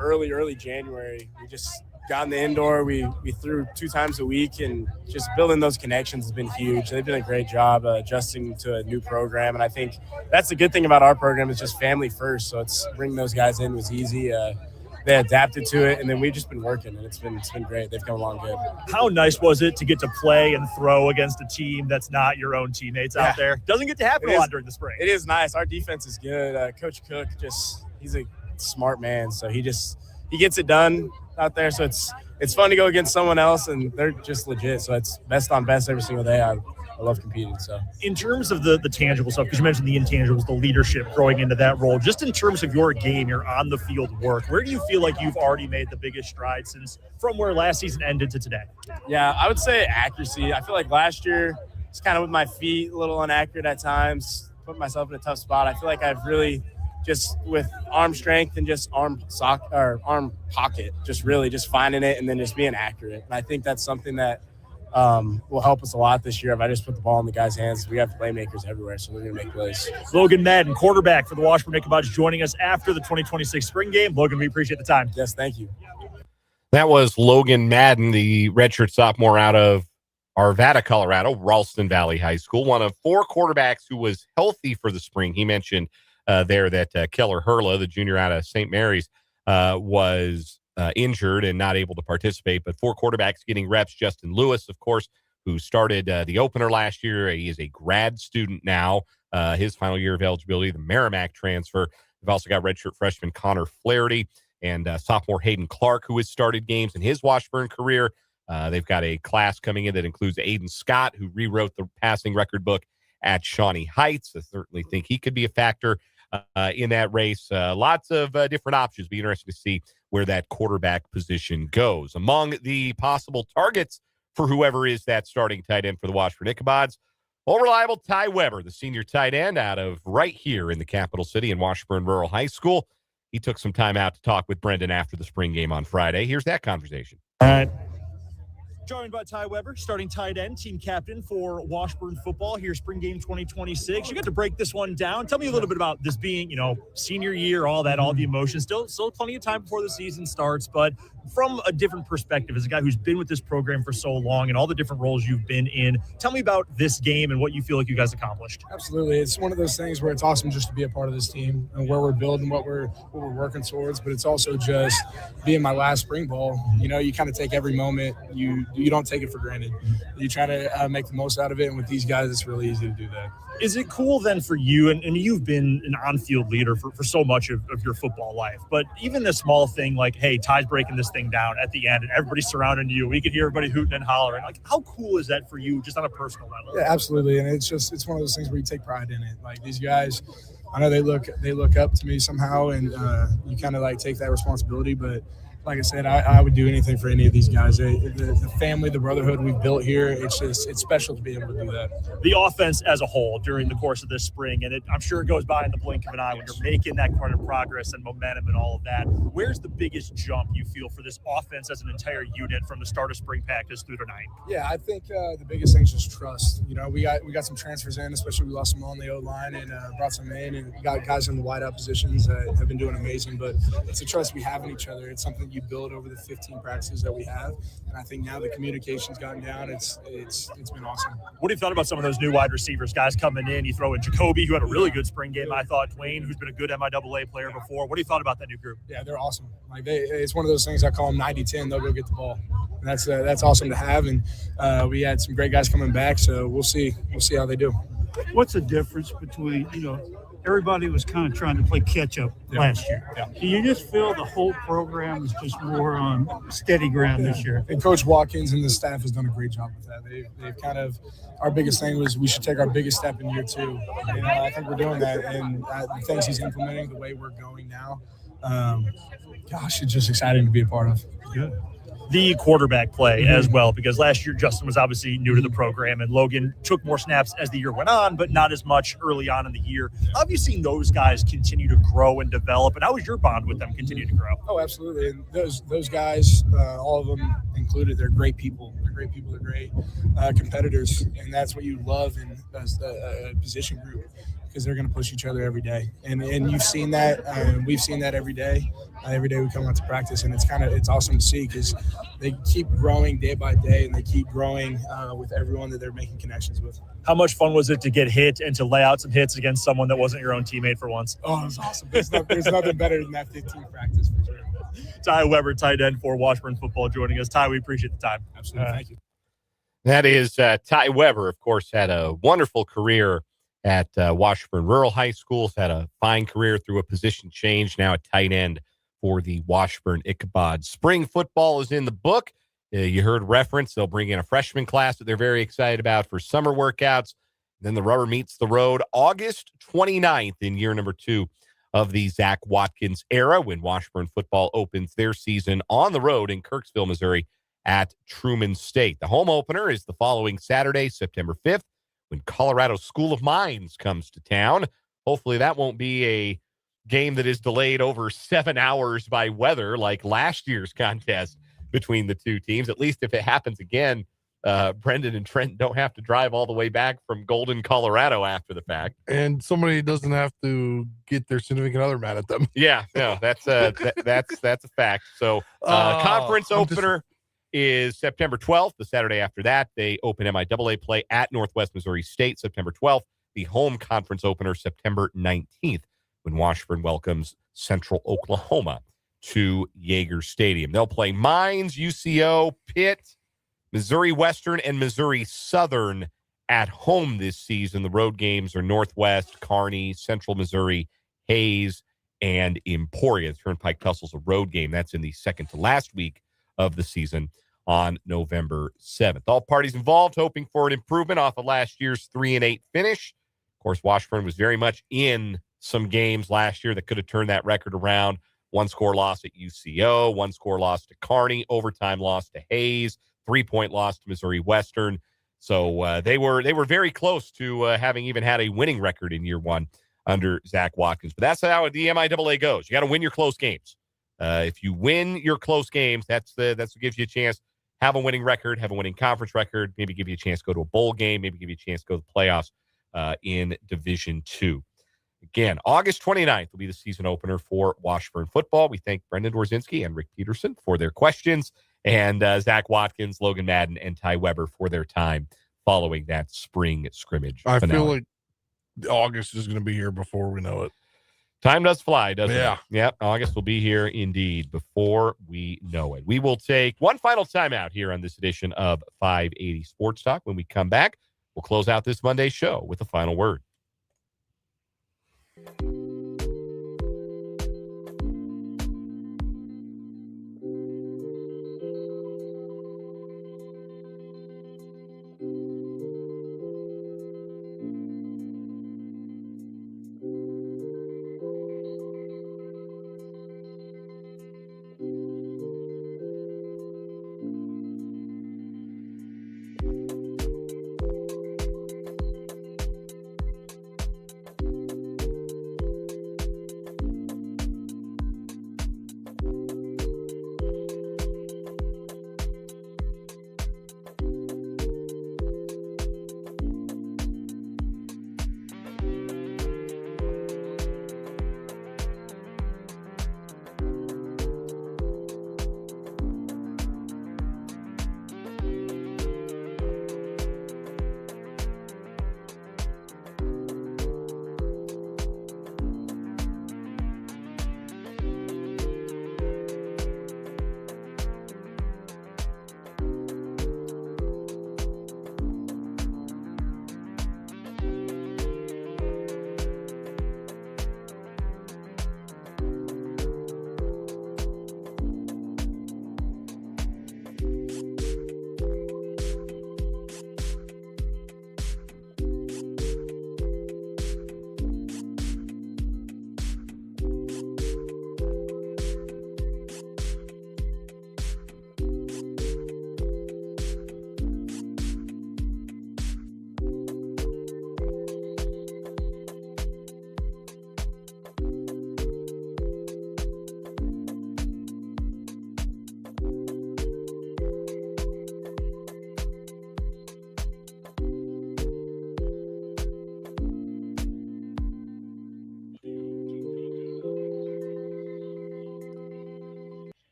early January. We just got in the indoor. We threw 2 times a week, and just building those connections has been huge. They've done a great job adjusting to a new program, and I think that's the good thing about our program is just family first. So it's bringing those guys in was easy. They adapted to it, and then we've just been working, and it's been great. They've come along good. How nice was it to get to play and throw against a team that's not your own teammates out there? Doesn't get to happen a lot during the spring. It is nice. Our defense is good. Coach Cook he's a smart man, so he gets it done out there. So it's fun to go against someone else, and they're just legit. So it's best on best every single day. I love competing. So in terms of the tangible stuff, because you mentioned the intangibles, the leadership growing into that role, just in terms of your game, your on the field work, where do you feel like you've already made the biggest strides since from where last season ended to today? Yeah, I would say accuracy. I feel like last year it's kind of with my feet a little inaccurate at times, put myself in a tough spot. I feel like I've really just with arm strength and just arm pocket, just finding it and then just being accurate. And I think that's something that will help us a lot this year. If I just put the ball in the guys' hands, we have playmakers everywhere, so we're going to make plays. Logan Madden, quarterback for the Washburn Ichabods, joining us after the 2026 spring game. Logan, we appreciate the time. Yes, thank you. That was Logan Madden, the redshirt sophomore out of Arvada, Colorado, Ralston Valley High School, one of 4 quarterbacks who was healthy for the spring. He mentioned there that Keller Hurla, the junior out of St. Mary's, was injured and not able to participate. But 4 quarterbacks getting reps. Justin Lewis, of course, who started the opener last year. He is a grad student now. His final year of eligibility, the Merrimack transfer. We've also got redshirt freshman Connor Flaherty and sophomore Hayden Clark, who has started games in his Washburn career. They've got a class coming in that includes Aiden Scott, who rewrote the passing record book at Shawnee Heights. I certainly think he could be a factor in that race. Lots of different options. Be interesting to see where that quarterback position goes. Among the possible targets for whoever is that starting tight end for the Washburn Ichabods, all reliable Ty Weber, the senior tight end out of right here in the capital city in Washburn Rural High School. He took some time out to talk with Brendan after the spring game on Friday. Here's that conversation. All right. Joined by Ty Weber, starting tight end, team captain for Washburn football here, spring game 2026. You got to break this one down. Tell me a little bit about this being, senior year, all that, all the emotions. Still plenty of time before the season starts, but from a different perspective, as a guy who's been with this program for so long and all the different roles you've been in, tell me about this game and what you feel like you guys accomplished. Absolutely. It's one of those things where it's awesome just to be a part of this team and where we're building, what we're working towards, but it's also just being my last spring ball. You kind of take every moment. You don't take it for granted. You try to make the most out of it, and with these guys, it's really easy to do that. Is it cool then for you, and you've been an on-field leader for so much of your football life, but even a small thing like, hey, Ty's breaking this thing down at the end and everybody's surrounding you, we could hear everybody hooting and hollering. Like, how cool is that for you just on a personal level? Yeah, absolutely. And it's one of those things where you take pride in it. Like, these guys, I know they look up to me somehow, and you kind of like take that responsibility, but like I said, I would do anything for any of these guys. The family, the brotherhood we've built here, it's special to be able to do that. The offense as a whole during the course of this spring, and I'm sure it goes by in the blink of an eye when you're making that kind of progress and momentum and all of that. Where's the biggest jump you feel for this offense as an entire unit from the start of spring practice through tonight? Yeah, I think the biggest thing is just trust. We got some transfers in, especially we lost some on the O-line and brought some in, and got guys in the wideout positions that have been doing amazing. But it's a trust we have in each other. It's something you build over the 15 practices that we have, and I think now the communication's gotten down. It's been awesome. What have you thought about some of those new wide receivers, guys coming in? You throw in Jacoby, who had a really good spring game, I thought. Dwayne, who's been a good MIAA player before. What have you thought about that new group? Yeah, they're awesome. Like it's one of those things I call them 90-10. They'll go get the ball. And that's awesome to have. And we had some great guys coming back, so we'll see how they do. What's the difference between, everybody was kind of trying to play catch up last year. Yeah. Do you just feel the whole program is just more on steady ground this year? And Coach Watkins and the staff has done a great job with that. They've kind of, our biggest thing was we should take our biggest step in year 2. And I think we're doing that. And the things he's implementing, the way we're going now, it's just exciting to be a part of. Good. The quarterback play as well, because last year Justin was obviously new to the program and Logan took more snaps as the year went on, but not as much early on in the year. How have you seen those guys continue to grow and develop, and how has your bond with them continue to grow? Oh, absolutely. And those guys, all of them included, they're great people. They're great people. They're great competitors, and that's what you love in a position group, because they're going to push each other every day. And you've seen that, and we've seen that every day. Every day we come out to practice, and it's awesome to see, because they keep growing day by day, and they keep growing with everyone that they're making connections with. How much fun was it to get hit and to lay out some hits against someone that wasn't your own teammate for once? Oh, it was awesome. There's nothing better than that 15 practice for sure. Ty Weber, tight end for Washburn football, joining us. Ty, we appreciate the time. Absolutely. Thank you. That is Ty Weber, of course, had a wonderful career at Washburn Rural High School, had a fine career through a position change, now a tight end for the Washburn Ichabod. Spring football is in the book. You heard reference. They'll bring in a freshman class that they're very excited about for summer workouts. Then the rubber meets the road August 29th in year number 2 of the Zach Watkins era, when Washburn football opens their season on the road in Kirksville, Missouri at Truman State. The home opener is the following Saturday, September 5th, when Colorado School of Mines comes to town. Hopefully that won't be a game that is delayed over 7 hours by weather like last year's contest between the two teams. At least if it happens again, Brendan and Trent don't have to drive all the way back from Golden, Colorado after the fact. And somebody doesn't have to get their significant other mad at them. Yeah, no, that's a fact. So conference opener is September 12th. The Saturday after that, they open MIAA play at Northwest Missouri State, September 12th. The home conference opener, September 19th, when Washburn welcomes Central Oklahoma to Yager Stadium. They'll play Mines, UCO, Pitt, Missouri Western, and Missouri Southern at home this season. The road games are Northwest, Kearney, Central Missouri, Hayes, and Emporia. The Turnpike Tussle's a road game. That's in the second to last week of the season on November 7th. All parties involved hoping for an improvement off of last year's 3-8 finish. Of course, Washburn was very much in some games last year that could have turned that record around. 1-score loss at UCO, 1-score loss to Kearney, overtime loss to Hayes, 3-point loss to Missouri Western. So they were very close to having even had a winning record in year one under Zach Watkins. But that's how the MIAA goes. You got to win your close games. If you win your close games, that's what gives you a chance have a winning record, have a winning conference record, maybe give you a chance to go to a bowl game, maybe give you a chance to go to the playoffs in Division II. Again, August 29th will be the season opener for Washburn football. We thank Brendan Dorzinski and Rick Peterson for their questions, and Zach Watkins, Logan Madden, and Ty Weber for their time following that spring scrimmage finale. I feel like August is going to be here before we know it. Time does fly, doesn't it? Yep, August will be here indeed before we know it. We will take one final timeout here on this edition of 580 Sports Talk. When we come back, we'll close out this Monday show with a final word.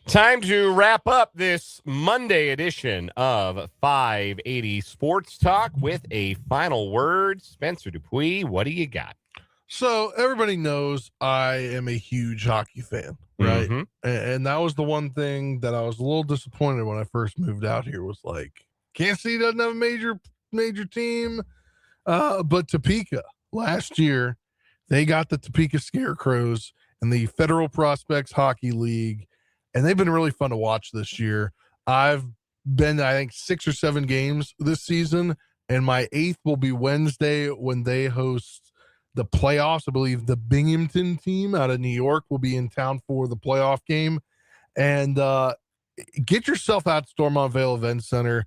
Time to wrap up this Monday edition of 580 Sports Talk with a final word. Spencer Dupuis, what do you got? So everybody knows I am a huge hockey fan, right? Mm-hmm. And that was the one thing that I was a little disappointed when I first moved out here was like, Kansas City doesn't have a major team. But Topeka last year, they got the Topeka Scarecrows in the Federal Prospects Hockey League. And they've been really fun to watch this year. I've been, I think, 6 or 7 games this season, and my 8th will be Wednesday when they host the playoffs. I believe the Binghamton team out of New York will be in town for the playoff game. And get yourself out to Stormont Vale Event Center,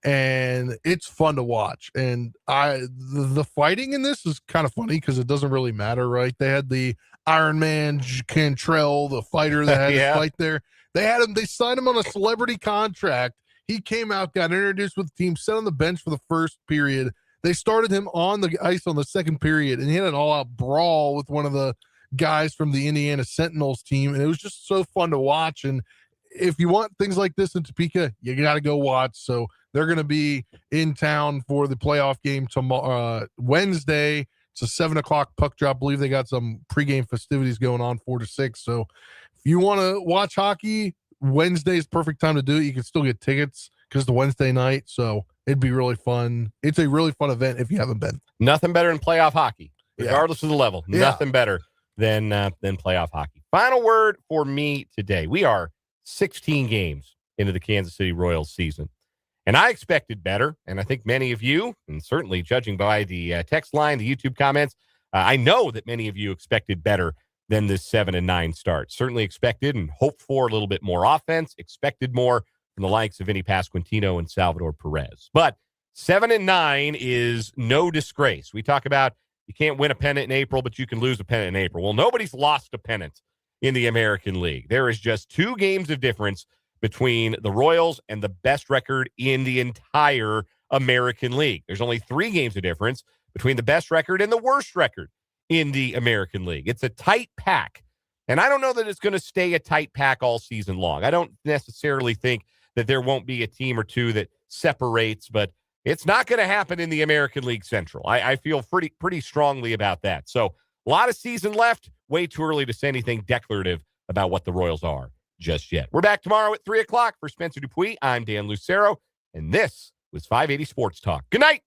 and it's fun to watch. And the fighting in this is kind of funny because it doesn't really matter, right? They had the Iron Man Cantrell, the fighter that had to fight there. They signed him on a celebrity contract. He came out, got introduced with the team, sat on the bench for the first period. They started him on the ice on the second period, and he had an all-out brawl with one of the guys from the Indiana Sentinels team, and it was just so fun to watch. And if you want things like this in Topeka, you got to go watch. So they're going to be in town for the playoff game tomorrow, Wednesday. It's a 7:00 puck drop. I believe they got some pregame festivities going on 4 to 6. So if you want to watch hockey, Wednesday is perfect time to do it. You can still get tickets because it's the Wednesday night. So it'd be really fun. It's a really fun event if you haven't been. Nothing better than playoff hockey, regardless of the level. Nothing better than playoff hockey. Final word for me today. We are 16 games into the Kansas City Royals season. And I expected better, and I think many of you, and certainly judging by the text line, the YouTube comments, I know that many of you expected better than this 7-9 start. Certainly expected and hoped for a little bit more offense, expected more from the likes of Vinnie Pasquantino and Salvador Perez. But 7-9 is no disgrace. We talk about you can't win a pennant in April, but you can lose a pennant in April. Well, nobody's lost a pennant in the American League. There is just 2 games of difference between the Royals and the best record in the entire American League. There's only 3 games of difference between the best record and the worst record in the American League. It's a tight pack. And I don't know that it's going to stay a tight pack all season long. I don't necessarily think that there won't be a team or two that separates, but it's not going to happen in the American League Central. I feel pretty strongly about that. So a lot of season left. Way too early to say anything declarative about what the Royals are just yet. We're back tomorrow at 3 o'clock. For Spencer Dupuis, I'm Dan Lucero, and this was 580 Sports Talk. Good night.